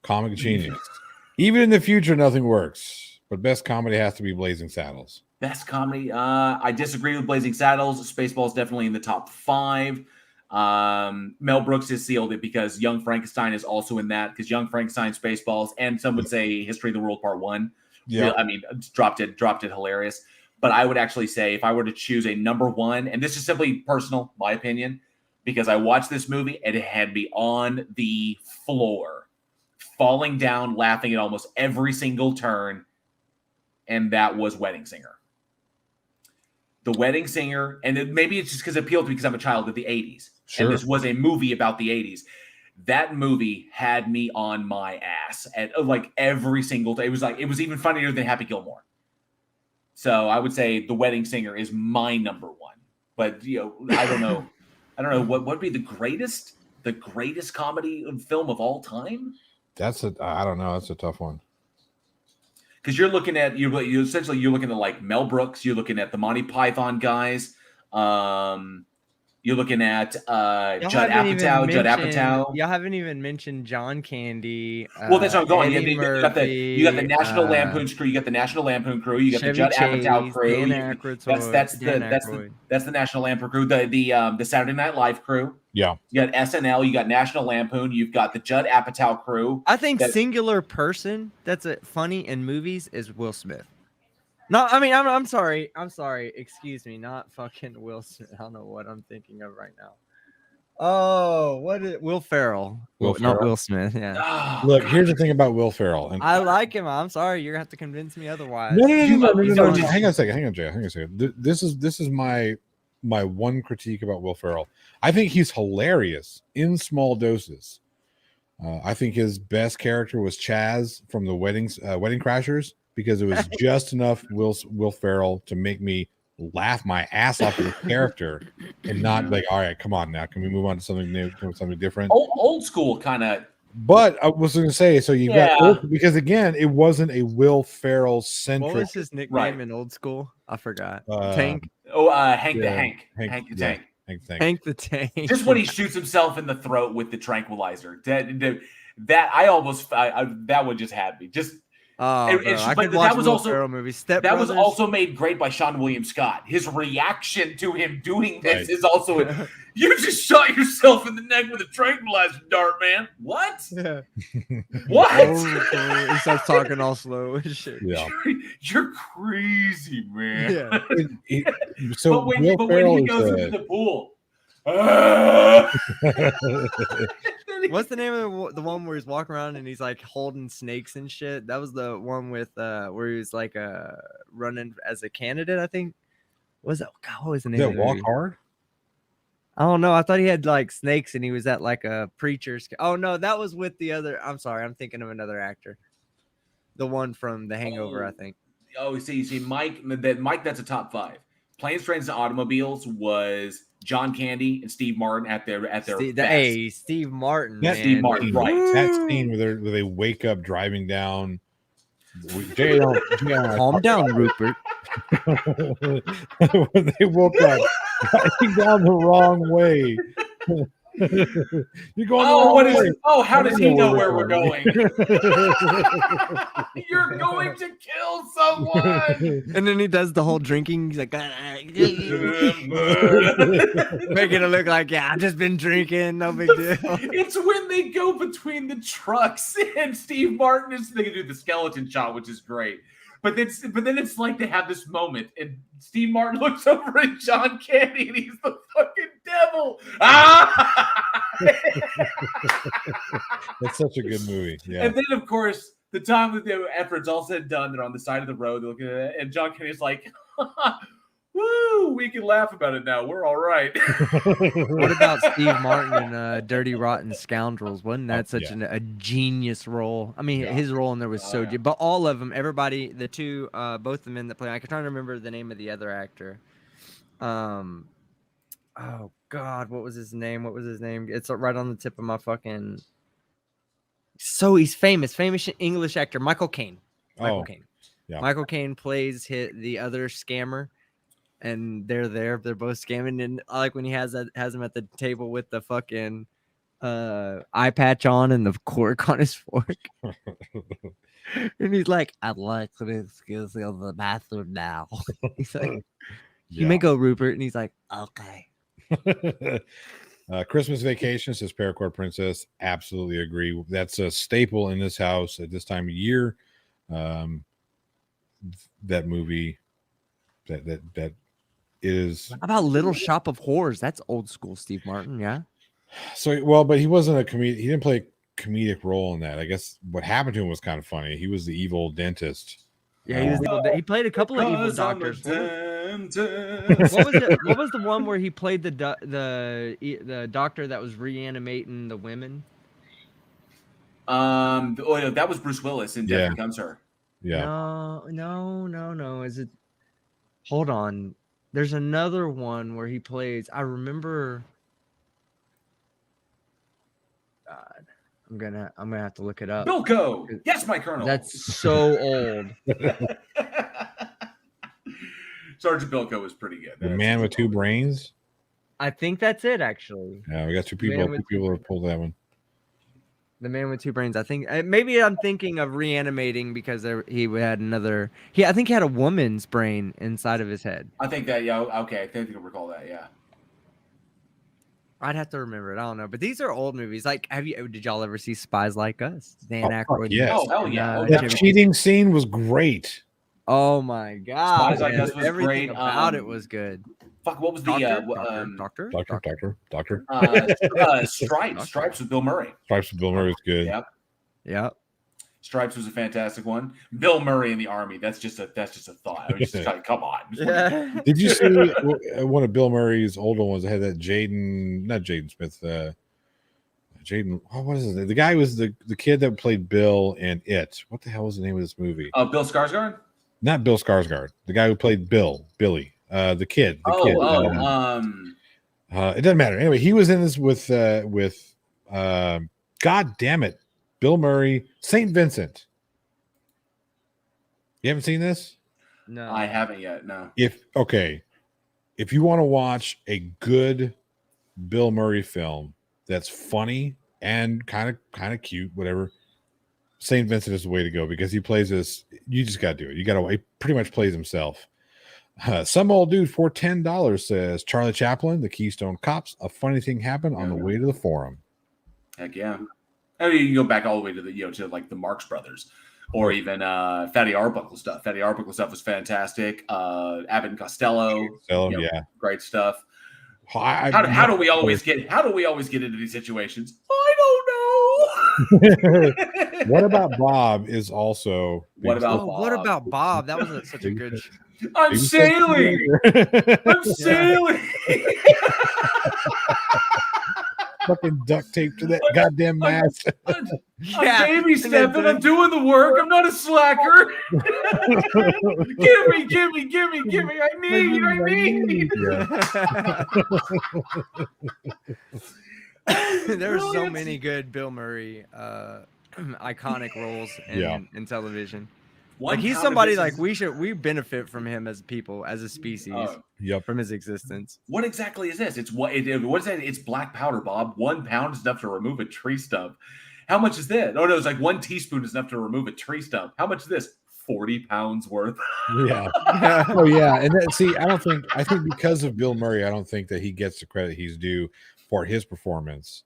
comic genius. Even in the future, nothing works. But best comedy has to be Blazing Saddles. Best comedy. I disagree with Blazing Saddles. Spaceballs definitely in the top 5. Mel Brooks is sealed it because Young Frankenstein is also in that, because Young Frankenstein, Spaceballs, and some would say History of the World Part 1. Yeah, I mean, dropped it hilarious. But I would actually say, if I were to choose a number 1, and this is simply personal, my opinion, because I watched this movie and it had me on the floor, falling down, laughing at almost every single turn. and that was Wedding Singer. The Wedding Singer, and maybe it's just because it appealed to me because I'm a child of the 80s. Sure. And this was a movie about the 80s. That movie had me on my ass at like every single day. It was even funnier than Happy Gilmore. So I would say The Wedding Singer is my number one. But I don't know. What would be the greatest comedy film of all time? I don't know. That's a tough one. Because you're looking at you're looking at like Mel Brooks, you're looking at the Monty Python guys, you're looking at Judd Apatow. Y'all haven't even mentioned John Candy. Well, that's what I'm going. Eddie You got the National Lampoon crew. You got the National Lampoon crew. You got Chevy the Judd Apatow crew. Dan Aykroyd, that's the National Lampoon crew. The Saturday Night Live crew. Yeah. You got SNL. You got National Lampoon. You've got the Judd Apatow crew. I think singular person that's funny in movies is Will Smith. No, I mean I'm sorry. Excuse me, not fucking Will Smith. I don't know what I'm thinking of right now. Oh, Will Ferrell? Not Will Smith. Yeah. Oh, Look, here's the thing about Will Ferrell, and I like him. I'm sorry, you're gonna have to convince me otherwise. No. Hang on a second. This is my one critique about Will Ferrell. I think he's hilarious in small doses. I think his best character was Chaz from the Wedding Crashers, because it was just enough Will Ferrell to make me laugh my ass off at the character and not like, all right, come on now, can we move on to something new, something different? Old school kind of. But I was going to say, so you got, because again, it wasn't a Will Ferrell centric. What was his nickname in Old School? I forgot. Tank. Hank the Tank. Just when he shoots himself in the throat with the tranquilizer, that one just had me. Just I could watch Will Ferrell movies. That was also made great by Sean William Scott. His reaction to him doing this is also you just shot yourself in the neck with a tranquilizer dart, man. What? Yeah. What? He starts talking all slow and shit. Yeah. You're crazy, man. Yeah. So but when he goes into the pool. What's the name of the one where he's walking around and he's like holding snakes and shit? That was the one with where he was like running as a candidate, I think. What was the name of it? Walk Hard? I don't know. I thought he had like snakes and he was at like a preacher's. Oh no, that was with the other. I'm sorry, I'm thinking of another actor. The one from The Hangover, I think. Oh, see, Mike. That's a top 5. Planes, Trains, and Automobiles was John Candy and Steve Martin at their best. Steve Martin. Steve Martin, right? That scene where they wake up driving down. Calm down, Rupert. When they woke up driving down the wrong way. You're going the wrong way. How does he know where we're going? You're going to kill someone. And then he does the whole drinking. He's like, making it look like, I've just been drinking. No big deal. It's when they go between the trucks and Steve Martin they can do the skeleton shot, which is great. But then it's like they have this moment, and Steve Martin looks over at John Candy, and he's the fucking devil. That's such a good movie. Yeah. And then, of course, the time that the effort's all said and done, they're on the side of the road, they're looking at it, and John Candy's like, woo, we can laugh about it now. We're all right. What about Steve Martin in Dirty Rotten Scoundrels? Wasn't that such a genius role? I mean, his role in there was but all of them, everybody, the two, both the men that play, I can try to remember the name of the other actor. Oh God, what was his name? It's right on the tip of my fucking. So he's famous English actor, Michael Caine. Yeah. Michael Caine plays the other scammer. And they're both scamming, and I like when he has him at the table with the fucking eye patch on and the cork on his fork. And he's like, I'd like to excuse me on the bathroom now. He's like, you may go, Rupert. And he's like, okay. Christmas Vacation says Paracord Princess. Absolutely agree. That's a staple in this house at this time of year. That movie that is. What about Little Shop of Horrors? That's old school Steve Martin, yeah. So but he wasn't a comedian. He didn't play a comedic role in that. I guess what happened to him was kind of funny. He was the evil dentist Yeah, he was evil. He played a couple of evil 'Cause I'm a doctors. dentist. What was it? What was the one where he played the doctor that was reanimating the women? That was Bruce Willis in Death Yeah. Becomes Her. Yeah. No. Is it? Hold on. There's another one where he plays. I remember. God, I'm gonna have to look it up. Bilko. Yes, my colonel. That's so old. Sergeant Bilko was pretty good. The Man with Two Brains. I think that's it, actually. Yeah, we got two people who pulled that one. The Man with Two Brains. I think maybe I'm thinking of reanimating because he had another. I think he had a woman's brain inside of his head. I think that. Yeah. Okay. I think I recall that. Yeah. I'd have to remember it. I don't know, but these are old movies. Like, did y'all ever see Spies Like Us? Dan Aykroyd. Yes. Oh hell yeah! That cheating scene was great. Oh my god! Spies Like Us was everything great. About it was good. Fuck, what was the Doctor? Stripes? Stripes with Bill Murray. Stripes with Bill Murray was good. Yep. Stripes was a fantastic one. Bill Murray in the Army. That's just a thought. I was just like, come on. Did you see one of Bill Murray's older ones that had that not Jaden Smith, Jaden, what is it? The guy was the kid that played Bill in It. What the hell was the name of this movie? Bill Skarsgård? Not Bill Skarsgård. The guy who played Billy. The kid. It doesn't matter. Anyway, he was in this with God damn it, Bill Murray, St. Vincent. You haven't seen this? No, I haven't yet. No. If you want to watch a good Bill Murray film that's funny and kind of cute, whatever, St. Vincent is the way to go because he plays this. You just got to do it. He pretty much plays himself. Some old dude for $10 says Charlie Chaplin, The Keystone Cops. A funny thing happened on the way to the Forum. Heck yeah! I mean, you can go back all the way to to like the Marx Brothers, or even Fatty Arbuckle stuff. Fatty Arbuckle stuff was fantastic. Abbott and Costello, yeah, great stuff. How do we always get into these situations? I don't know. What About Bob is also. What about Bob? That was such a good. I'm sailing. I'm sailing. Fucking duct tape to that goddamn mast. I'm baby stepping. I'm doing the work. I'm not a slacker. Give me. I need. Yeah. There's so many good Bill Murray iconic roles in television. He's somebody we benefit from him as people, as a species. From his existence. What exactly is this? What is that? It's black powder, Bob. 1 pound is enough to remove a tree stump. How much is that? Oh no, it's like 1 teaspoon is enough to remove a tree stump. How much is this? 40 pounds worth. Yeah. Oh yeah. And I think because of Bill Murray, I don't think that he gets the credit he's due for his performance.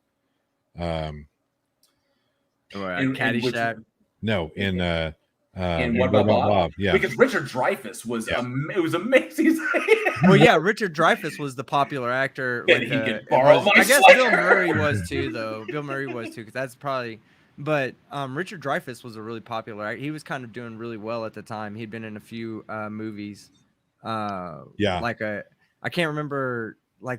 Caddyshack. And What About Bob? Yeah, because Richard Dreyfuss was it was amazing. Well, yeah, Richard Dreyfuss was the popular actor. And he could borrow my I guess Bill Murray was too, though. Bill Murray was too, because that's probably. But Richard Dreyfuss was a really popular actor. He was kind of doing really well at the time. He'd been in a few movies. I can't remember there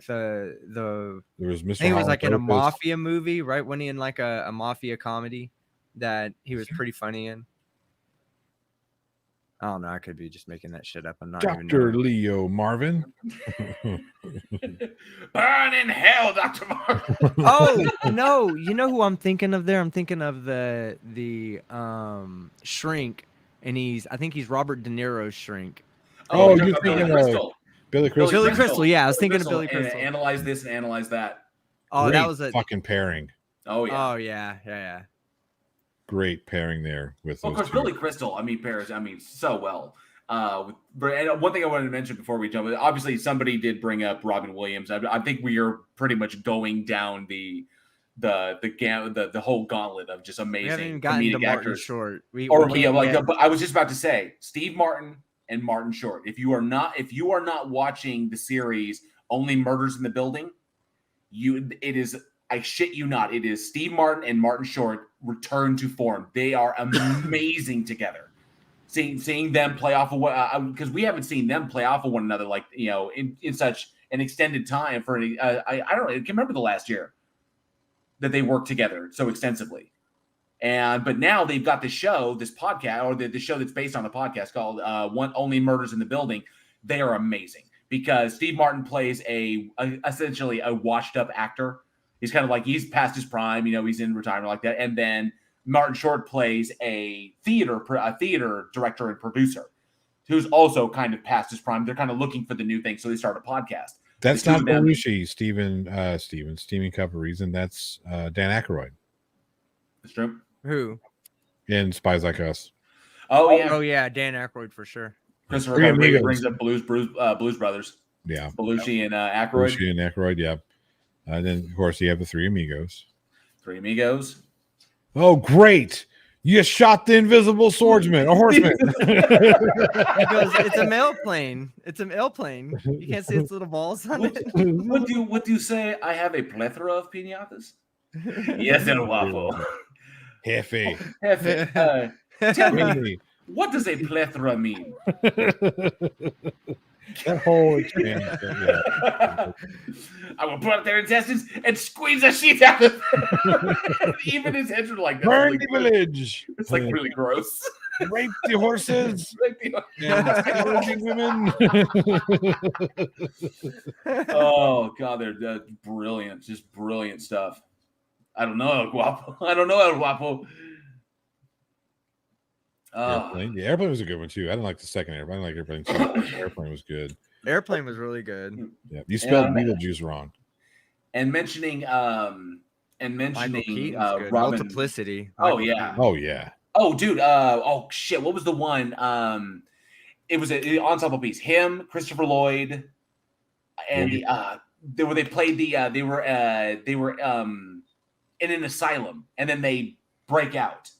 was Mr. I think it was like in a mafia movie, right? When he in like a mafia comedy that he was pretty funny in. I don't know. I could be just making that shit up. I'm not Dr. Leo Marvin. Burn in hell, Dr. Marvin. Oh no! You know who I'm thinking of there? I'm thinking of the Shrink, and I think he's Robert De Niro's Shrink. Oh, you're thinking of Billy Crystal. Billy Crystal, yeah, I was thinking of Billy Crystal. Analyze this and analyze that. Oh, Great that was a fucking pairing. Oh yeah. Oh yeah. Great pairing there with. Of course, Billy Crystal. Pairs. so well. And one thing I wanted to mention before we jump, obviously somebody did bring up Robin Williams. I think we are pretty much going down the whole gauntlet of just amazing. We haven't even gotten to Martin Short. But I was just about to say Steve Martin and Martin Short. If you are not watching the series Only Murders in the Building, I shit you not. It is Steve Martin and Martin Short return to form. They are amazing together. seeing them play off of what because we haven't seen them play off of one another like in such an extended time for any. I don't know. I can't remember the last year that they worked together so extensively. But now they've got this podcast, or the show that's based on the podcast called One Only Murders in the Building. They are amazing because Steve Martin plays essentially a washed up actor. He's kind of like, he's past his prime, he's in retirement like that. And then Martin Short plays a theater director and producer who's also kind of past his prime. They're kind of looking for the new thing. So they start a podcast. That's not Belushi, Steven Cup of Reason. That's Dan Aykroyd. That's true. Who? In Spies Like Us. Oh yeah. Oh yeah, Dan Aykroyd for sure. Christopher brings up Blues Brothers. Yeah. Belushi and Aykroyd. Belushi and Aykroyd, yeah. And then of course you have the Three Amigos. Three Amigos. Oh, great. You shot the invisible swordsman, a horseman. Because it's a mail plane. It's an airplane. You can't see its little balls on it. What do you say? I have a plethora of piñatas. Yes, El Guapo. Jefe. Tell me, what does a plethora mean? That whole experience. Yeah. I will pull out their intestines and squeeze the shit out of them. Even his heads are like, burn the village. It's like really gross. Rape the horses. And women. Oh God, they're brilliant, just brilliant stuff. I don't know El Guapo. Airplane. The Airplane was a good one too. I didn't like the second Airplane. I like Airplane too. Airplane was good. Airplane was really good. Yeah, you spelled Beetlejuice wrong. And mentioning Robin Multiplicity. Oh yeah. Oh yeah. Oh dude. Oh shit. What was the one? It was an ensemble piece. Him, Christopher Lloyd, and they were in an asylum, and then they break out.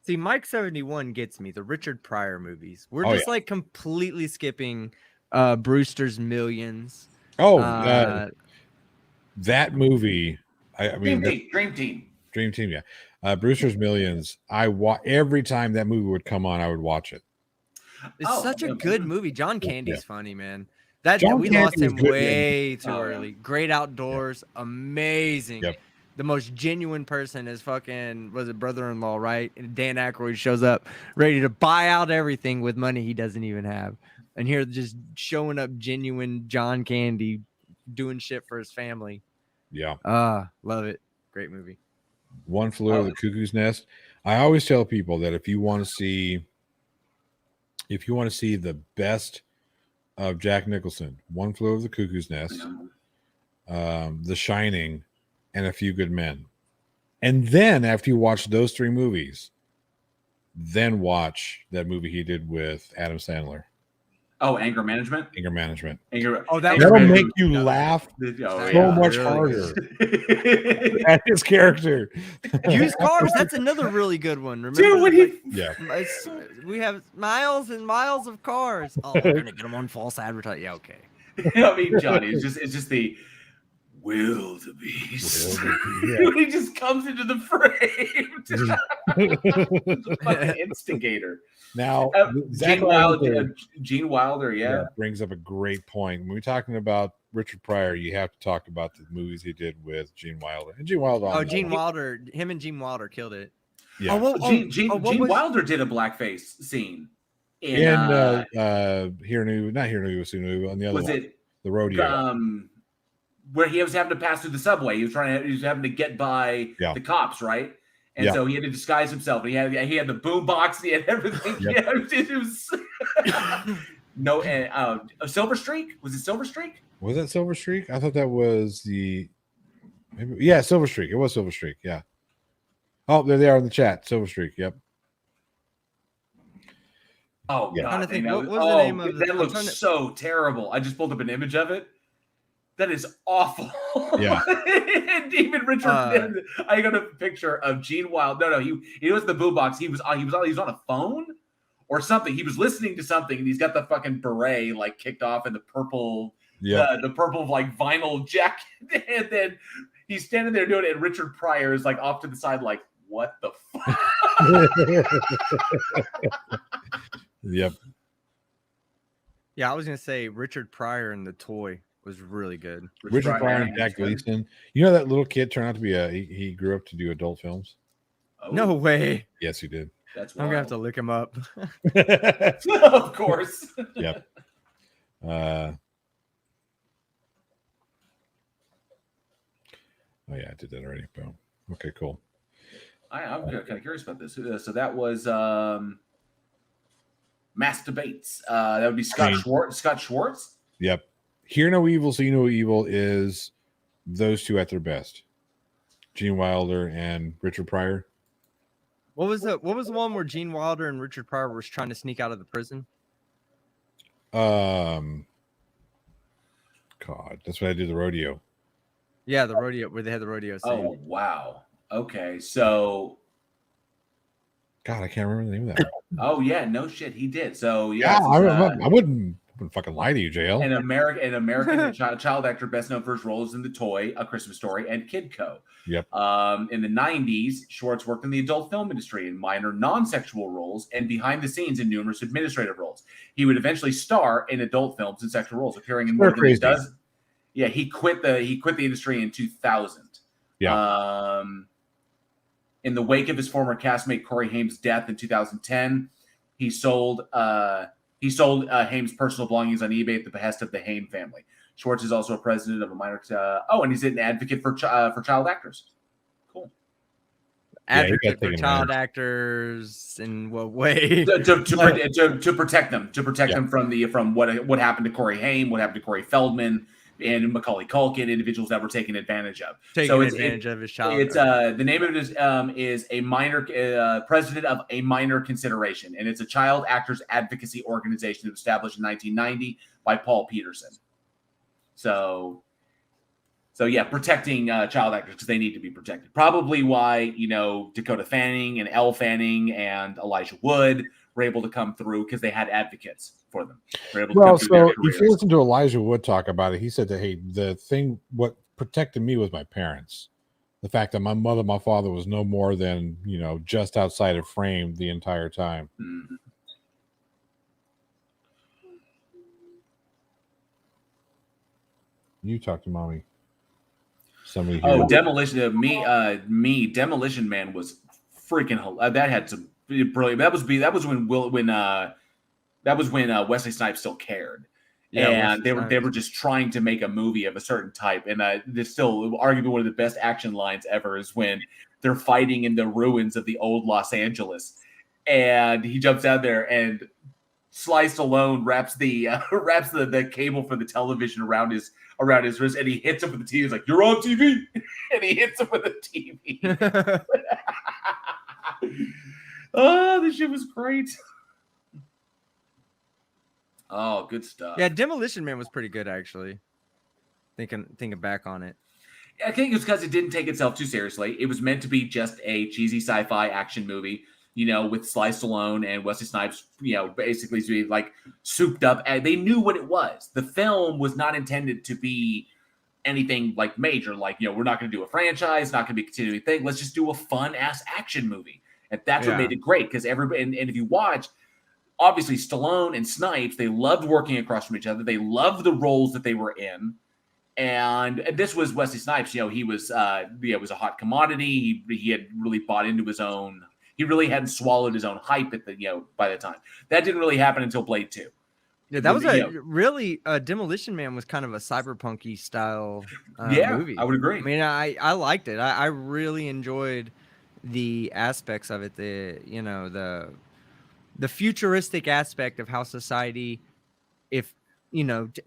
See, Mike 71 gets me. The Richard Pryor movies. We're just like completely skipping Brewster's Millions. Oh, that movie. I mean, Dream Team. Yeah. Brewster's Millions. Every time that movie would come on, I would watch it. It's such a good movie. John Candy's funny, man. We lost him way too early. Great Outdoors, amazing. Yep. The most genuine person is fucking, was it brother-in-law, right? And Dan Aykroyd shows up ready to buy out everything with money he doesn't even have. And here just showing up genuine John Candy doing shit for his family. Yeah. Love it. Great movie. One Flew Over the Cuckoo's Nest. I always tell people that if you want to see the best of Jack Nicholson, One Flew Over the Cuckoo's Nest, The Shining, and A Few Good Men. And then after you watch those three movies, then watch that movie he did with Adam Sandler. Oh, Anger Management? That'll make you laugh so much harder at his character. Used Cars, that's another really good one. Remember? Dude, we have miles and miles of cars. Oh, we're gonna get them on false advertising. Yeah, okay. I mean, Johnny, it's just the wildebeest. He just comes into the frame. The fucking instigator. Now, Gene Wilder, brings up a great point. When we're talking about Richard Pryor, you have to talk about the movies he did with Gene Wilder. And Gene Wilder. Him and Gene Wilder killed it. Yeah. Gene Wilder did a blackface scene in not Here New on the other one. The Rodeo. Where he was having to pass through the subway. He was having to get by the cops, right? And so he had to disguise himself. He had the boom box. He had everything. Yep. It was a Silver Streak. Was it Silver Streak? Was that Silver Streak? I thought that was Silver Streak. It was Silver Streak. Yeah. Oh, there they are in the chat. Silver Streak. Yep. Oh yeah. God! What was the name of that looks so terrible. I just pulled up an image of it. That is awful. Yeah. And even Richard, I got a picture of Gene Wilder. No, he was the boombox. He was on a phone or something. He was listening to something, and he's got the fucking beret like kicked off in the purple, the purple like vinyl jacket, and then he's standing there doing it. And Richard Pryor is like off to the side, like what the fuck? Yep. Yeah, I was gonna say Richard Pryor in The Toy was really good. Richard Pryor and Jack Gleason. You know that little kid turned out to be he grew up to do adult films. Oh, No way. Yes, he did. that's I'm gonna have to look him up. of course. Yep. Oh yeah, I did that already. Boom. Okay, cool. I'm kind of curious about this. So that was Mass Debates. That would be Scott Schwartz. Scott Schwartz. Yep. Hear No Evil, See No Evil is those two at their best. Gene Wilder and Richard Pryor. What was the one where Gene Wilder and Richard Pryor was trying to sneak out of the prison? God, that's what I did the rodeo. Yeah, the rodeo where they had the rodeo scene. Oh wow. Okay, so. God, I can't remember the name of that. Oh yeah, no shit, he did. So yeah, I wouldn't fucking lie to you, JL. An American child actor best known for his roles in The Toy, A Christmas Story, and Kidco. Yep. In the 90s, Schwartz worked in the adult film industry in minor non-sexual roles and behind the scenes in numerous administrative roles. He would eventually star in adult films and sexual roles, appearing in more than a dozen. Yeah, he quit the industry in 2000. Yeah. In the wake of his former castmate Corey Haim's death in 2010, he sold Haim's personal belongings on eBay at the behest of the Haim family. Schwartz is also a president of a minor. And he's an advocate for child actors. Cool. Advocate for child actors in what way? To protect them, them from what happened to Corey Haim, what happened to Corey Feldman, and Macaulay Culkin, individuals that were taken advantage of. Advantage of his child. It's the name of it is a minor president of a minor consideration, and it's a child actors advocacy organization established in 1990 by Paul Peterson. So yeah, protecting child actors because they need to be protected. Probably why Dakota Fanning and Elle Fanning and Elijah Wood were able to come through because they had advocates for them. Well, so if you listen to Elijah Wood talk about it, he said that, hey, what protected me was my parents. The fact that my mother, my father was no more than, just outside of frame the entire time. Mm-hmm. You talk to mommy. Somebody. Demolition Man was freaking. That had some brilliant. That was when Wesley Snipes still cared, and they were just trying to make a movie of a certain type. And there's still arguably one of the best action lines ever is when they're fighting in the ruins of the old Los Angeles, and he jumps out there and Sly Stallone wraps the cable for the television around his wrist, and he hits him with the TV. He's like, "You're on TV," and he hits him with the TV. Oh, this shit was great. Oh, good stuff. Yeah, Demolition Man was pretty good, actually. Thinking back on it. I think it's because it didn't take itself too seriously. It was meant to be just a cheesy sci-fi action movie, with Sly Stallone and Wesley Snipes, basically to be like souped up. And they knew what it was. The film was not intended to be anything like major. Like, we're not going to do a franchise, not going to be a continuing thing. Let's just do a fun ass action movie. And that's what made it great. Because everybody, and if you watch, obviously Stallone and Snipes, they loved working across from each other. They loved the roles that they were in. And this was Wesley Snipes. He was, was a hot commodity. He had really bought into his own. He really hadn't swallowed his own hype by the time. That didn't really happen until Blade 2. Yeah, that was really Demolition Man was kind of a cyberpunky style movie. I would agree. I mean, I liked it. I really enjoyed the aspects of it. The futuristic aspect of how society,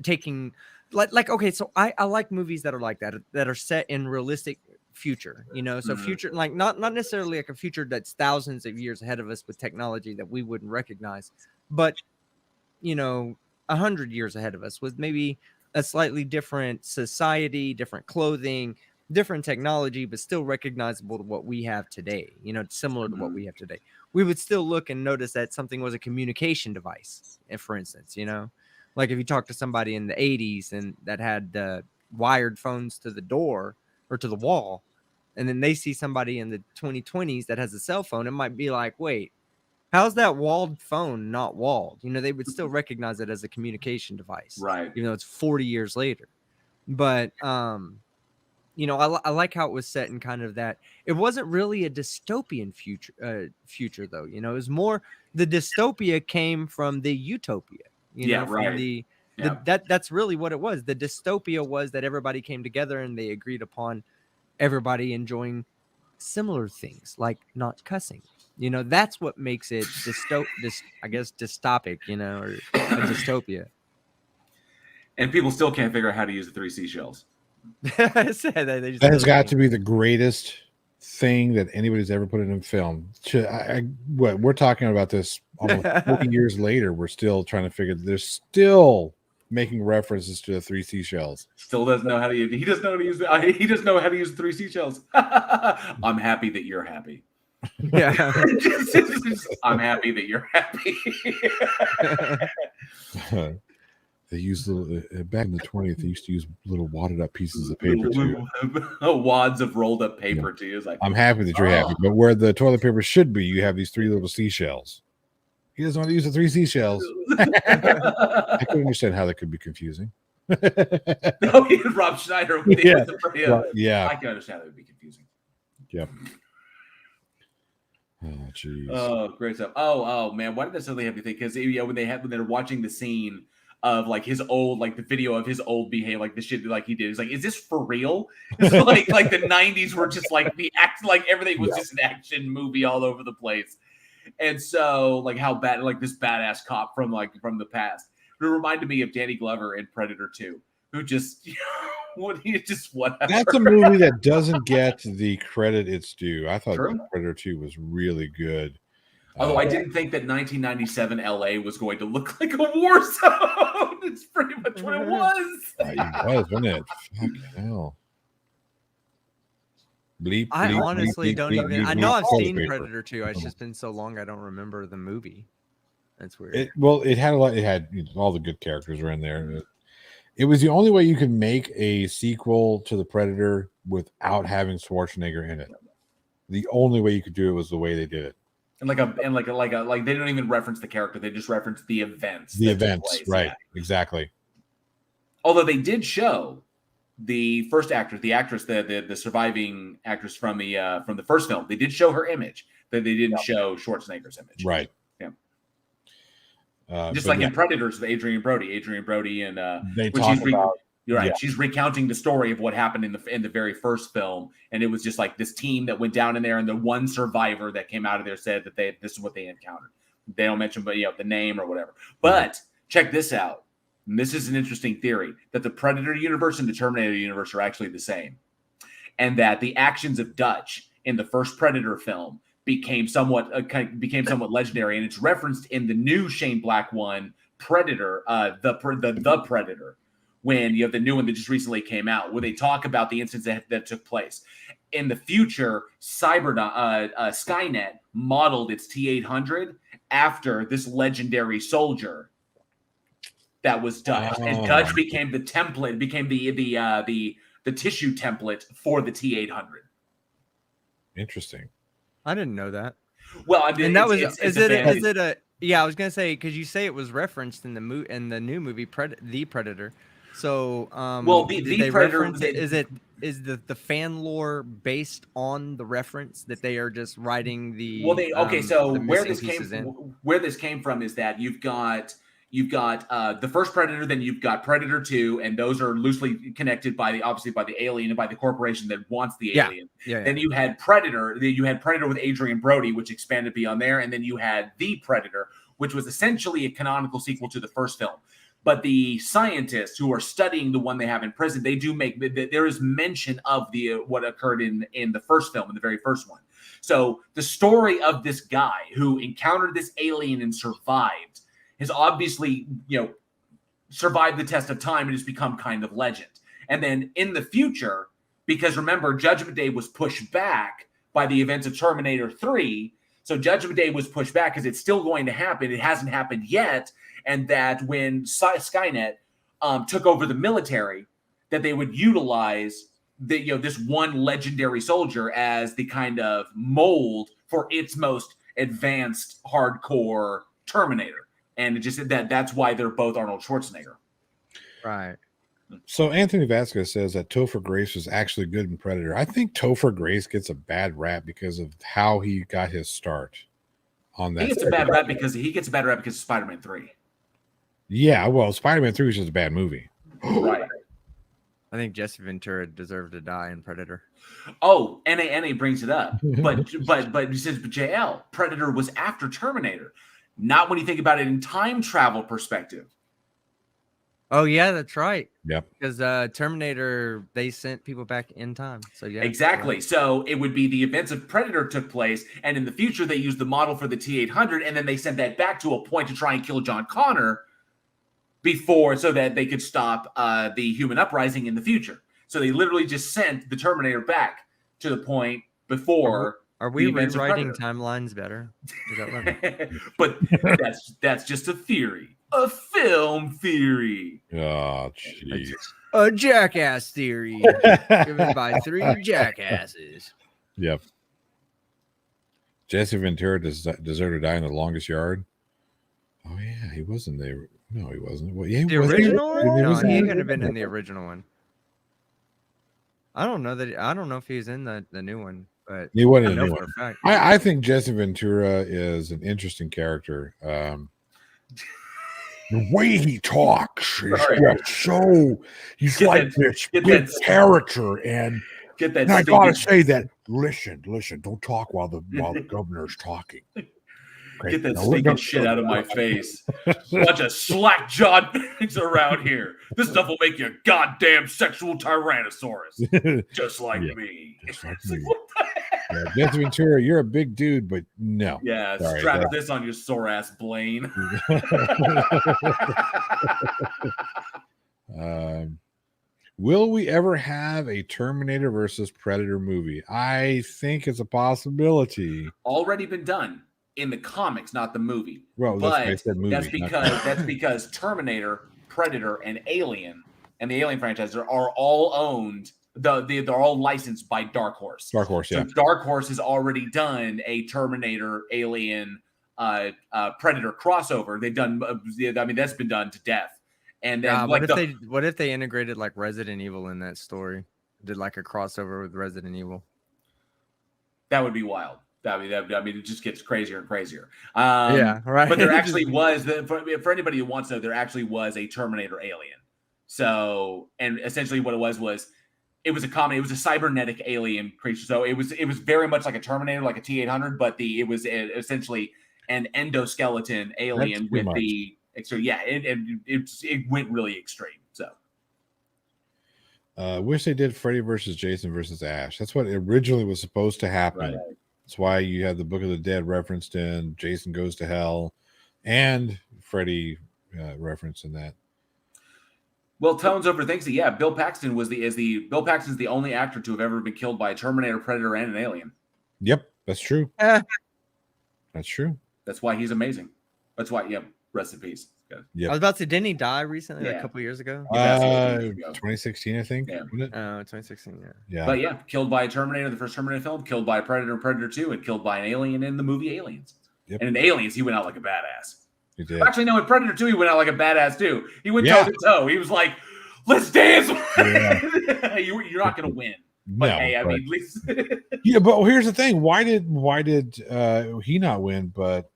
taking okay, so I like movies that are like that are set in realistic future, so future, like not necessarily like a future that's thousands of years ahead of us with technology that we wouldn't recognize, but 100 years ahead of us with maybe a slightly different society, different clothing, different technology, but still recognizable to what we have today, similar to what we have today. We would still look and notice that something was a communication device, if, for instance, like if you talk to somebody in the 80s and that had wired phones to the door or to the wall, and then they see somebody in the 2020s that has a cell phone, it might be like, wait, how's that walled phone not walled? You know, they would still recognize it as a communication device, Right. even though it's 40 years later. But you know, I like how it was set in kind of that. It wasn't really a dystopian future though. You know, it was more, the dystopia came from the utopia. You Yeah, know, from right. Yeah. that's really what it was. The dystopia was that everybody came together and they agreed upon everybody enjoying similar things, like not cussing. You know, that's what makes it I guess dystopic, you know, or a dystopia. And people still can't figure out how to use the 3 seashells. That has got to be the greatest thing that anybody's ever put in a film. What we're talking about this almost 40 years later, we're still trying to figure. They're still making references to the 3 seashells. Still doesn't know how to use. He doesn't know how to use. He doesn't know how to use the 3 seashells. I'm happy that you're happy. Yeah. I'm happy that you're happy. They used little back in the 20th. They used to use little wadded up pieces of paper too. Wads of rolled up paper too. It's like, I'm happy that you're happy, but where the toilet paper should be, you have these 3 little seashells. He doesn't want to use the 3 seashells. I could understand how that could be confusing. Rob Schneider. Yeah. I can understand that would be confusing. Yep. Oh, jeez. Oh, great stuff. Oh, man. Why did that suddenly have me think? Because when they're watching the scene of like his old, like the video of his old behavior, like the shit like he did, it's like, is this for real? It's like the 90s were just like the act, like everything was just an action movie all over the place. And so like how bad, like this badass cop from the past, it reminded me of Danny Glover in Predator 2, who just whatever. That's a movie that doesn't get the credit it's due. I thought True. Predator 2 was really good. Although I didn't think that 1997 LA was going to look like a war zone. It's pretty much what it was. It was, wasn't it? Fucking hell. Bleep, I bleep, honestly bleep, don't bleep, even. bleep, I know bleep, I've toilet seen paper. Predator 2. It's just been so long I don't remember the movie. That's weird. It had a lot. It had all the good characters were in there. It was the only way you could make a sequel to the Predator without having Schwarzenegger in it. The only way you could do it was the way they did it. And they don't even reference the character; they just reference the events. The events, right? Yeah. Exactly. Although they did show the first actress, the surviving actress from the first film, they did show her image, but they didn't show Schwarzenegger's image. Right. Yeah. Just like in Predators with Adrian Brody, and they talk about. You're right. Yeah. She's recounting the story of what happened in the very first film, and it was just like this team that went down in there, and the one survivor that came out of there said that this is what they encountered. They don't mention, but the name or whatever. But check this out. And this is an interesting theory that the Predator universe and the Terminator universe are actually the same, and that the actions of Dutch in the first Predator film became somewhat legendary, and it's referenced in the new Shane Black one, Predator, the Predator. When you have the new one that just recently came out, where they talk about the incidents that took place. In the future, Skynet modeled its T-800 after this legendary soldier that was Dutch. Oh. And Dutch became the template, became the tissue template for the T-800. Interesting. I didn't know that. Well, I mean, and that was is it a yeah? I was gonna say, because you say it was referenced in the new movie The Predator. So, the Predator is the fan lore based on the reference that they are just writing the? Well, where this came from is that you've got the first Predator, then you've got Predator 2, and those are loosely connected by the alien and by the corporation that wants the alien. Yeah. Then you had Predator. You had Predator with Adrian Brody, which expanded beyond there, and then you had The Predator, which was essentially a canonical sequel to the first film. But the scientists who are studying the one they have in prison, they do make there is mention of what occurred in the first film, in the very first one. So the story of this guy who encountered this alien and survived has obviously, survived the test of time and has become kind of legend. And then in the future, because remember, Judgment Day was pushed back by the events of Terminator 3. So Judgment Day was pushed back because it's still going to happen. It hasn't happened yet. And that when Skynet took over the military, that they would utilize this one legendary soldier as the kind of mold for its most advanced hardcore Terminator. And it just that's why they're both Arnold Schwarzenegger. Right. So Anthony Vasquez says that Topher Grace was actually good in Predator. I think Topher Grace gets a bad rap because of how he got his start on that. He gets a bad rap because of Spider-Man 3. Yeah, well, Spider-Man 3 was just a bad movie. Right. I think Jesse Ventura deserved to die in Predator. Oh, NA brings it up. But he says, but JL, Predator was after Terminator. Not when you think about it in time travel perspective. Oh yeah, that's right. Yep. Because Terminator, they sent people back in time. So yeah. Exactly. Right. So it would be the events of Predator took place, and in the future they used the model for the T-800, and then they sent that back to a point to try and kill John Connor before, so that they could stop the human uprising in the future. So they literally just sent the Terminator back to the point before. Are we rewriting timelines better? Is that right? But that's just a theory. A film theory. Oh, jeez. A jackass theory given by 3 jackasses. Yep. Jesse Ventura deserved to die in The Longest Yard. Oh yeah, he wasn't there. No, he wasn't. Well, yeah, The original one? No, he could have been in the original one. I don't know if he was in the new one, but he wasn't in the new for one. a fact. I think Jesse Ventura is an interesting character. The way he talks is just so he's like this big character, and I gotta say that. Listen, don't talk while the governor's talking. Okay, get that stinking shit out of my face. Bunch of slack jawed things around here. This stuff will make you a goddamn sexual tyrannosaurus, just like me. Just like me. Jesse Ventura, you're a big dude, but no. Yeah, strap this on your sore ass, Blaine. Will we ever have a Terminator versus Predator movie? I think it's a possibility. Already been done in the comics, not the movie. Well, that's because Terminator, Predator, and Alien, and the Alien franchise are all owned. They're all licensed by Dark Horse. Dark Horse, yeah. So Dark Horse has already done a Terminator, Alien, Predator crossover. They've done. I mean, that's been done to death. And then, what if they integrated like Resident Evil in that story? Did like a crossover with Resident Evil? That would be wild. I mean, it just gets crazier and crazier. Yeah, right. But there actually was, for anybody who wants to know, there actually was a Terminator Alien. So, and essentially what it was it was a comedy. It was a cybernetic alien creature. So it was very much like a Terminator, like a T-800, but it was essentially an endoskeleton alien with much. The extra. Yeah, it went really extreme. So. Wish they did Freddy versus Jason versus Ash. That's what originally was supposed to happen. Right. That's why you had the Book of the Dead referenced in Jason Goes to Hell, and Freddy referenced in that. Well, Tones overthinks it. Yeah, Bill Paxton Bill Paxton's the only actor to have ever been killed by a Terminator, Predator, and an alien. Yep, that's true. That's true. That's why he's amazing. That's why. Yep. Rest in peace. Yep. I was about to say, didn't he die recently, like a couple years ago? 2016, I think. Yeah. 2016. Yeah. But yeah, killed by a Terminator, the first Terminator film, killed by a Predator, Predator 2, and killed by an alien in the movie Aliens. Yep. And in Aliens, he went out like a badass. He did. Actually, no, in Predator 2, he went out like a badass too. He went toe to toe. He was like, "Let's dance." Yeah. You're not going to win. But no, hey, I mean, at least. Yeah, but here's the thing: why did he not win? But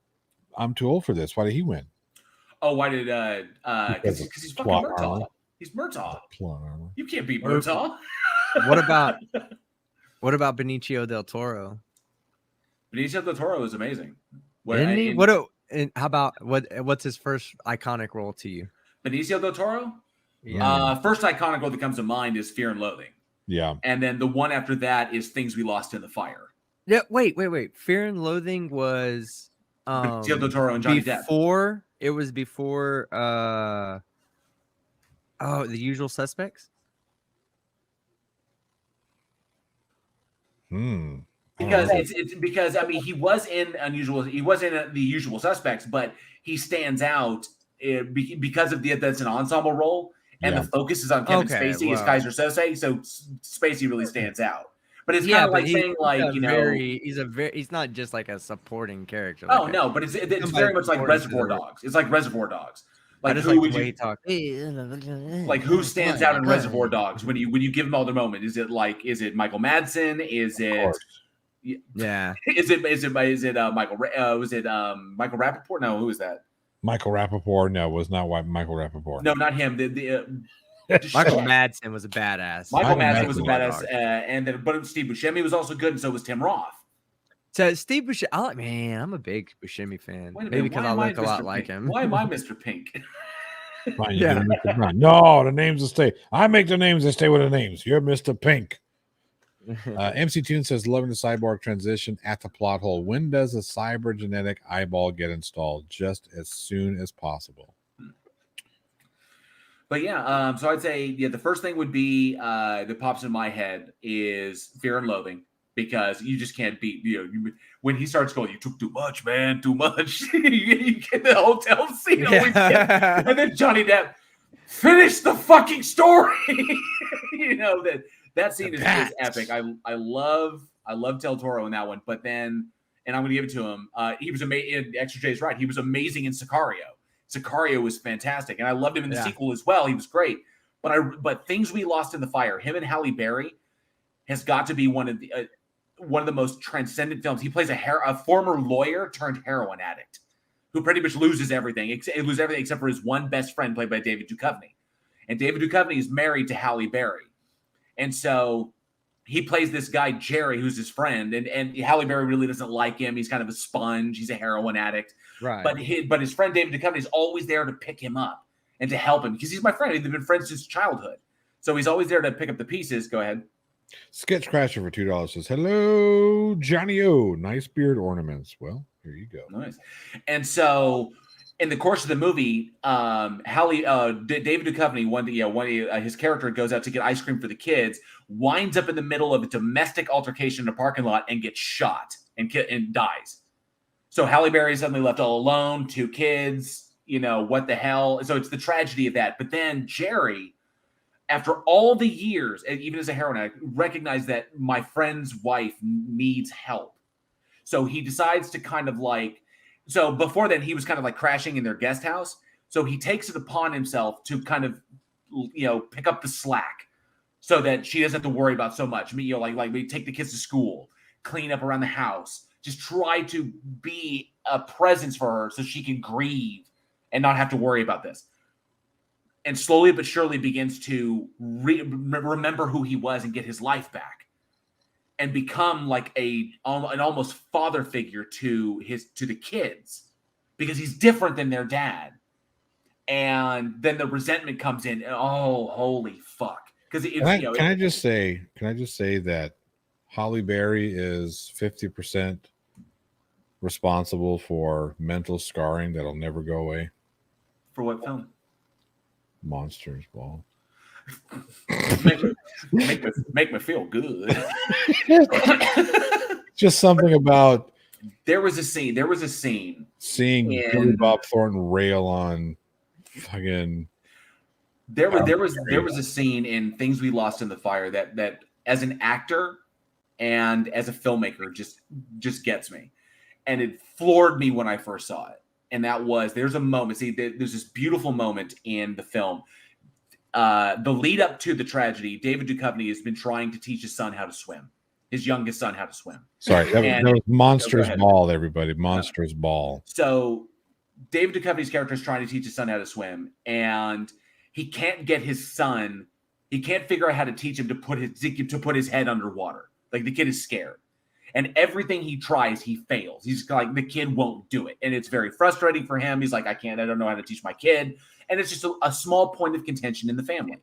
I'm too old for this. Why did he win? Oh, why did because he's fucking Murtaugh. He's Murtaugh. You can't beat Murtaugh. What about Benicio del Toro? Benicio del Toro is amazing. Isn't he? How about what's his first iconic role to you? Benicio del Toro? Yeah. First iconic role that comes to mind is Fear and Loathing. Yeah. And then the one after that is Things We Lost in the Fire. Yeah. Wait. Fear and Loathing was Benicio del Toro and Johnny Depp. It was before The Usual Suspects. Because it's because I mean he was in The Usual Suspects, but he stands out because of that's an ensemble role, and the focus is on Kevin Spacey as Kaiser Sose, so Spacey really stands out. But it's kind of like saying, like, he's not just like a supporting character. Oh no, but it's very much like Reservoir Dogs. It's like Reservoir Dogs. Like, who would you talk? Like, who stands out in Reservoir Dogs when you give them all their moment? Is it Michael Madsen? Is it yeah? Is it Michael? Was it Michael Rappaport? No, who is that? Michael Rappaport? No, was not Michael Rappaport. No, not him. Michael Madsen was a badass. Michael Madsen was a badass, but Steve Buscemi was also good, and so was Tim Roth. So Steve Buscemi, I'm a big Buscemi fan. Maybe because I look a lot like him. Why am I Mr. Pink? Yeah. No, the names will stay. I make the names and stay with the names. You're Mr. Pink. MC Tune says, loving the cyborg transition at the plot hole. When does a cybergenetic eyeball get installed? Just as soon as possible. But yeah, so I'd say the first thing would be that pops in my head is Fear and Loathing, because you just can't beat, when he starts going, you took too much, man, too much. You get the hotel scene, and then Johnny Depp, finish the fucking story. That scene is epic. I love Del Toro in that one, but then, and I'm going to give it to him, he was amazing. Extra J's right. He was amazing in Sicario. Sicario was fantastic, and I loved him in the sequel as well. He was great. But Things We Lost in the Fire, him and Halle Berry, has got to be one of the most transcendent films. He plays a former lawyer turned heroin addict who pretty much loses everything except for his one best friend, played by David Duchovny. And David Duchovny is married to Halle Berry. And so he plays this guy, Jerry, who's his friend. And Halle Berry really doesn't like him. He's kind of a sponge. He's a heroin addict. Right. But his friend, David Duchovny, is always there to pick him up and to help him, because he's my friend. They've been friends since childhood. So he's always there to pick up the pieces. Go ahead. Sketch Crasher for $2 says, hello, Johnny O. Nice beard ornaments. Well, here you go. Nice. And so in the course of the movie, David Duchovny, his character goes out to get ice cream for the kids, winds up in the middle of a domestic altercation in a parking lot and gets shot and dies. So Halle Berry is suddenly left all alone, 2 kids, what the hell? So it's the tragedy of that. But then Jerry, after all the years, and even as a heroin addict, recognized that my friend's wife needs help. So he decides to kind of so before then he was kind of like crashing in their guest house. So he takes it upon himself to kind of, pick up the slack so that she doesn't have to worry about so much. Like we take the kids to school, clean up around the house, just try to be a presence for her so she can grieve and not have to worry about this. And slowly but surely begins to remember who he was and get his life back, and become like an almost father figure to the kids, because he's different than their dad. And then the resentment comes in. And, oh, holy fuck! Because can I just say that Halle Berry is 50% responsible for mental scarring that'll never go away. For what film? Monsters Ball. make me feel good. Just something about there was a scene seeing Billy Bob Thornton rail on fucking. There was a scene in Things We Lost in the Fire that as an actor and as a filmmaker just gets me, and it floored me when I first saw it. And that was, there's a moment. See, there's this beautiful moment in the film. The lead up to the tragedy, David Duchovny has been trying to teach his son how to swim, his youngest son how to swim. Sorry, that was Monsters Ball, everybody. Monsters Ball. So David Duchovny's character is trying to teach his son how to swim, and he can't get his son. He can't figure out how to teach him to put his head underwater. Like, the kid is scared. And everything he tries, he fails. He's like, the kid won't do it. And it's very frustrating for him. He's like, I don't know how to teach my kid. And it's just a small point of contention in the family.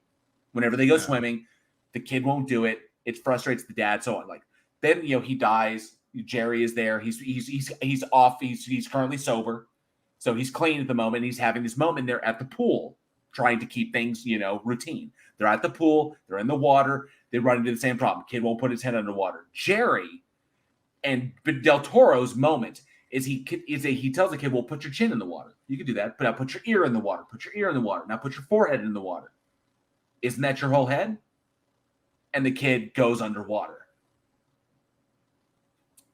Whenever they go swimming, the kid won't do it. It frustrates the dad. So on. Then, he dies. Jerry is there. He's off. He's currently sober. So he's clean at the moment. He's having this moment there at the pool, trying to keep things, routine. They're at the pool. They're in the water. They run into the same problem. Kid won't put his head underwater. Jerry, but Del Toro's moment is he tells the kid, well, put your chin in the water. You can do that, but now put your ear in the water. Put your ear in the water. Now put your forehead in the water. Isn't that your whole head? And the kid goes underwater.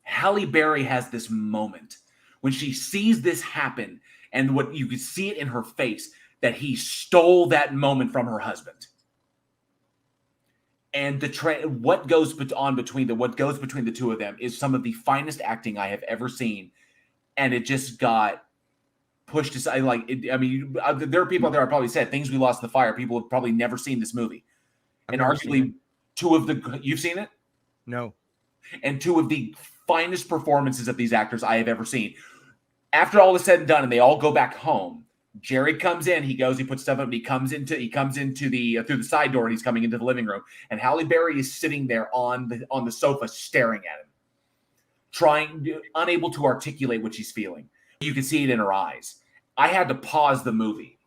Halle Berry has this moment when she sees this happen, and what you could see it in her face, that he stole that moment from her husband. And what goes between the two of them is some of the finest acting I have ever seen, and it just got pushed aside. There are people out there. I probably said things we lost in the fire. People have probably never seen this movie, and arguably you've seen it? No. And two of the finest performances of these actors I have ever seen. After all is said and done, and they all go back home, Jerry comes in. He puts stuff up. And he comes into the through the side door, and he's coming into the living room. And Halle Berry is sitting there on the sofa, staring at him, unable to articulate what she's feeling. You can see it in her eyes. I had to pause the movie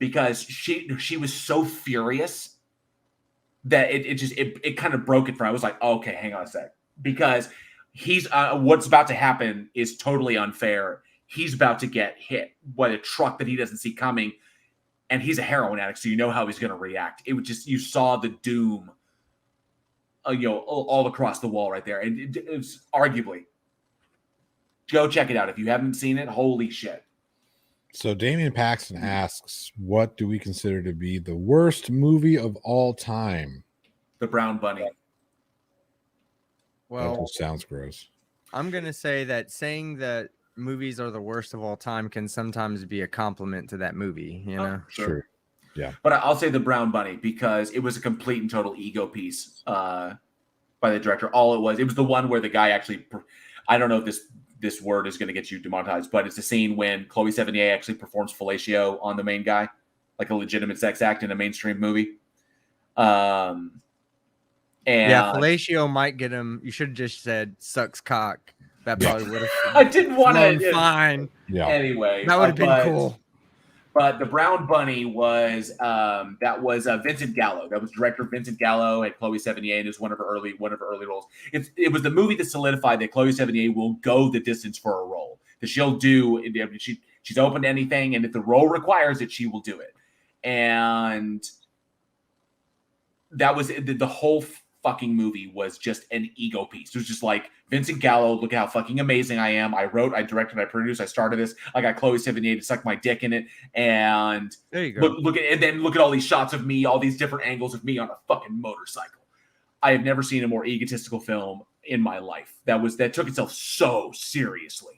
because she was so furious that it kind of broke it for me. I was like, oh, okay, hang on a sec, because what's about to happen is totally unfair. He's about to get hit by a truck that he doesn't see coming, and he's a heroin addict, so you know how he's going to react. It was just, you saw the doom, all across the wall right there, and it was arguably. Go check it out if you haven't seen it. Holy shit! So Damian Paxton asks, "What do we consider to be the worst movie of all time?" The Brown Bunny. Well, that just sounds gross. I'm gonna say that saying that movies are the worst of all time can sometimes be a compliment to that movie. You know, sure. Yeah. But I'll say The Brown Bunny because it was a complete and total ego piece by the director. All it was the one where the guy actually, I don't know if this word is going to get you demonetized, but it's the scene when Chloe Sevigny actually performs fellatio on the main guy, like a legitimate sex act in a mainstream movie. Yeah, fellatio might get him. You should have just said sucks cock. That probably would have. I didn't want to. Fine. Yeah. Anyway, that would have been cool. But The Brown Bunny was Vincent Gallo. That was director Vincent Gallo and Chloe Sevigny, and it was one of her early roles. It was the movie that solidified that Chloe Sevigny will go the distance for a role. That she'll do. She's open to anything, and if the role requires it, she will do it. And that was the whole fucking movie was just an ego piece. It was just like, Vincent Gallo, look at how fucking amazing I am. I wrote, I directed, I produced, I started this. I got Chloe Sevigny to suck my dick in it. And there you go. Look at all these shots of me, all these different angles of me on a fucking motorcycle. I have never seen a more egotistical film in my life. That took itself so seriously.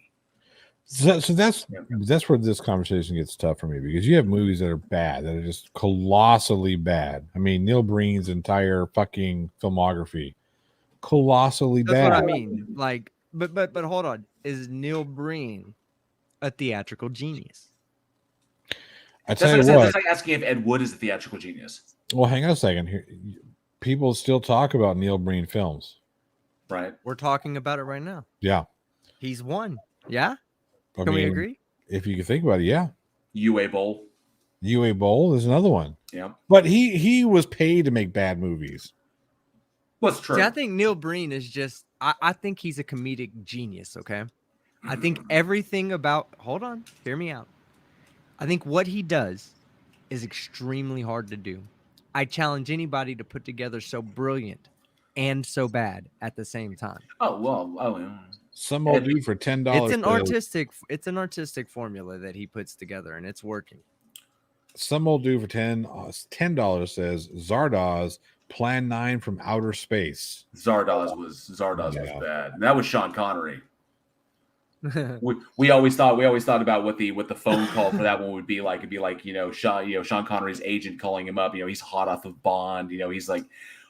So that's where this conversation gets tough for me, because you have movies that are bad, that are just colossally bad. I mean, Neil Breen's entire fucking filmography, colossally bad. That's what I mean. Like, but hold on, is Neil Breen a theatrical genius? I tell you what, that's like asking if Ed Wood is a theatrical genius. Well, hang on a second here. People still talk about Neil Breen films, right? We're talking about it right now. Yeah, he's one. Yeah. Can we agree? If you can think about it, yeah. UA Bowl. UA Bowl is another one. Yeah. But he was paid to make bad movies. What's true? See, I think Neil Breen is just, I think he's a comedic genius, okay? I think everything about, hold on, hear me out. I think what he does is extremely hard to do. I challenge anybody to put together so brilliant and so bad at the same time. Oh, well, yeah. Some old dude for $10. It's an artistic formula that he puts together, and it's working. Some old dude for $10 says Zardoz Plan 9 from Outer Space. Zardoz was bad. And that was Sean Connery. we always thought about what the phone call for that one would be like. It'd be like, Sean Connery's agent calling him up. He's hot off of Bond. He's like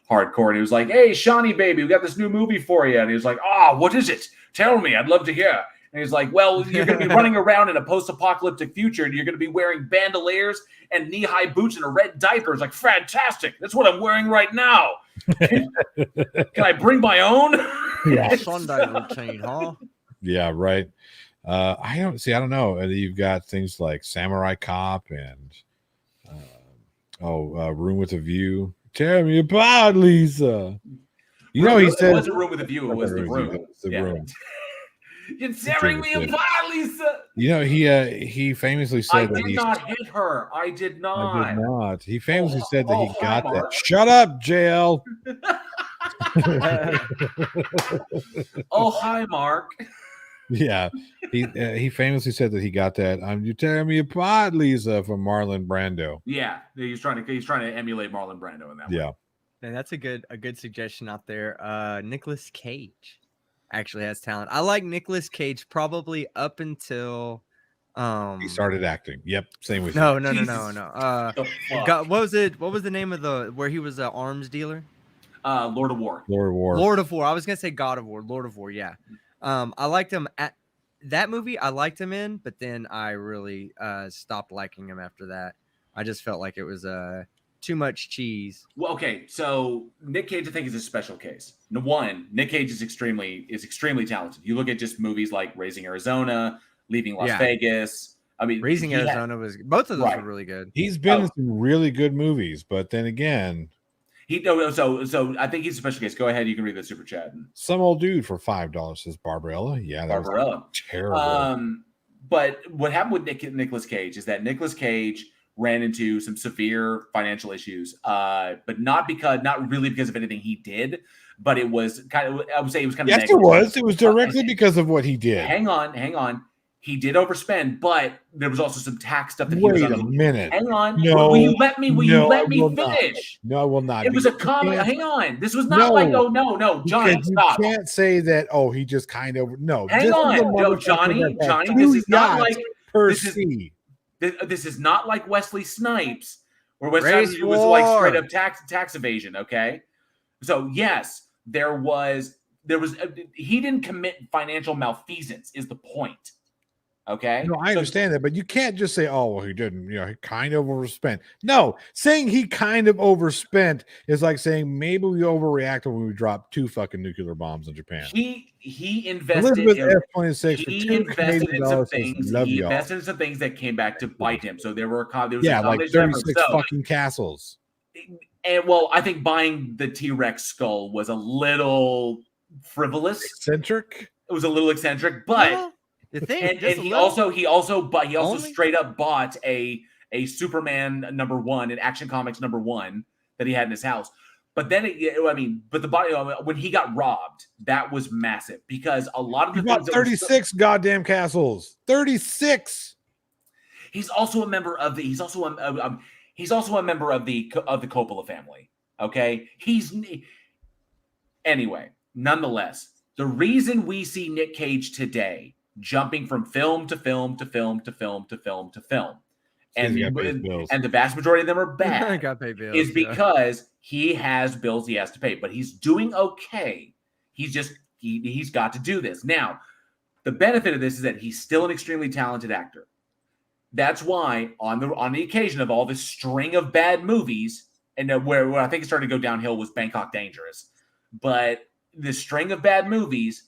hardcore. And he was like, "Hey, Shawnee baby, we got this new movie for you." And he was like, what is it? Tell me, I'd love to hear. And he's like, "Well, you're going to be running around in a post-apocalyptic future, and you're going to be wearing bandoliers and knee-high boots and a red diaper." It's like, fantastic. That's what I'm wearing right now. Can I bring my own? Yeah. Sunday routine, huh? Yeah, right. I don't know. You've got things like Samurai Cop and Room with a View. Tear me apart, Lisa. He said it wasn't Room with a View. It was The Room. The Room. You're tearing me apart, Lisa. He famously I said that did not hit her. I did I not. did not. He famously said that he hi, got that. Mark. Shut up, JL. Oh, hi, Mark. Yeah, he famously said that he got that. You're tearing me apart, Lisa, from Marlon Brando. Yeah, he's trying to emulate Marlon Brando in that way. And that's a good suggestion out there. Nicolas Cage actually has talent. I like Nicolas Cage probably up until He started acting. Yep, same with no. you. God, what was it? What was the name of where he was an arms dealer? Lord of War. Lord of War. I was gonna say God of War. Lord of War. Yeah. I liked him at that movie. I liked him in, but then I really stopped liking him after that. I just felt like it was too much cheese. Well, okay, so Nick Cage, I think, is a special case. One, Nick Cage is extremely talented. You look at just movies like Raising Arizona, Leaving Las Vegas. I mean, Raising Arizona was both of those were really good. He's been in some really good movies, but then again, so I think he's a special case. Go ahead, you can read the super chat. Some old dude for $5 says Barbarella. Yeah, that Barbarella. was terrible. But what happened with Nicolas Cage is that Nicolas Cage ran into some severe financial issues, but not really because of anything he did, but it was kind of, I would say it was kind of negative. It was directly because of what he did. Hang on. He did overspend, but there was also some tax stuff that he was. Wait a minute. Hang on. No. Will you let me finish? No, I will not. It was a comment. Hang on. This was not no, Johnny, stop. You can't say that, he just kind of, no. Hang on. No, Johnny, this is not like this is not like Wesley Snipes, where Wesley Snipes was like straight up tax evasion, okay? So yes, there was he didn't commit financial malfeasance is the point. Okay. No, I understand that, but you can't just say, he didn't, he kind of overspent. No, saying he kind of overspent is like saying maybe we overreacted when we dropped 2 fucking nuclear bombs in Japan. He invested Elizabeth he invested in some things. He invested in some things that came back to bite him. So there was like 36 fucking castles. And I think buying the T-Rex skull was a little frivolous. Eccentric? It was a little eccentric, but he also straight up bought a Superman #1 in Action Comics #1 that he had in his house. But then when he got robbed, that was massive because a lot of the things 36 goddamn castles. 36. He's also a member of the Coppola family. Okay, anyway. Nonetheless, the reason we see Nick Cage today jumping from film to film to film to film to film to film, and the vast majority of them are bad, is because he has bills he has to pay, but he's doing okay. He's got to do this. Now, the benefit of this is that he's still an extremely talented actor. That's why on the occasion of all this string of bad movies, and where I think it started to go downhill was Bangkok Dangerous, but the string of bad movies,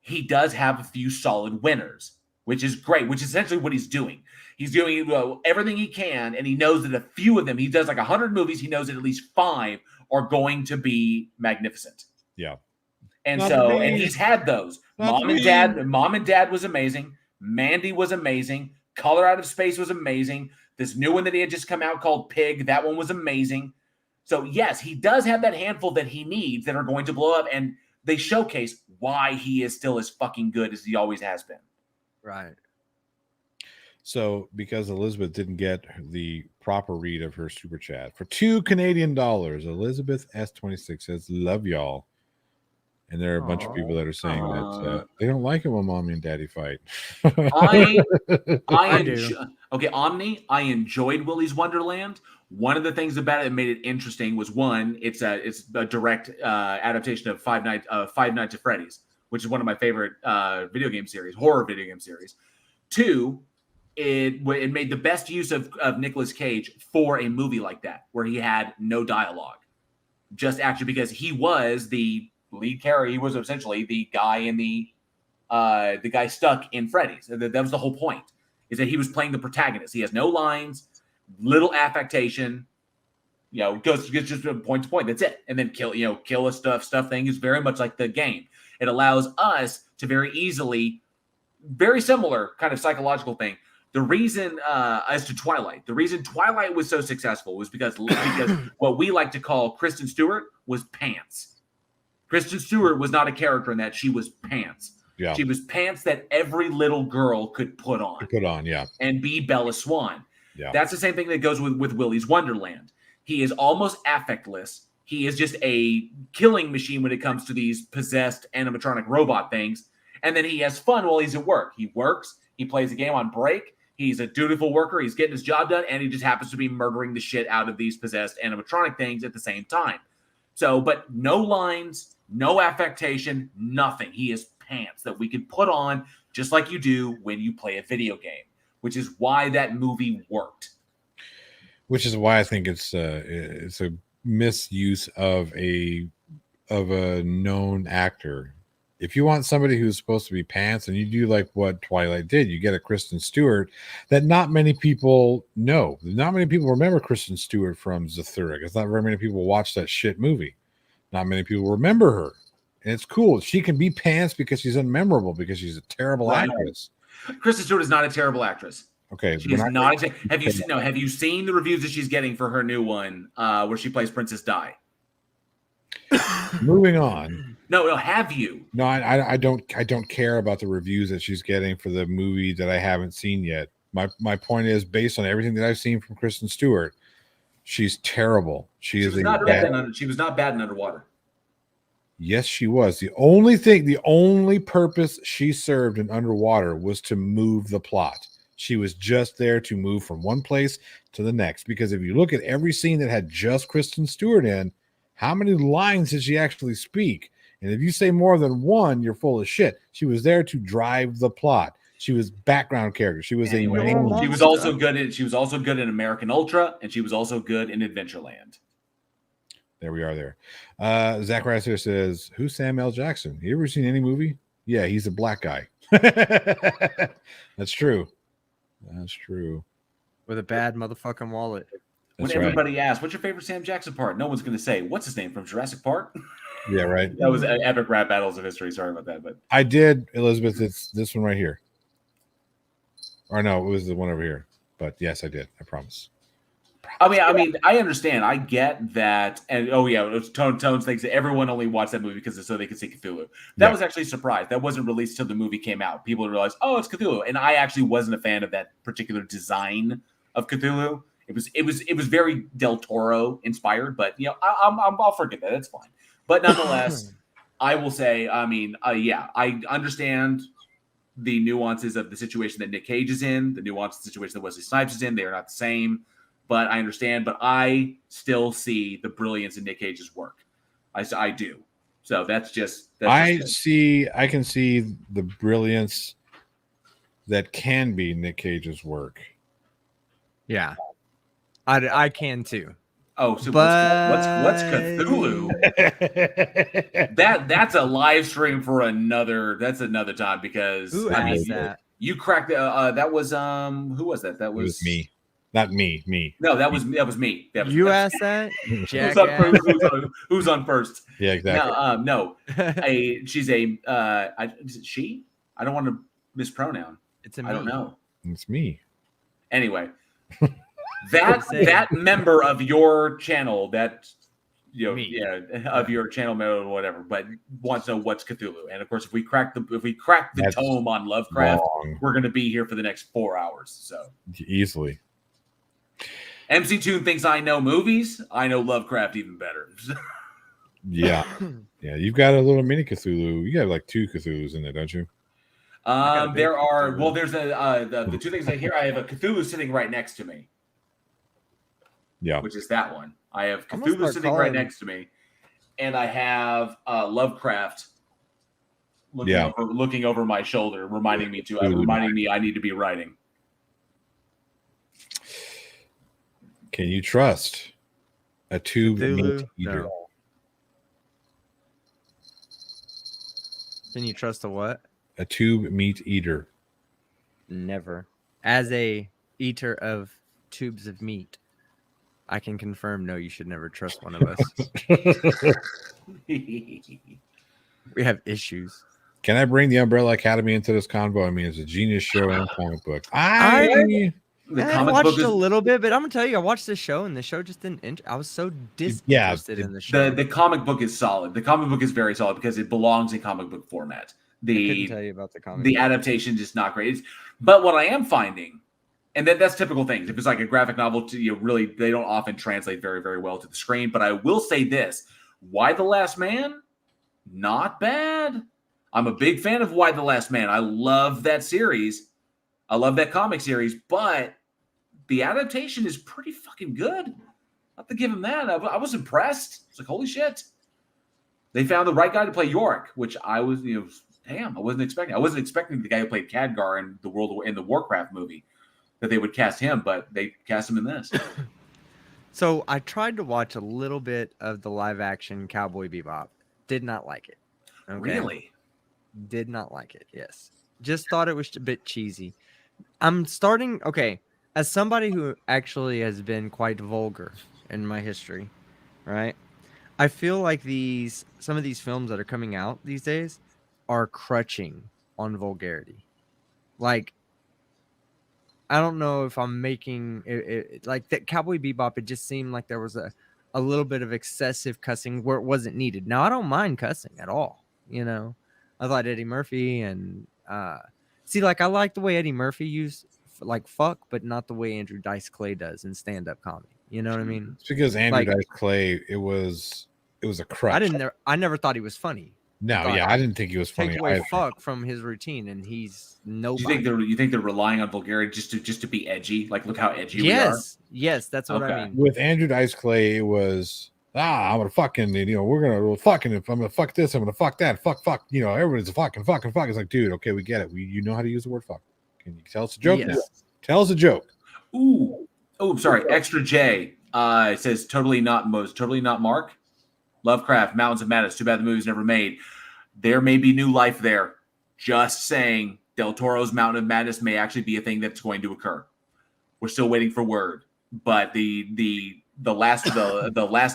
he does have a few solid winners, which is great, which is essentially what he's doing. He's doing everything he can, and he knows that a few of them, he does like 100 movies, he knows that at least 5 are going to be magnificent. Yeah. And and he's had those. Mom and Dad was amazing. Mandy was amazing. Color Out of Space was amazing. This new one that he had just come out called Pig, that one was amazing. So, yes, he does have that handful that he needs that are going to blow up, and they showcase why he is still as fucking good as he always has been. Right. So, because Elizabeth didn't get the proper read of her super chat, for $2 Canadian, Elizabeth S26 says, love y'all. And there are a bunch of people that are saying that they don't like it when mommy and daddy fight. I do. Okay, Omni, I enjoyed Willy's Wonderland. One of the things about it that made it interesting was one, it's a direct adaptation of Five Nights at Freddy's, which is one of my favorite horror video game series. 2, it made the best use of Nicolas Cage for a movie like that, where he had no dialogue, just actually because he was the lead character. He was essentially the guy in the guy stuck in Freddy's. That was the whole point, is that he was playing the protagonist. He has no lines, little affectation, gets just from point to point. That's it. And then kill a stuff thing is very much like the game. It allows us to very easily, very similar kind of psychological thing. The reason as to Twilight, the reason Twilight was so successful was because what we like to call Kristen Stewart was pants. Kristen Stewart was not a character in that. She was pants. Yeah. She was pants that every little girl could put on. Yeah. And be Bella Swan. Yeah. That's the same thing that goes with Willy's Wonderland. He is almost affectless. He is just a killing machine when it comes to these possessed animatronic robot things. And then he has fun while he's at work. He works. He plays a game on break. He's a dutiful worker. He's getting his job done. And he just happens to be murdering the shit out of these possessed animatronic things at the same time. So, but no lines, no affectation, nothing. He is pants that we can put on just like you do when you play a video game, which is why that movie worked. Which is why I think it's a misuse of a known actor. If you want somebody who's supposed to be pants and you do like what Twilight did, you get a Kristen Stewart that not many people know. Not many people remember Kristen Stewart from Zathura because not very many people watch that shit movie. Not many people remember her. And it's cool. She can be pants because she's unmemorable because she's a terrible actress. Kristen Stewart is not a terrible actress. Okay, she's not. Have you seen the reviews that she's getting for her new one, where she plays Princess Di? Moving on. No. Have you? No, I don't care about the reviews that she's getting for the movie that I haven't seen yet. My point is, based on everything that I've seen from Kristen Stewart, she's terrible. She was not bad in Underwater. Yes, she was. The only purpose she served in Underwater was to move the plot. She was just there to move from one place to the next. Because if you look at every scene that had just Kristen Stewart in, how many lines did she actually speak? And if you say more than one, you're full of shit. She was there to drive the plot. She was background character. She was she was also good in American Ultra, and she was also good in Adventureland. There we are there. Zach Ricer says, who's Sam L. Jackson? You ever seen any movie? Yeah, he's a black guy. That's true. That's true. With a bad motherfucking wallet. When everybody asks, what's your favorite Sam Jackson part? No one's going to say, what's his name from Jurassic Park? Yeah, right. That was epic rap battles of history. Sorry about that. But I did, Elizabeth. It's this one right here. Or no, it was the one over here. But yes, I did. I promise. I mean, I understand. I get that. And Tones thinks that everyone only watched that movie because so they could see Cthulhu. That was actually a surprise. That wasn't released till the movie came out. People realized, oh, it's Cthulhu. And I actually wasn't a fan of that particular design of Cthulhu. It was very Del Toro inspired, but I'll forget that. It's fine. But nonetheless, I will say, I mean, I understand the nuances of the situation that Nick Cage is in, the nuances of the situation that Wesley Snipes is in. They are not the same. But I understand. But I still see the brilliance in Nick Cage's work. I do. So that's just. I can see the brilliance that can be Nick Cage's work. Yeah, I can too. Oh, so what's Cthulhu? That's a live stream for another. That's another time because that? You cracked. That was who was that? That was me. Not me. Me. No, that was me. You asked that? Who's on first? Yeah, exactly. No. She's a. She? I don't want to mispronoun. It's a me. I don't know. It's me. Anyway, that member of your channel of your channel or whatever, but wants to know what's Cthulhu. And of course, if we crack the tome on Lovecraft, we're going to be here for the next 4 hours. So easily. MC Toon thinks I know movies. I know Lovecraft even better. Yeah. You've got a little mini Cthulhu. You got like 2 Cthulhus in there, don't you? There are. Well, there's the 2 things I hear. I have a Cthulhu sitting right next to me. Yeah, which is that one. I have Cthulhu sitting right next to me, and I have Lovecraft looking over my shoulder, reminding me I need to be writing. Can you trust a tube meat eater? No. Can you trust a what? A tube meat eater. Never. As a eater of tubes of meat. I can confirm, no, you should never trust one of us. We have issues. Can I bring the Umbrella Academy into this convo? I mean, it's a genius show and comic book. The I comic watched book is a little bit, but I'm gonna tell you, I watched the show, and the show just didn't. I was so disinterested in the show. the comic book is solid. The comic book is very solid because it belongs in comic book format. I couldn't tell you about the comic. The adaptation is not great. But what I am finding, and that's typical things. If it's like a graphic novel, really they don't often translate very, very well to the screen. But I will say this: Why the Last Man? Not bad. I'm a big fan of Why the Last Man. I love that series. I love that comic series, but the adaptation is pretty fucking good. I have to give him that. I was impressed. It's like, holy shit. They found the right guy to play Yorick, which I was, damn, I wasn't expecting. I wasn't expecting the guy who played Khadgar in the Warcraft movie that they would cast him, but they cast him in this. So I tried to watch a little bit of the live action Cowboy Bebop. Did not like it. Okay? Really? Did not like it. Yes. Just thought it was a bit cheesy. I'm starting. Okay. As somebody who actually has been quite vulgar in my history, right? I feel like some of these films that are coming out these days are crutching on vulgarity. Like, I don't know if I'm making it like that Cowboy Bebop. It just seemed like there was a little bit of excessive cussing where it wasn't needed. Now, I don't mind cussing at all. I thought Eddie Murphy and like I like the way Eddie Murphy used like fuck, but not the way Andrew Dice Clay does in stand-up comedy. You know what I mean? It's because Andrew Dice Clay, it was a crutch. I never thought he was funny. I didn't think he was funny. Take away fuck from his routine, and he's nobody. You think they're relying on vulgarity just to be edgy? Like, look how edgy we are. Yes, that's what I mean. With Andrew Dice Clay, it was I'm gonna fucking we're gonna fucking if I'm gonna fuck this, I'm gonna fuck that, fuck everybody's a fucking. It's like, dude, okay, we get it. You know how to use the word fuck. Can you tell us a joke? Yes. Tell us a joke. Ooh, sorry. Extra J. It says totally not Mark. Lovecraft, Mountains of Madness. Too bad the movie's never made. There may be new life there. Just saying, Del Toro's Mountain of Madness may actually be a thing that's going to occur. We're still waiting for word. But the last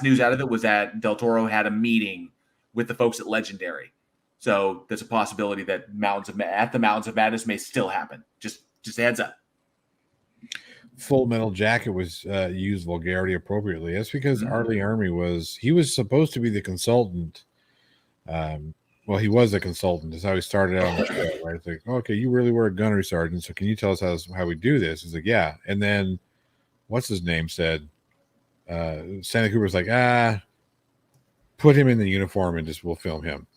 news out of it was that Del Toro had a meeting with the folks at Legendary. So there's a possibility that Mountains of Madness may still happen. Just a heads up. Full Metal Jacket was used vulgarity appropriately. That's because Arlie Ermey was supposed to be the consultant. Well, he was a consultant. That's how he started out on the show, right? It's like, okay, you really were a gunnery sergeant, so can you tell us how we do this? He's like, yeah. And then, what's his name said? Santa Cooper's like, put him in the uniform and we'll film him.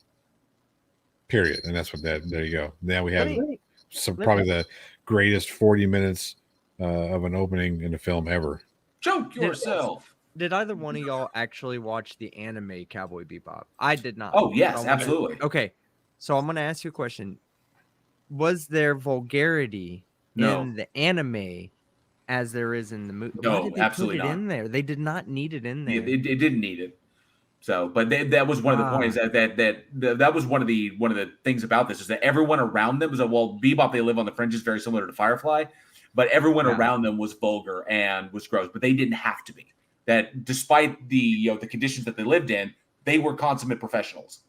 Period. And that's what there you go. Now we have probably the greatest 40 minutes of an opening in a film ever. Choke yourself. Did either one of y'all actually watch the anime Cowboy Bebop? I did not. Oh, yes, absolutely. Okay. So I'm going to ask you a question. Was there vulgarity in the anime as there is in the movie? No, Why did they absolutely put it not. in there? They did not need it in there. It didn't need it. So, but that was one of the points that was one of the things about this is that everyone around them was Bebop, they live on the fringes, very similar to Firefly, but everyone around them was vulgar and was gross, but they didn't have to be. That despite the conditions that they lived in, they were consummate professionals.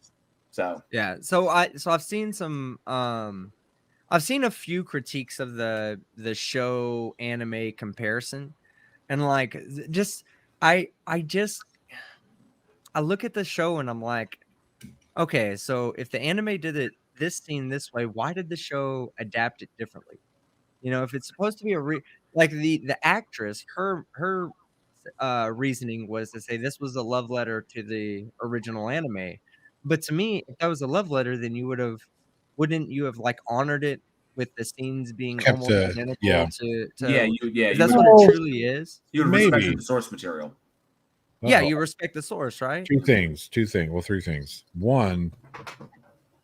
So yeah, so I've seen some I've seen a few critiques of the show anime comparison, and like I look at the show and I'm like, okay, so if the anime did this scene this way, why did the show adapt it differently? If it's supposed to be the actress, her reasoning was to say this was a love letter to the original anime. But to me, if that was a love letter, then wouldn't you have like honored it with the scenes being almost identical to if that's what it truly is? You would respect the source material. Yeah, you respect the source, right? Two things. Well, three things. One,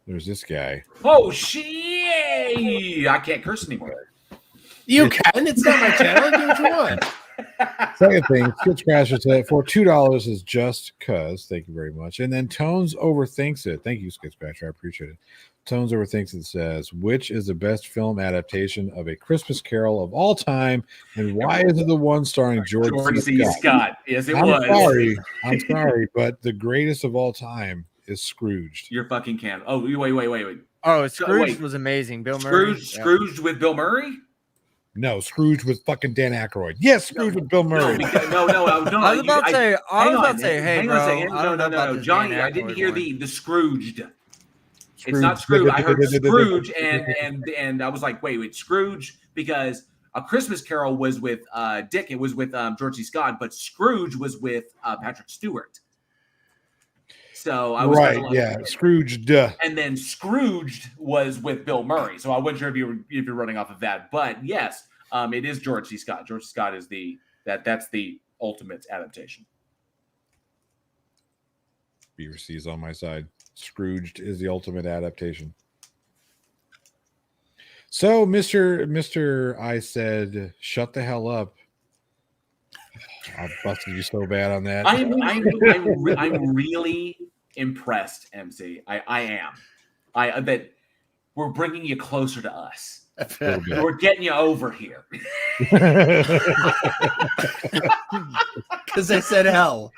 there's this guy. Oh, shit! I can't curse anymore. You can. It's not my channel. Do what you want. Second thing, Skid Scratcher said for $2 is just cuz. Thank you very much. And then Tones overthinks it. Thank you, Skid Scratcher. I appreciate it. Tones overthinks it says, which is the best film adaptation of A Christmas Carol of all time, and why is it the one starring George C. Scott? Yes, it was. I'm sorry, but the greatest of all time is Scrooged. You're fucking can. Oh, wait. Oh, Scrooge was amazing. Bill Murray. Scrooged with Bill Murray? No, Scrooge with fucking Dan Aykroyd. Yes, Scrooge with Bill Murray. No. I was about to say, hey, bro. No, Johnny, I didn't hear the Scrooged. It's not Scrooge. I heard Scrooge, and I was like, wait, Scrooge, because A Christmas Carol was with Dick. It was with George C. Scott, but Scrooge was with Patrick Stewart. So I was right, Scrooged. And then Scrooged was with Bill Murray. So I wasn't sure if you're running off of that, but yes, it is George C. Scott. George C. Scott is that's the ultimate adaptation. Beaver C is on my side. Scrooged is the ultimate adaptation. So, Mr. I said, shut the hell up. I busted you so bad on that. I'm really impressed, MC. I am. That we're bringing you closer to us. We're getting you over here. Because I said hell.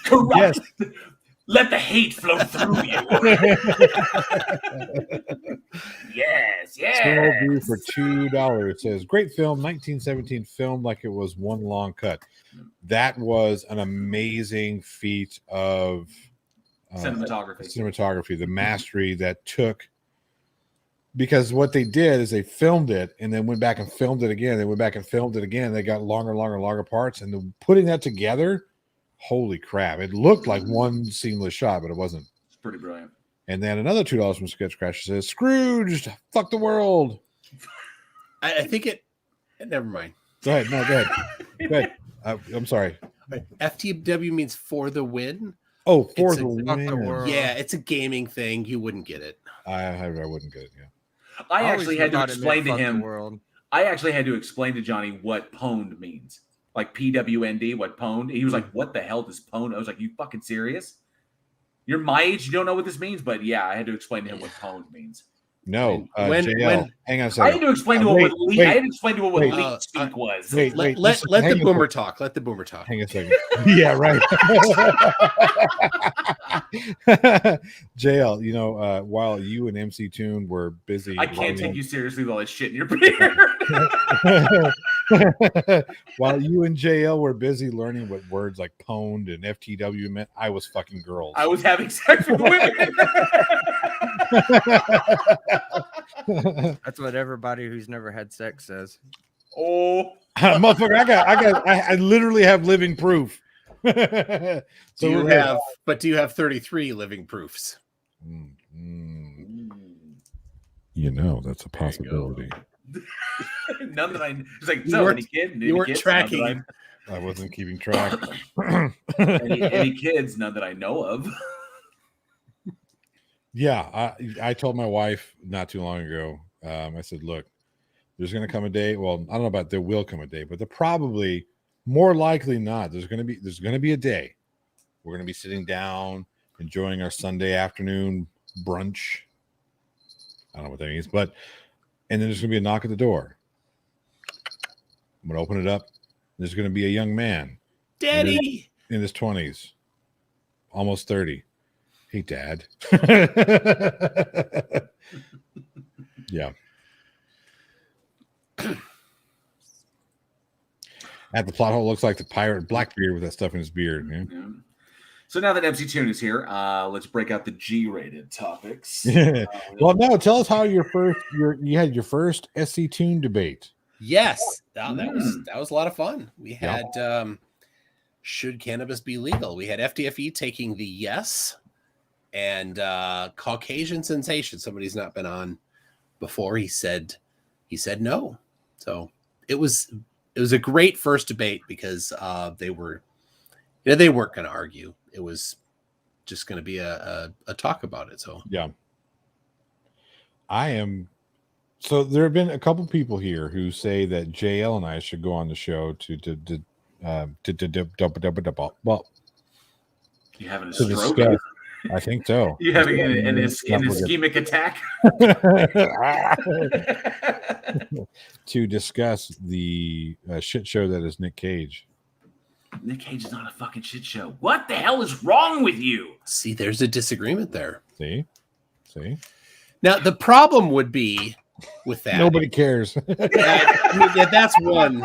Correct. Yes. Let the hate flow through you. Yes. Small for $2. It says, great film, 1917, filmed like it was one long cut. That was an amazing feat of cinematography, the mastery that took, because what they did is they filmed it and then went back and filmed it again. They went back and filmed it again. They got longer parts, and putting that together, holy crap, it looked like one seamless shot, but it wasn't. It's pretty brilliant. And then another $2 from Sketch Scratcher says, Scrooged, fuck the world. I think it, never mind. Go ahead. No, go ahead. I'm sorry. FTW means for the win. Oh, for the win. Yeah, it's a gaming thing. You wouldn't get it. I wouldn't get it, yeah. I actually had to explain to him. I actually had to explain to Johnny what pwned means. Like PWND, what pwned. He was like, what the hell does pwned? I was like, you fucking serious? You're my age, you don't know what this means? But yeah, I had to explain to him what pwned means. No, JL, hang on a second. I had to explain to him what leak speak was. Let the boomer talk. Let the boomer talk. Hang a second. Yeah, right. JL, you know, while you and MC Toon were busy, I can't take you seriously with all that shit in your beard. While you and JL were busy learning what words like pwned and FTW meant, I was fucking girls. I was having sex with women. That's what everybody who's never had sex says. Oh, motherfucker! I literally have living proof. Do you have 33 living proofs? You know, that's a possibility. None that I. It's like, so any kid? You weren't tracking. I wasn't keeping track. any kids? None that I know of. Yeah, I told my wife not too long ago. I said, look, there's going to come a day. Well, I don't know about there will come a day, but there probably, more likely not, there's going to be a day we're going to be sitting down enjoying our Sunday afternoon brunch. I don't know what that means, but and then there's going to be a knock at the door. I'm going to open it up. There's going to be a young man, Daddy, in his 20s, almost 30. Hey, Dad. Yeah. At the plot hole, looks like the pirate Blackbeard with that stuff in his beard. Yeah. Yeah. So now that MC Toon is here, let's break out the G-rated topics. Well, no, tell us how you had your first SC Toon debate. Yes, that was a lot of fun. We had should cannabis be legal? We had FDFE taking the yes, and Caucasian Sensation, somebody's not been on before, he said no. So it was a great first debate because they weren't going to argue. It was just going to be a talk about it. So yeah, So there have been a couple people here who say that JL and I should go on the show to well, You having a to stroke? discuss. I think so. You having an Not good. ischemic attack? To discuss the shit show that is Nick Cage. Nick Cage is not a fucking shit show. What the hell is wrong with you? See, there's a disagreement there. See. Now, the problem would be with that. Nobody cares. That's one,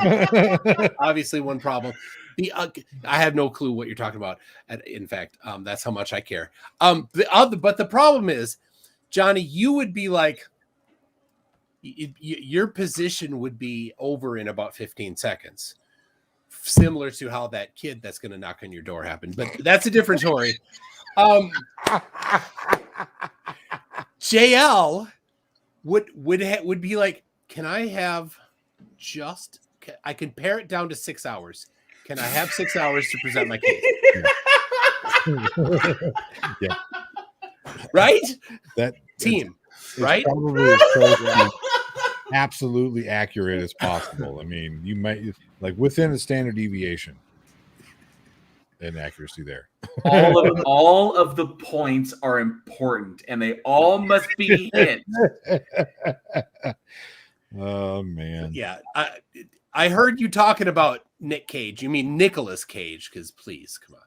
obviously one problem. I have no clue what you're talking about. In fact, that's how much I care. But the problem is, Johnny, you would be like, your position would be over in about 15 seconds, similar to how that kid that's going to knock on your door happened. But that's a different story. JL would be like, can I have I can pare it down to 6 hours. Can I have 6 hours to present my case? Yeah. Right? That team, it's right? Probably as close to absolutely accurate as possible. I mean, you might like within a standard deviation and accuracy there. All of the points are important, and they all must be hit. Oh man. Yeah, I heard you talking about Nick Cage. You mean Nicolas Cage? Because please, come on,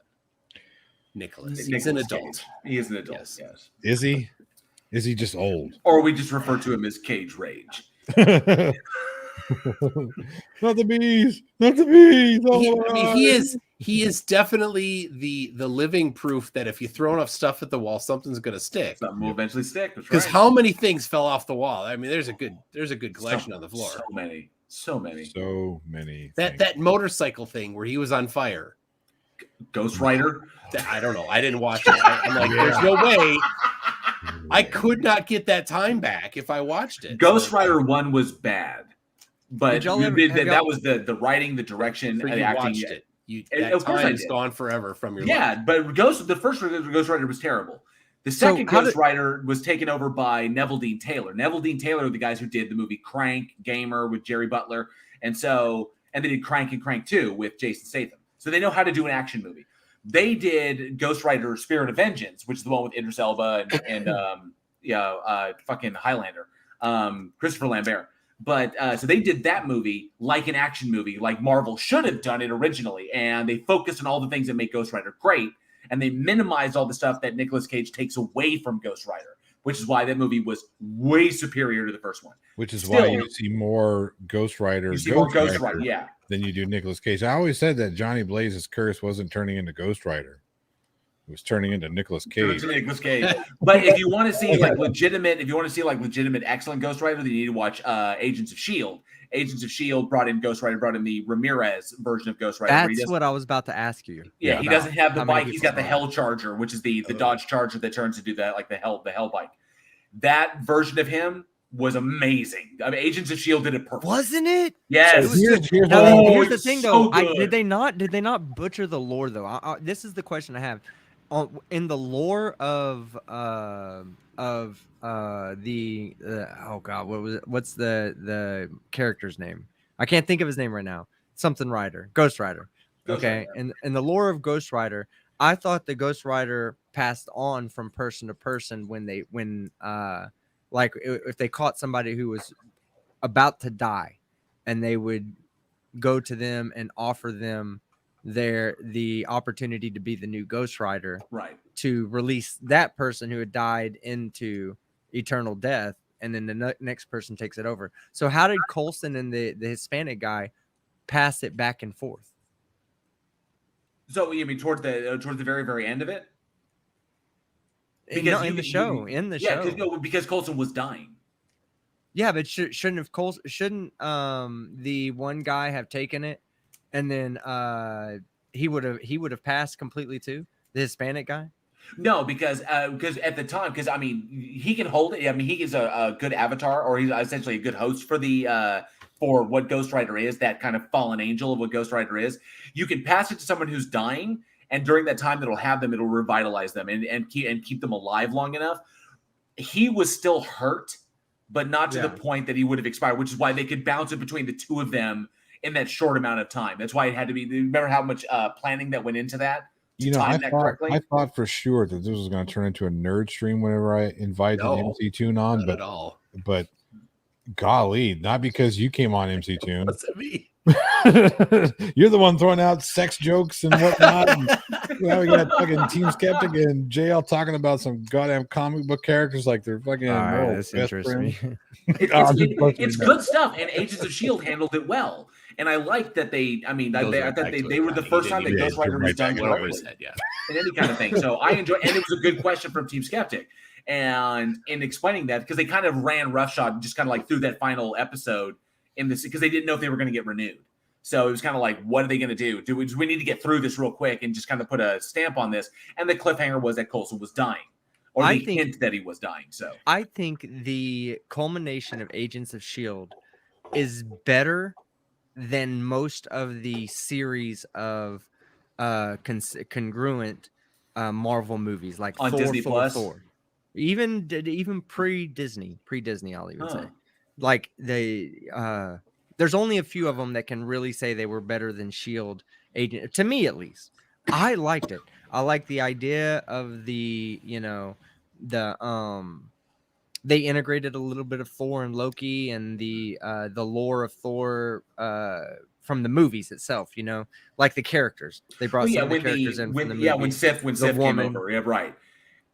Nicholas. He's an adult. Cage. He is an adult. Yes. Is he? Is he just old? Or we just refer to him as Cage Rage. Not the bees. Not the bees. He is definitely the living proof that if you throw enough stuff at the wall, something's going to stick. Something will eventually stick. Because how many things fell off the wall? I mean, there's a good collection on the floor. So many. That motorcycle thing where he was on fire. Ghost Rider. I don't know. I didn't watch it. I'm like, there's no way. I could not get that time back if I watched it. Ghost Rider 1 was bad, but that was the writing, the direction, and the acting. That time is gone forever from your life. But the first Ghost Rider was terrible. The second Ghost Rider was taken over by Neville Dean Taylor. Neville Dean Taylor were the guys who did the movie Crank, Gamer with Jerry Butler, and they did Crank and Crank 2 with Jason Statham. So they know how to do an action movie. They did Ghost Rider Spirit of Vengeance, which is the one with Idris Elba and fucking Highlander, Christopher Lambert. But so they did that movie like an action movie, like Marvel should have done it originally. And they focused on all the things that make Ghost Rider great. And they minimized all the stuff that Nicolas Cage takes away from Ghost Rider, which is why that movie was way superior to the first one. Which is why you see more Ghost Rider. You see more Ghost Rider, yeah. Than you do Nicolas Cage. I always said that Johnny Blaze's curse wasn't turning into Ghost Rider. It was turning into Nicolas Cage. But if you want to see legitimate excellent Ghost Rider, then you need to watch Agents of S.H.I.E.L.D. Agents of S.H.I.E.L.D. brought in the Ramirez version of Ghost Rider. That's what I was about to ask you. Yeah, he doesn't have the bike. He's got the Hell Charger, which is the Dodge Charger that turns into the Hell bike. That version of him was amazing. I mean, Agents of S.H.I.E.L.D. did it perfect. Wasn't it? Yes. Here's the thing, though. Did they not butcher the lore, though? This is the question I have. In the lore of oh god, what was it? What's the character's name? I can't think of his name right now. Something Rider, Ghost Rider. Okay, and in the lore of Ghost Rider, I thought the Ghost Rider passed on from person to person when like if they caught somebody who was about to die, and they would go to them and offer them the opportunity to be the new Ghost Rider, right, to release that person who had died into eternal death, and then the next person takes it over. So how did Coulson and the Hispanic guy pass it back and forth? So you mean towards the very, very end of it? Because in the show, because Coulson was dying. Yeah, but shouldn't the one guy have taken it, and then he would have passed completely too, the Hispanic guy? No, because at the time, because I mean, he can hold it. I mean, he is a good avatar, or he's essentially a good host for what Ghost Rider is, that kind of fallen angel of what Ghost Rider is. You can pass it to someone who's dying, and during that time it'll revitalize them and keep them alive long enough. He was still hurt, but not to the point that he would have expired, which is why they could bounce it between the two of them in that short amount of time. That's why it had to be. Remember how much planning that went into that? You know, I thought for sure that this was going to turn into a nerd stream whenever I invited MC Tune on, not at all. But golly, not because you came on MC Tune. What's that mean? You're the one throwing out sex jokes and whatnot. And, we got fucking Team Skeptic and JL talking about some goddamn comic book characters like they're fucking This interests me. It's good stuff, and Agents of S.H.I.E.L.D. handled it well. And I like that they, I thought they were the first time that Ghost Rider was done correctly in any kind of thing. So I enjoy, and it was a good question from Team Skeptic. And in explaining that, because they kind of ran roughshod and just kind of like through that final episode in this, because they didn't know if they were going to get renewed. So it was kind of like, what are they going to do? Do we need to get through this real quick and just kind of put a stamp on this? And the cliffhanger was that Coulson was dying, or the hint that he was dying. So I think the culmination of Agents of S.H.I.E.L.D. is better than most of the series of congruent Marvel movies, like on Disney Plus, Thor. Even pre-Disney, I'll even say, like there's only a few of them that can really say they were better than S.H.I.E.L.D. agent, to me at least. I liked it. I like the idea of the they integrated a little bit of Thor and Loki and the lore of Thor from the movies itself, like the characters. They brought some of the characters in from the movie. When Sif came over, yeah, right.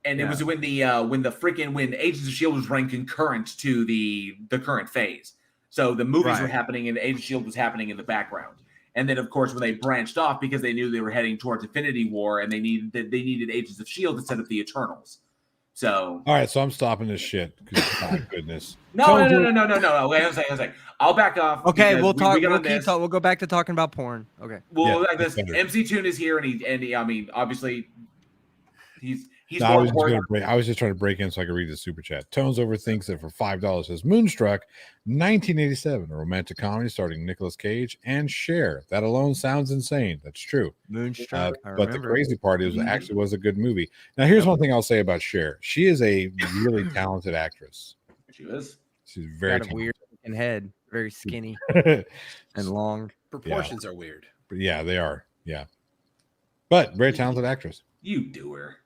And it was when when Agents of S.H.I.E.L.D. was running concurrent to the current phase. So the movies were happening and Agents of S.H.I.E.L.D. was happening in the background. And then, of course, when they branched off because they knew they were heading towards Infinity War and they needed Agents of S.H.I.E.L.D. to set up the Eternals. So all right, so I'm stopping this shit. My goodness. No. Wait a second. I'll back off. Okay, we'll talk. We'll go back to talking about porn. Okay. Well, like this, MC Tune is here, and he obviously, he's. I was just trying to break in so I could read the super chat. Tones overthinks it for $5. Says Moonstruck, 1987, a romantic comedy starring Nicolas Cage and Cher. That alone sounds insane. That's true. Moonstruck, but the crazy part is, it actually was a good movie. Now, here's one thing I'll say about Cher. She is a really talented actress. She is. She's very got a weird looking head, very skinny and long. Proportions are weird. But yeah, they are. Yeah, but very talented actress. You do her.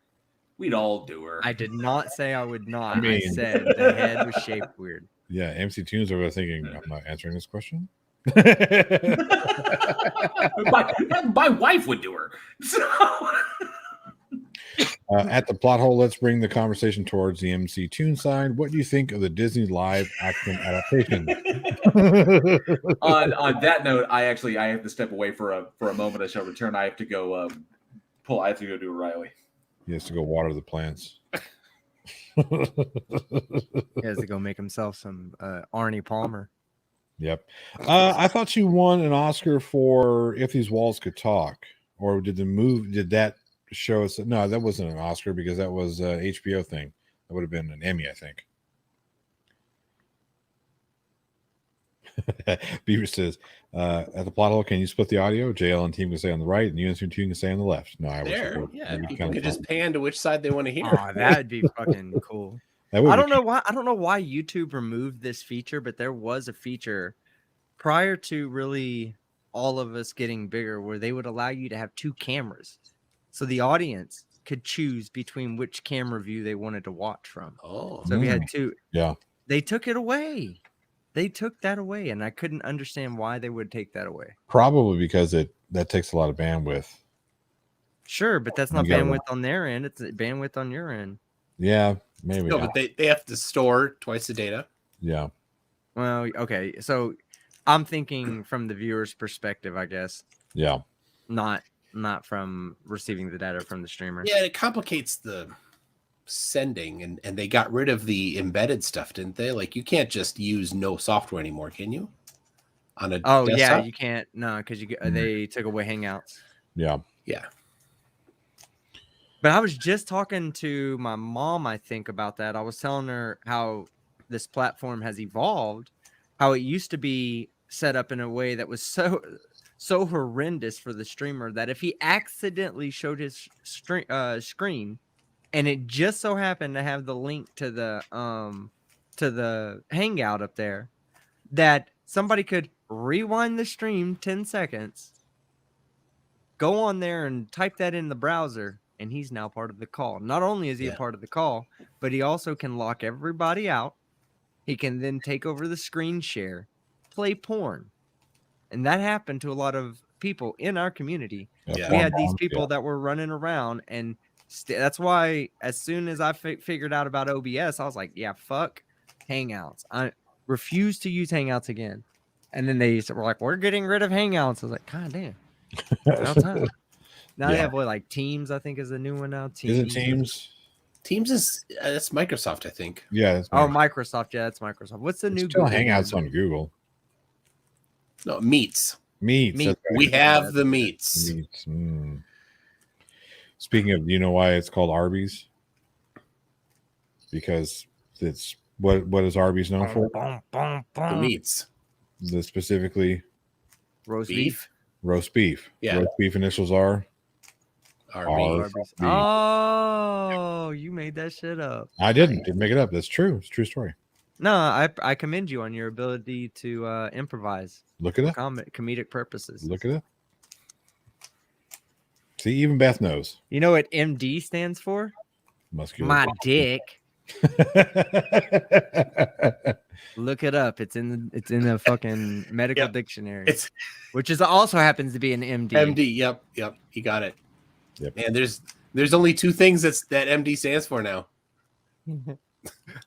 We'd all do her. I did not say I would not. I said the head was shaped weird. Yeah, MC Tunes over there thinking, I'm not answering this question. my wife would do her. So. At the plot hole, let's bring the conversation towards the MC Tune side. What do you think of the Disney live action adaptation? on that note, I have to step away for a moment. I shall return. I have to go I have to go do Riley. He has to go water the plants. He has to go make himself some Arnie Palmer. Yep. I thought you won an Oscar for If These Walls Could Talk. Or did that show us? No, that wasn't an Oscar because that was an HBO thing. That would have been an Emmy, I think. Beaver says, at the plot hole, can you split the audio? JL and team can say on the right, and you and team can say on the left. No, I was people can just pan to which side they want to hear. Oh, that would be fucking cool. I don't know why YouTube removed this feature, but there was a feature prior to really all of us getting bigger where they would allow you to have two cameras, so the audience could choose between which camera view they wanted to watch from. Oh, so we had two. Yeah, they took it away. They took that away, and I couldn't understand why they would take that away. Probably because that takes a lot of bandwidth. Sure, but that's not bandwidth on their end. It's bandwidth on your end. Yeah, maybe. No, but they have to store twice the data. Yeah. Well, okay. So I'm thinking from the viewer's perspective, I guess. Yeah. Not from receiving the data from the streamer. Yeah, it complicates the sending, and they got rid of the embedded stuff, didn't they? Like, you can't just use no software anymore, can you? On a desktop? Yeah, you can't. No, because they took away Hangouts. Yeah. But I was just talking to my mom, I think, about that. I was telling her how this platform has evolved, how it used to be set up in a way that was so horrendous for the streamer that if he accidentally showed his screen and it just so happened to have the link to the Hangout up there, that somebody could rewind the stream 10 seconds, go on there and type that in the browser, and he's now part of the call. Not only is he a part of the call, but he also can lock everybody out. He can then take over the screen share, play porn. And that happened to a lot of people in our community. Yeah. We had these people that were running around, and that's why as soon as I figured out about OBS, I was like, yeah, fuck Hangouts. I refuse to use Hangouts again. And then they were like, we're getting rid of Hangouts. I was like, God damn. About time. Now they have like Teams, I think is a new one now. Is it Teams? Teams is that's Microsoft, I think. Yeah. That's Microsoft. Yeah, that's Microsoft. What's the new still Google Hangouts one? on Google? No, Meets. Meets. Meet. We have the Meets. Meets. Speaking of, you know why it's called Arby's? Because it's what is Arby's known for? The Meets. Specifically roast Beef. roast beef. Yeah. Roast beef initials are Arby's. Beef. Oh, you made that shit up. I didn't make it up. That's true. It's a true story. No, I commend you on your ability to improvise. Look it up. Comedic purposes. Look it up. See, even Beth knows. You know what MD stands for? Muscular. My dick. Look it up. It's in the fucking medical dictionary. Which is also happens to be an MD. MD. Yep. You got it. Yep. And there's only two things that MD stands for now.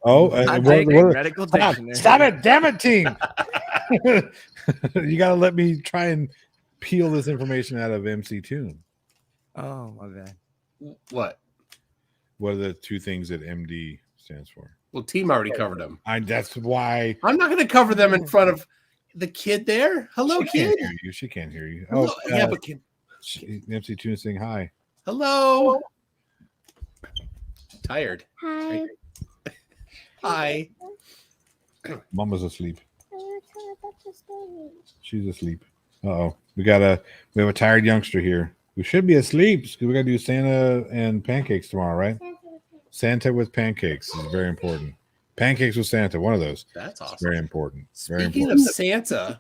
Oh, medical dictionary. Stop it! Damn it, team! You got to let me try and peel this information out of MC Tune. Oh, my bad. What? What are the two things that MD stands for? Well, team already covered them. That's why I'm not going to cover them in front of the kid there. Hello, kid. She can't hear you. Hello. Yeah, but kid. MC Tune saying hi. Hello. Tired. Hi. Hi. Mama's asleep. She's asleep. Uh-oh. We have a tired youngster here who should be asleep because we got to do Santa and pancakes tomorrow, right? Santa with pancakes is very important. Pancakes with Santa, one of those. That's awesome. Very important. Speaking of Santa,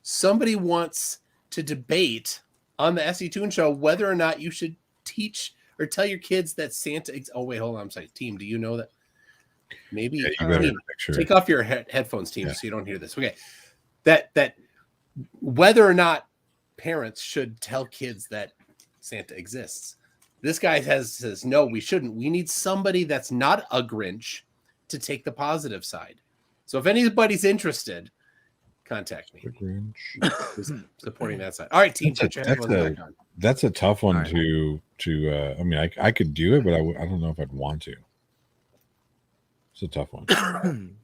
somebody wants to debate on the SE Toon Show whether or not you should teach or tell your kids that Santa. Oh wait, hold on. I'm sorry, team. Do you know that? Maybe you better make sure. Take off your headphones, team, so you don't hear this. Okay, that whether or not parents should tell kids that Santa exists. This guy says no, we shouldn't. We need somebody that's not a Grinch to take the positive side. So if anybody's interested, contact me. The Grinch. Supporting that side. All right, team. Put your headphones back on. That's a tough one to. I mean, I could do it, but I don't know if I'd want to. It's a tough one.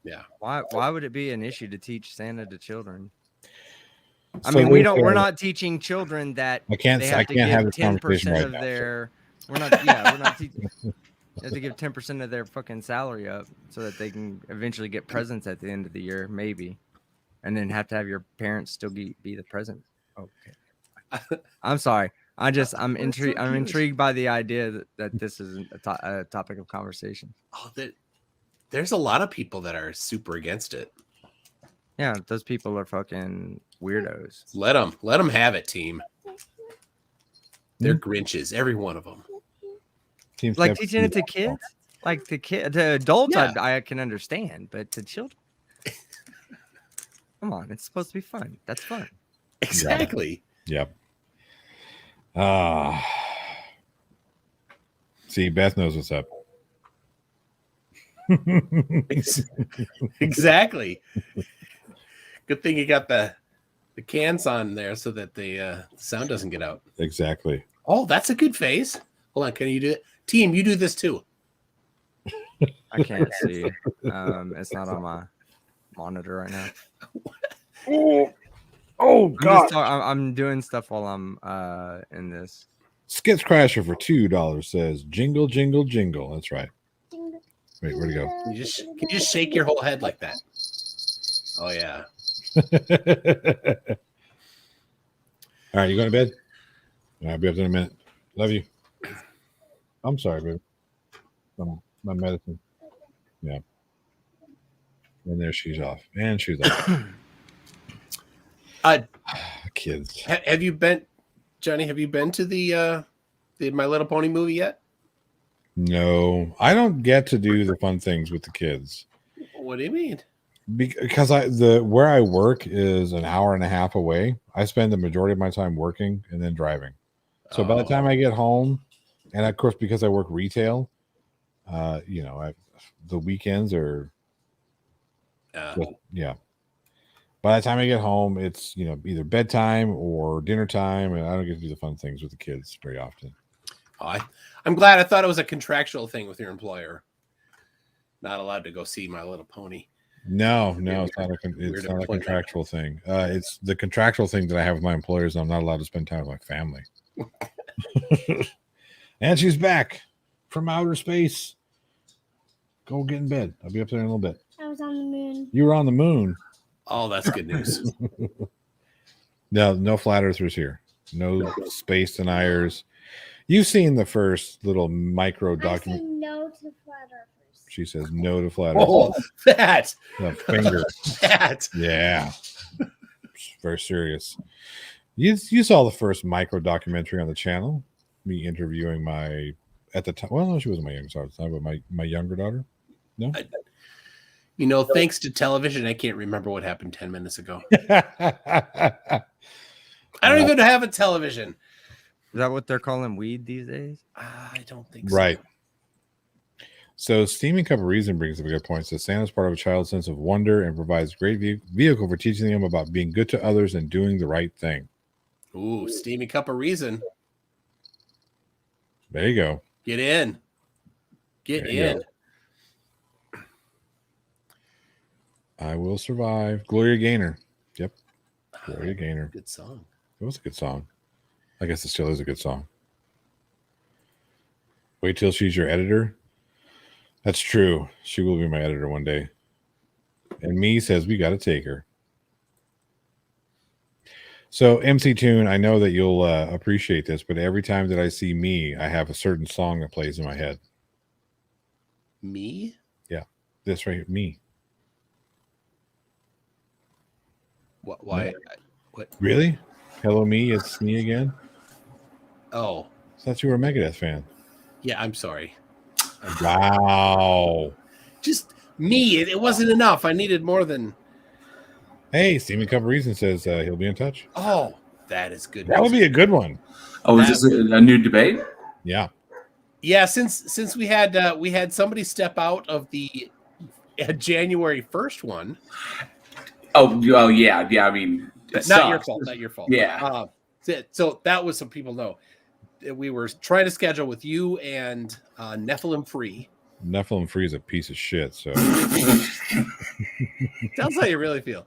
Yeah. Why would it be an issue to teach Santa to children? I mean, we're not teaching children that I can't have this conversation right now. We're not teaching. They have to give 10% of their fucking salary up so that they can eventually get presents at the end of the year, maybe, and then have to have your parents still be the present. Okay. I'm sorry. I'm intrigued. I'm intrigued by the idea that this is a topic of conversation. Oh, there's a lot of people that are super against it. Yeah, those people are fucking weirdos. Let them have it, team. They're Grinches, every one of them. Like teaching it to kids, like to adults, yeah. I can understand, but to children, come on, it's supposed to be fun. That's fun. Exactly. Yep. See, Beth knows what's up. Exactly. Good thing you got the cans on there so that the sound doesn't get out. Exactly. Oh, that's a good face. Hold on, can you do it? Team, you do this too. I can't see. It's not on my monitor right now. Oh God! I'm doing stuff while I'm in this. Skits Crasher for $2 says jingle, jingle, jingle. That's right. Wait, where'd it go? Can you just shake your whole head like that? Oh yeah. All right, you going to bed? I'll be up in a minute. Love you. I'm sorry, baby. My medicine. Yeah. And there she's off. And she's off. Kids. Have you been, Johnny? Have you been to the My Little Pony movie yet? No, I don't get to do the fun things with the kids. What do you mean? Because where I work is an hour and a half away. I spend the majority of my time working and then driving. So by the time I get home, and of course because I work retail, the weekends are yeah. By the time I get home, it's either bedtime or dinner time, and I don't get to do the fun things with the kids very often. I'm glad. I thought it was a contractual thing with your employer. Not allowed to go see My Little Pony. No, it's not a contractual thing. It's the contractual thing that I have with my employers. I'm not allowed to spend time with my family. And she's back from outer space. Go get in bed. I'll be up there in a little bit. I was on the moon. You were on the moon. Oh, that's good news. No flat earthers here. No space deniers. You've seen the first little micro document. I say no to flat earthers. She says no to flat earthers. Oh, that. The finger. That. Yeah. Very serious. You saw the first micro documentary on the channel. Me interviewing my, at the time, well, no, she wasn't my youngest daughter at the time, but my younger daughter. No? Thanks to television, I can't remember what happened 10 minutes ago. I I don't even have a television. Is that what they're calling weed these days? I don't think so. Right. So Steaming Cup of Reason brings up a good point. Says Santa's part of a child's sense of wonder and provides great vehicle for teaching them about being good to others and doing the right thing. Ooh, Steamy Cup of Reason. There you go. Get in. Get in. I Will Survive. Gloria Gaynor. Yep. Gloria Gaynor. Good song. It was a good song. I guess it still is a good song. Wait till she's your editor. That's true. She will be my editor one day. And me says we got to take her. So MC Tune, I know that you'll appreciate this, but every time that I see me, I have a certain song that plays in my head. Me? Yeah, this right here, me. What? Why? What? Really? Hello, me. It's me again. Oh, I thought you were a Megadeth fan. yeah. I'm sorry. Wow. Just me. It wasn't enough. I needed more than. Hey, Steaming Cup of Reason says he'll be in touch. Oh, that is good. That would be a good one. Oh, is this a new debate? Yeah. Yeah, since we had somebody step out of the January 1st one. Oh yeah. I mean, Not your fault. Not your fault. Yeah. So that was, so people know, we were trying to schedule with you and Nephilim Free. Nephilim Free is a piece of shit. So That's how you really feel.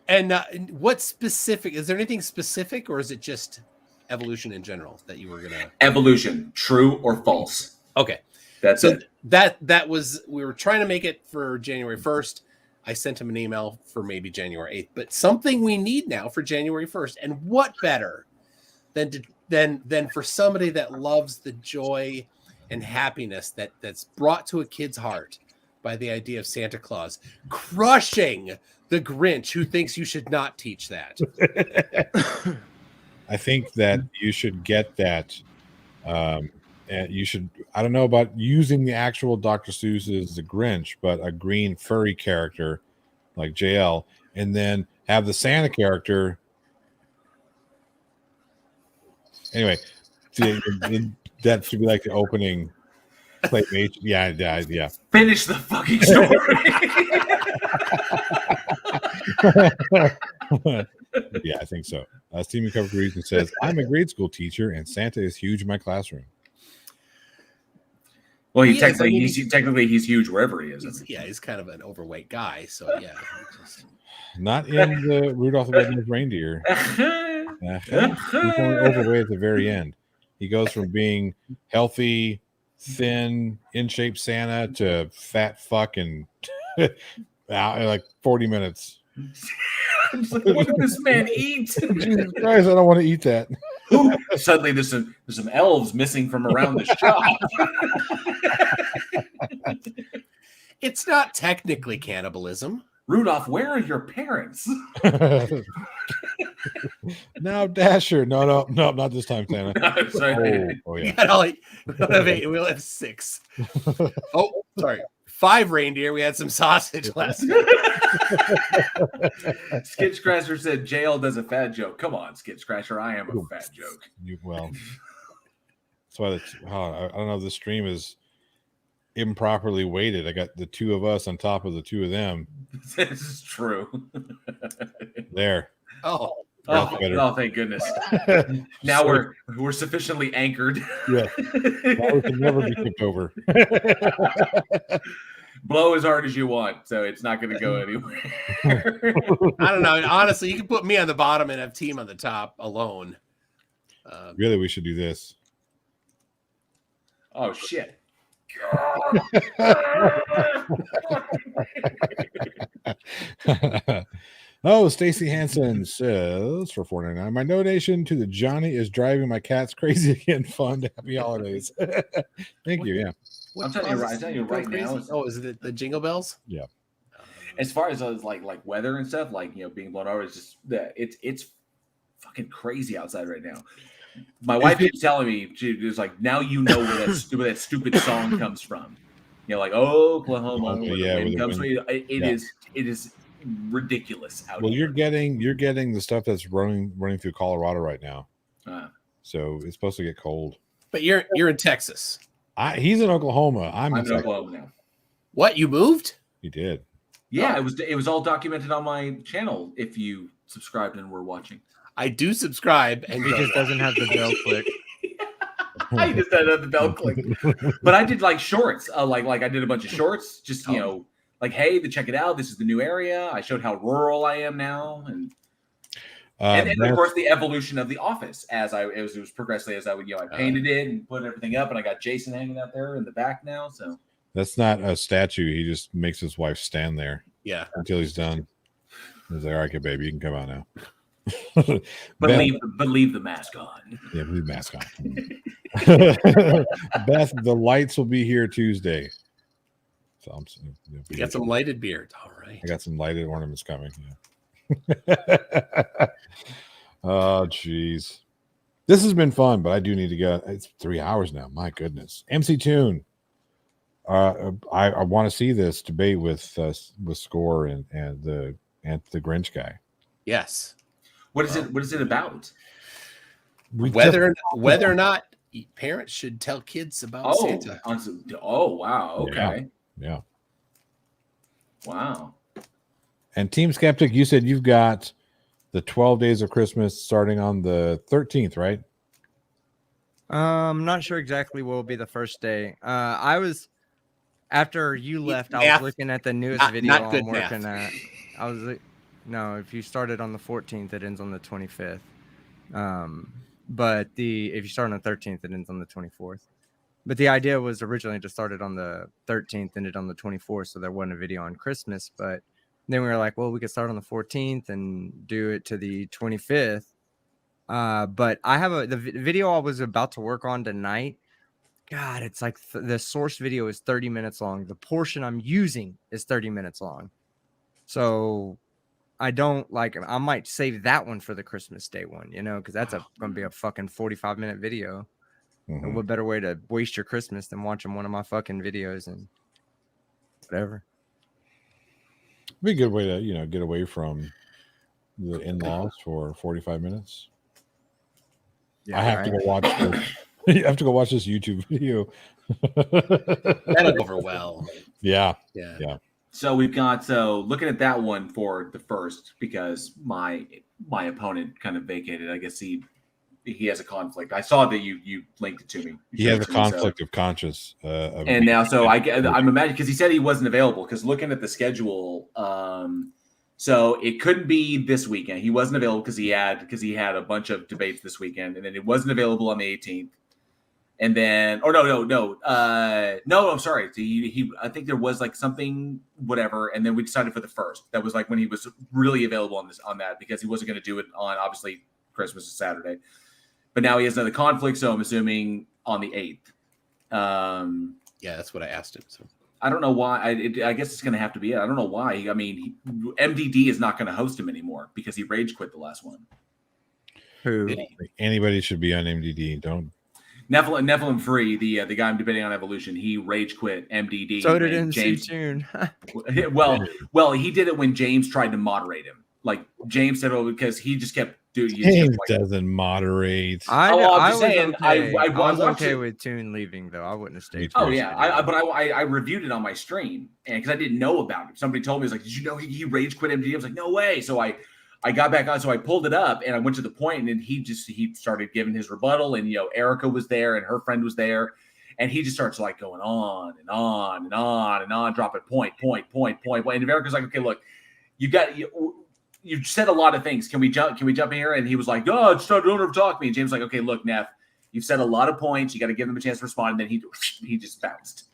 And what specific? Is there anything specific, or is it just evolution in general that you were gonna? Evolution, true or false? Okay, That's so it. that was, we were trying to make it for January 1st. I sent him an email for maybe January 8th, but something we need now for January 1st. And what better than for somebody that loves the joy and happiness that's brought to a kid's heart by the idea of Santa Claus crushing the Grinch who thinks you should not teach that. I think that you should get that. And you should, I don't know about using the actual Dr. Seuss's The Grinch, but a green furry character like JL, and then have the Santa character. Anyway, that should be like the opening claymation. Yeah. Finish the fucking story. Yeah, I think so. Steven Cover Reason says, I'm a grade school teacher and Santa is huge in my classroom. Well, He is, technically he's huge wherever he is. He's kind of an overweight guy. So yeah. Not in the Rudolph the Red-Nosed Reindeer. He's only overweight at the very end. He goes from being healthy, thin, in shape Santa to fat fuck in like 40 minutes. Like, what did this man eat? Jesus Christ, I don't want to eat that. Suddenly there's some elves missing from around the shop. It's not technically cannibalism. Rudolph, where are your parents? Now, Dasher. No, not this time, Santa. I'm sorry. Oh, We yeah. got only we don't have 8. We'll have 6. Oh, sorry. 5 reindeer. We had some sausage last night. Skid Scratcher said JL does a fat joke. Come on, Skid Scratcher. I am a fat joke. Well, that's why I don't know. The stream is improperly weighted. I got the 2 of us on top of the 2 of them. This is true. There. Oh, Thank goodness. Now we're sufficiently anchored. Yeah. That we can never be kicked over. Blow as hard as you want, so it's not going to go anywhere. I don't know. Honestly, you can put me on the bottom and have team on the top alone. Really, we should do this. Oh shit. Oh, Stacy Hansen says for $4.99. My donation to the Johnny is driving my cats crazy again. Fund. Happy holidays. Thank you. Yeah. I'm telling you right now. Oh, is it the jingle bells? Yeah. As far as like weather and stuff, like being blown over, it's just that it's fucking crazy outside right now. My wife keeps telling me, she was like, now you know where that stupid song comes from. Like Oklahoma, where the wind comes from. It is ridiculous out here. Well, you're getting the stuff that's running through Colorado right now. So it's supposed to get cold. But you're in Texas. He's in Oklahoma. I'm in Oklahoma now. What, you moved? He did. Yeah, it was all documented on my channel if you subscribed and were watching. I do subscribe, and he just doesn't have the bell click. I just don't have the bell click. But I did like shorts. Like I did a bunch of shorts. Just like, hey, check it out. This is the new area. I showed how rural I am now, and of course the evolution of the office as it was progressively as I would I painted it and put everything up, and I got Jason hanging out there in the back now. So that's not a statue. He just makes his wife stand there. Yeah, until he's done. He's like, all right, good baby, you can come out now. but leave the mask on. Yeah, leave the mask on. Beth, the lights will be here Tuesday. So you got some lighted beard. All right. I got some lighted ornaments coming. Yeah. Oh, jeez. This has been fun, but I do need to go. It's 3 hours now. My goodness. MC Tune. I want to see this debate with Score and the Grinch guy. Yes. What is it? What is it about? Whether or not parents should tell kids about Santa. Oh wow. Okay. Yeah. Wow. And Team Skeptic, you said you've got the 12 days of Christmas starting on the 13th, right? I'm not sure exactly what will be the first day. I was after you left. I was looking at the newest video I'm working at. I was like, no, if you started on the 14th, it ends on the 25th. But if you start on the 13th, it ends on the 24th. But the idea was originally to start it on the 13th, ended on the 24th, so there wasn't a video on Christmas. But then we were like, well, we could start on the 14th and do it to the 25th. But I have the video I was about to work on tonight. God, it's like the source video is 30 minutes long. The portion I'm using is 30 minutes long. So I might save that one for the Christmas Day one, because that's going to be a fucking 45-minute video. Mm-hmm. And what better way to waste your Christmas than watching one of my fucking videos and whatever. It'd be a good way to, get away from the in-laws for 45 minutes. Yeah, I have to go watch this. You have to go watch this YouTube video. That'll go over well. Yeah. So we've got looking at that one for the first, because my opponent kind of vacated. I guess he has a conflict. I saw that you linked it to me. He has a conflict of conscience. And now, so I'm imagining, because he said he wasn't available. Because looking at the schedule, so it couldn't be this weekend. He wasn't available because he had a bunch of debates this weekend, and then it wasn't available on the 18th. And then, no, I'm sorry. I think there was like something, whatever. And then we decided for the first. That was like when he was really available on that, because he wasn't going to do it on, obviously, Christmas is Saturday. But now he has another conflict, so I'm assuming on the 8th. Yeah, that's what I asked him. So I don't know why. I guess it's going to have to be it. I don't know why. I mean, MDD is not going to host him anymore because he rage quit the last one. Who? Did he? Anybody should be on MDD. Don't. Nephilim Free, the guy I'm debating on Evolution, he rage quit MDD. So did when MC Tune. well, he did it when James tried to moderate him. Like James said, oh, because he just kept doing. James doesn't moderate. I'm just saying, I was watched okay it. with Tune leaving though. I wouldn't have stayed. Oh yeah, I reviewed it on my stream, and because I didn't know about it, somebody told me, "Was like, did you know he rage quit MDD?" I was like, "No way!" So I got back on, so I pulled it up, and I went to the point, and he started giving his rebuttal, and Erica was there, and her friend was there, and he just starts like going on and on and on and on, dropping point, and Erica's like, "Okay, look, you've said a lot of things. Can we jump in here?" And he was like, "Oh, don't ever talk to me." And James was like, "Okay, look, Neff, you've said a lot of points. You got to give them a chance to respond." And then he just bounced.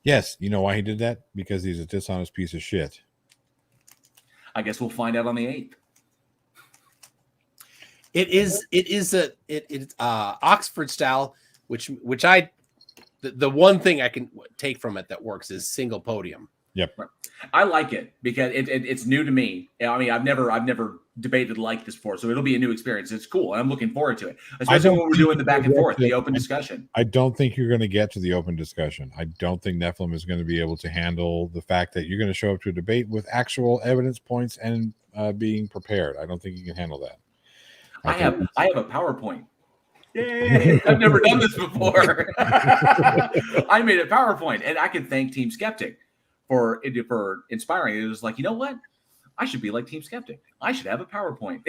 Yes, you know why he did that? Because he's a dishonest piece of shit. I guess we'll find out on the 8th. It is Oxford style, which the one thing I can take from it that works is single podium. Yep. I like it because it's new to me. I mean, I've never debated like this before, so it'll be a new experience. It's cool, and I'm looking forward to it, especially when we're doing the back and forth, the open discussion. I don't think you're going to get to the open discussion. I don't think Nephilim is going to be able to handle the fact that you're going to show up to a debate with actual evidence points and being prepared. I don't think you can handle that. I have a PowerPoint. Yay! I've never done this before. I made a PowerPoint, and I can thank Team Skeptic for inspiring. It was like, you know what? I should be like Team Skeptic. I should have a PowerPoint.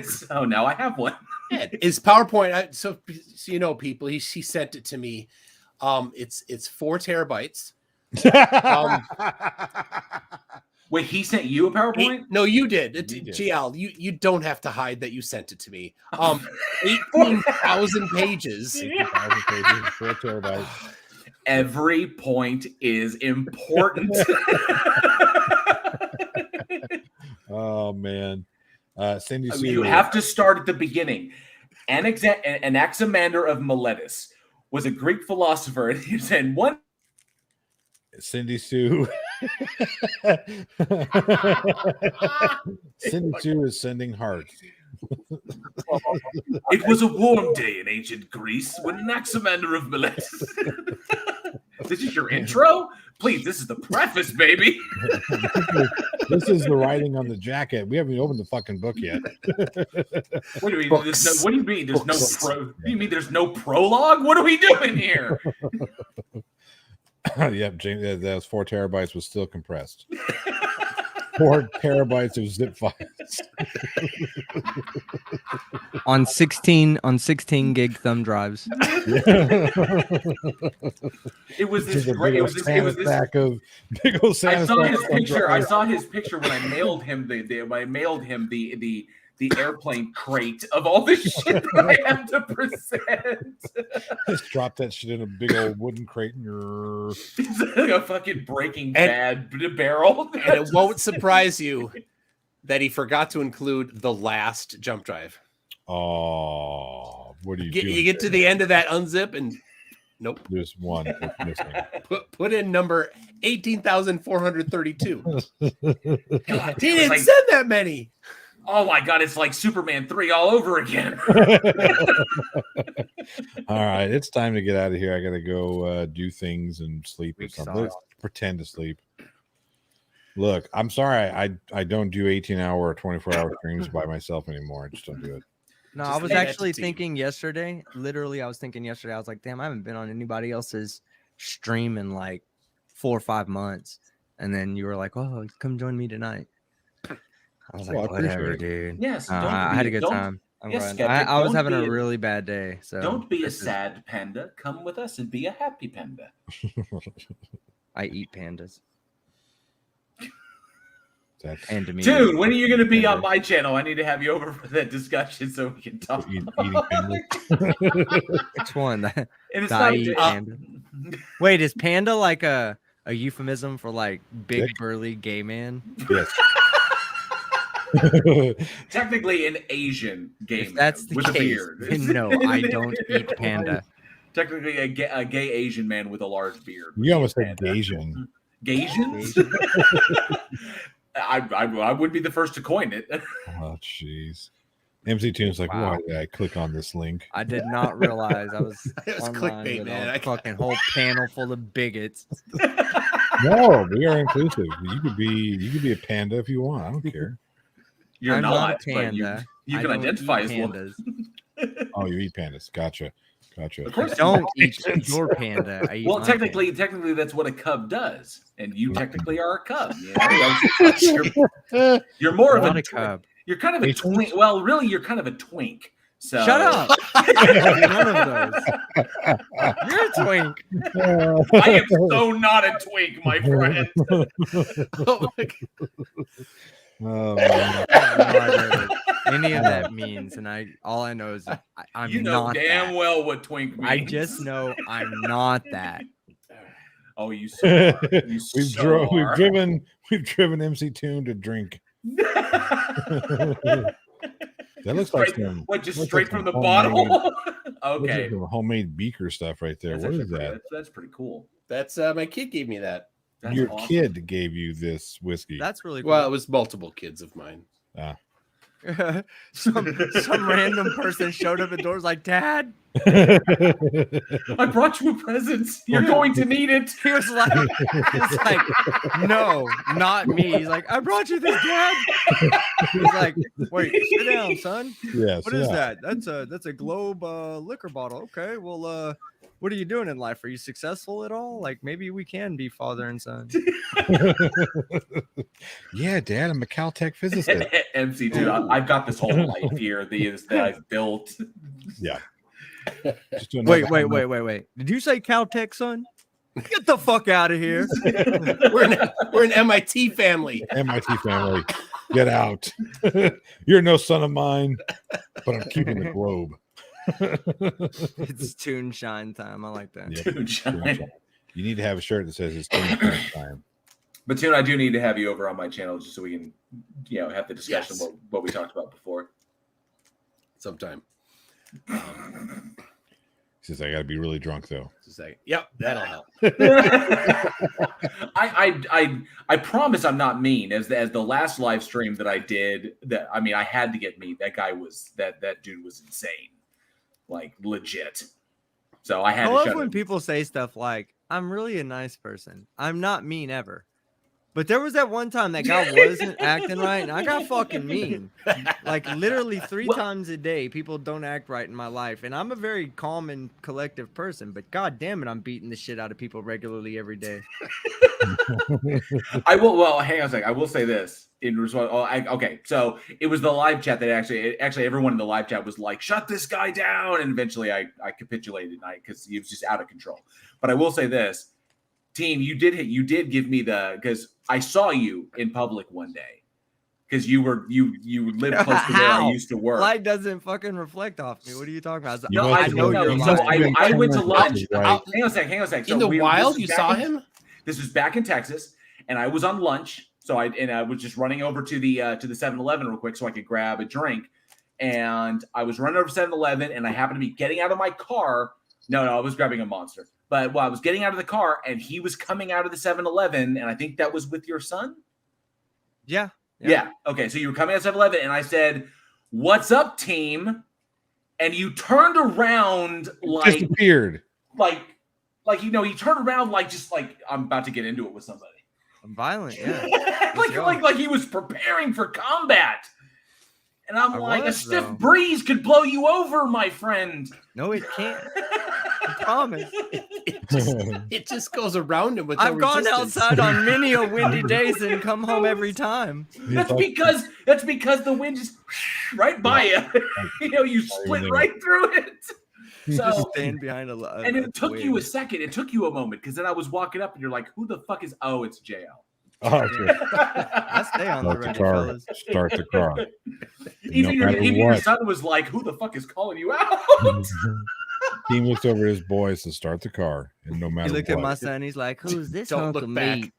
So now I have one. Yeah, his PowerPoint. So you know, people, he sent it to me. It's 4 terabytes. Wait, he sent you a PowerPoint? No, you did. GL, you don't have to hide that you sent it to me. 18,000 pages. 18,000 pages, 4 terabytes. Every point is important. Oh man, Cindy Sue. You have to start at the beginning. Anaximander of Miletus was a Greek philosopher, and he said one. Cindy Sue. Cindy Sue is sending hearts. It was a warm day in ancient Greece when Anaximander of Miletus. This is your intro? Please, this is the preface, baby. This is the writing on the jacket. We haven't opened the fucking book yet. What do you mean? What do you mean? There's no you mean there's no prologue? What are we doing here? Yep, James, that was 4 terabytes was still compressed. 4 terabytes of zip files. on 16 gig thumb drives. It was this great. It was this stack of big old Santa. I saw his picture when I mailed him the airplane crate of all the shit that I have to present. Just drop that shit in a big old wooden crate. It's like a fucking Breaking Bad barrel. And it won't surprise you that he forgot to include the last jump drive. Oh, what do you do? You get to the end of that unzip and nope. There's one missing. Put in number 18,432. He didn't like, send that many. Oh my God, it's like Superman 3 all over again. All right, it's time to get out of here. I got to go do things and sleep or something. Let's pretend to sleep. Look, I'm sorry. I don't do 18-hour or 24-hour streams by myself anymore. I just don't do it. No, I was actually thinking yesterday. Literally, I was thinking yesterday. I was like, damn, I haven't been on anybody else's stream in like 4 or 5 months. And then you were like, oh, come join me tonight. I was like, whatever, dude. Yes. I had a good time. I was having a really bad day. So don't be a sad panda. Come with us and be a happy panda. I eat pandas. Dude, when are you going to be on my channel? I need to have you over for that discussion so we can talk. Eating pandas. Which one? And it's not panda. Wait, is panda like a euphemism for like big burly gay man? Yes. Technically an Asian gay man If that's the with case, a beard. then no, I don't eat panda. Technically, a gay Asian man with a large beard. You almost said Asian. Gasians? I would be the first to coin it. Oh, jeez. MC Tune's like, Wow. why did I click on this link? I did not realize I was It was online clickbait, with man. a fucking whole panel full of bigots. No, we are inclusive. You could be a panda if you want. I don't care. You're I'm not, a but you panda. can I don't identify eat as one. pandas. Oh, you eat pandas. Gotcha. Of I course, don't eat your panda. I eat well, my technically, that's what a cub does, and you technically are a cub. You know? you're more panda. of Not a a cub. You're kind of a Patience? twink. Well, really, you're kind of a twink. So Shut up. None of those. You're a twink. I am so not a twink, my friend. Oh my God. Oh, man. I have no idea what any of that means, and all I know is I'm You know not damn that. well what twink means. I just know I'm not that. Oh, you so are. You we've so are. driven MC Tune to drink. That looks like some What? Just looks straight like from the some bottle? looks like Okay, some homemade beaker stuff right there. What is that? That's pretty cool. That's my kid gave me that. That's Your awesome. kid gave you this whiskey. That's really cool. Well, it was multiple kids of mine. some random person showed up at doors like, Dad. I brought you a present. You're going to need it. He was like, no, not me. He's like, I brought you this, Dad. He's like, wait, sit down, son. Yes. What is that? That's a Globe liquor bottle. Okay, well, what are you doing in life? Are you successful at all? Like, maybe we can be father and son. Yeah, Dad, I'm a Caltech physicist. MC2, I've got this whole life here that I've built. Yeah. Wait. Did you say Caltech, son? Get the fuck out of here. We're an MIT family. MIT family, get out. You're no son of mine, but I'm keeping the globe. It's Tune Shine time. I like that. Yep. Dude, Shine. You need to have a shirt that says it's Tune Shine time. But Tune, I do need to have you over on my channel just so we can, have the discussion Yes. about what we talked about before. Sometime. He says, I got to be really drunk, though. Just a second. Yep, that'll help. I promise I'm not mean. As the last live stream that I did, I had to get meat. That guy was that dude was insane, like legit. So I had I to love shut when him. people say stuff like, I'm really a nice person. I'm not mean ever. But there was that one time that guy wasn't acting right, and I got fucking mean. Like literally 3 times a day, people don't act right in my life. And I'm a very calm and collective person, but god damn it, I'm beating the shit out of people regularly every day. I will. Well, hang on a second. I will say this in response. Okay, so it was the live chat that actually everyone in the live chat was like, "Shut this guy down," and eventually I capitulated because he was just out of control. But I will say this, team, you did give me because I saw you in public one day because you lived close to where I used to work. Light doesn't fucking reflect off me. What are you talking about? You No, must I have know been- you're you lying. must have So been I went to 10 lunch. minutes, right? Hang on a second. In the wild, you saw him? This was back in Texas, and I was on lunch. So I was just running over to the 7-Eleven real quick so I could grab a drink. And I was running over to 7-Eleven, and I happened to be getting out of my car. No, I was grabbing a Monster. But I was getting out of the car, and he was coming out of the 7-Eleven, and I think that was with your son? Yeah. Yeah. Okay, so you were coming out of 7-Eleven, and I said, "What's up, team?" And you turned around like Disappeared. he turned around just like I'm about to get into it with somebody. I'm violent, yeah. like he was preparing for combat. And I'm I like, a was, stiff though. breeze could blow you over, my friend. No, it can't. I promise. It just goes around him with I've no gone resistance. outside on many a windy days and come home every time. That's because the wind just right by you. You split right through it. Just So stand behind a and it took you a wig. second. It took you a moment because then I was walking up and you're like, "Who the fuck is?" Oh, it's JL. Oh, okay. I stay on the Start the ready, car. fellas. Start the car. Even No matter your what. son was like, "Who the fuck is calling you out?" He looks over at his boys to start the car, and no He matter looked what. at my son. He's like, "Who's this Don't hunk look of back. meat?"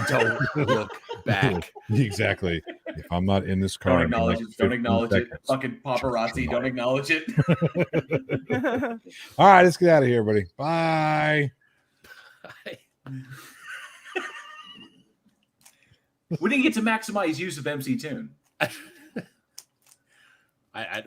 Don't look back. Exactly. If I'm not in this car, Don't in the acknowledge next it. Don't 15 acknowledge it. seconds. Fucking paparazzi. Don't acknowledge it. All right, let's get out of here, buddy. Bye. We didn't get to maximize use of MC Tune. I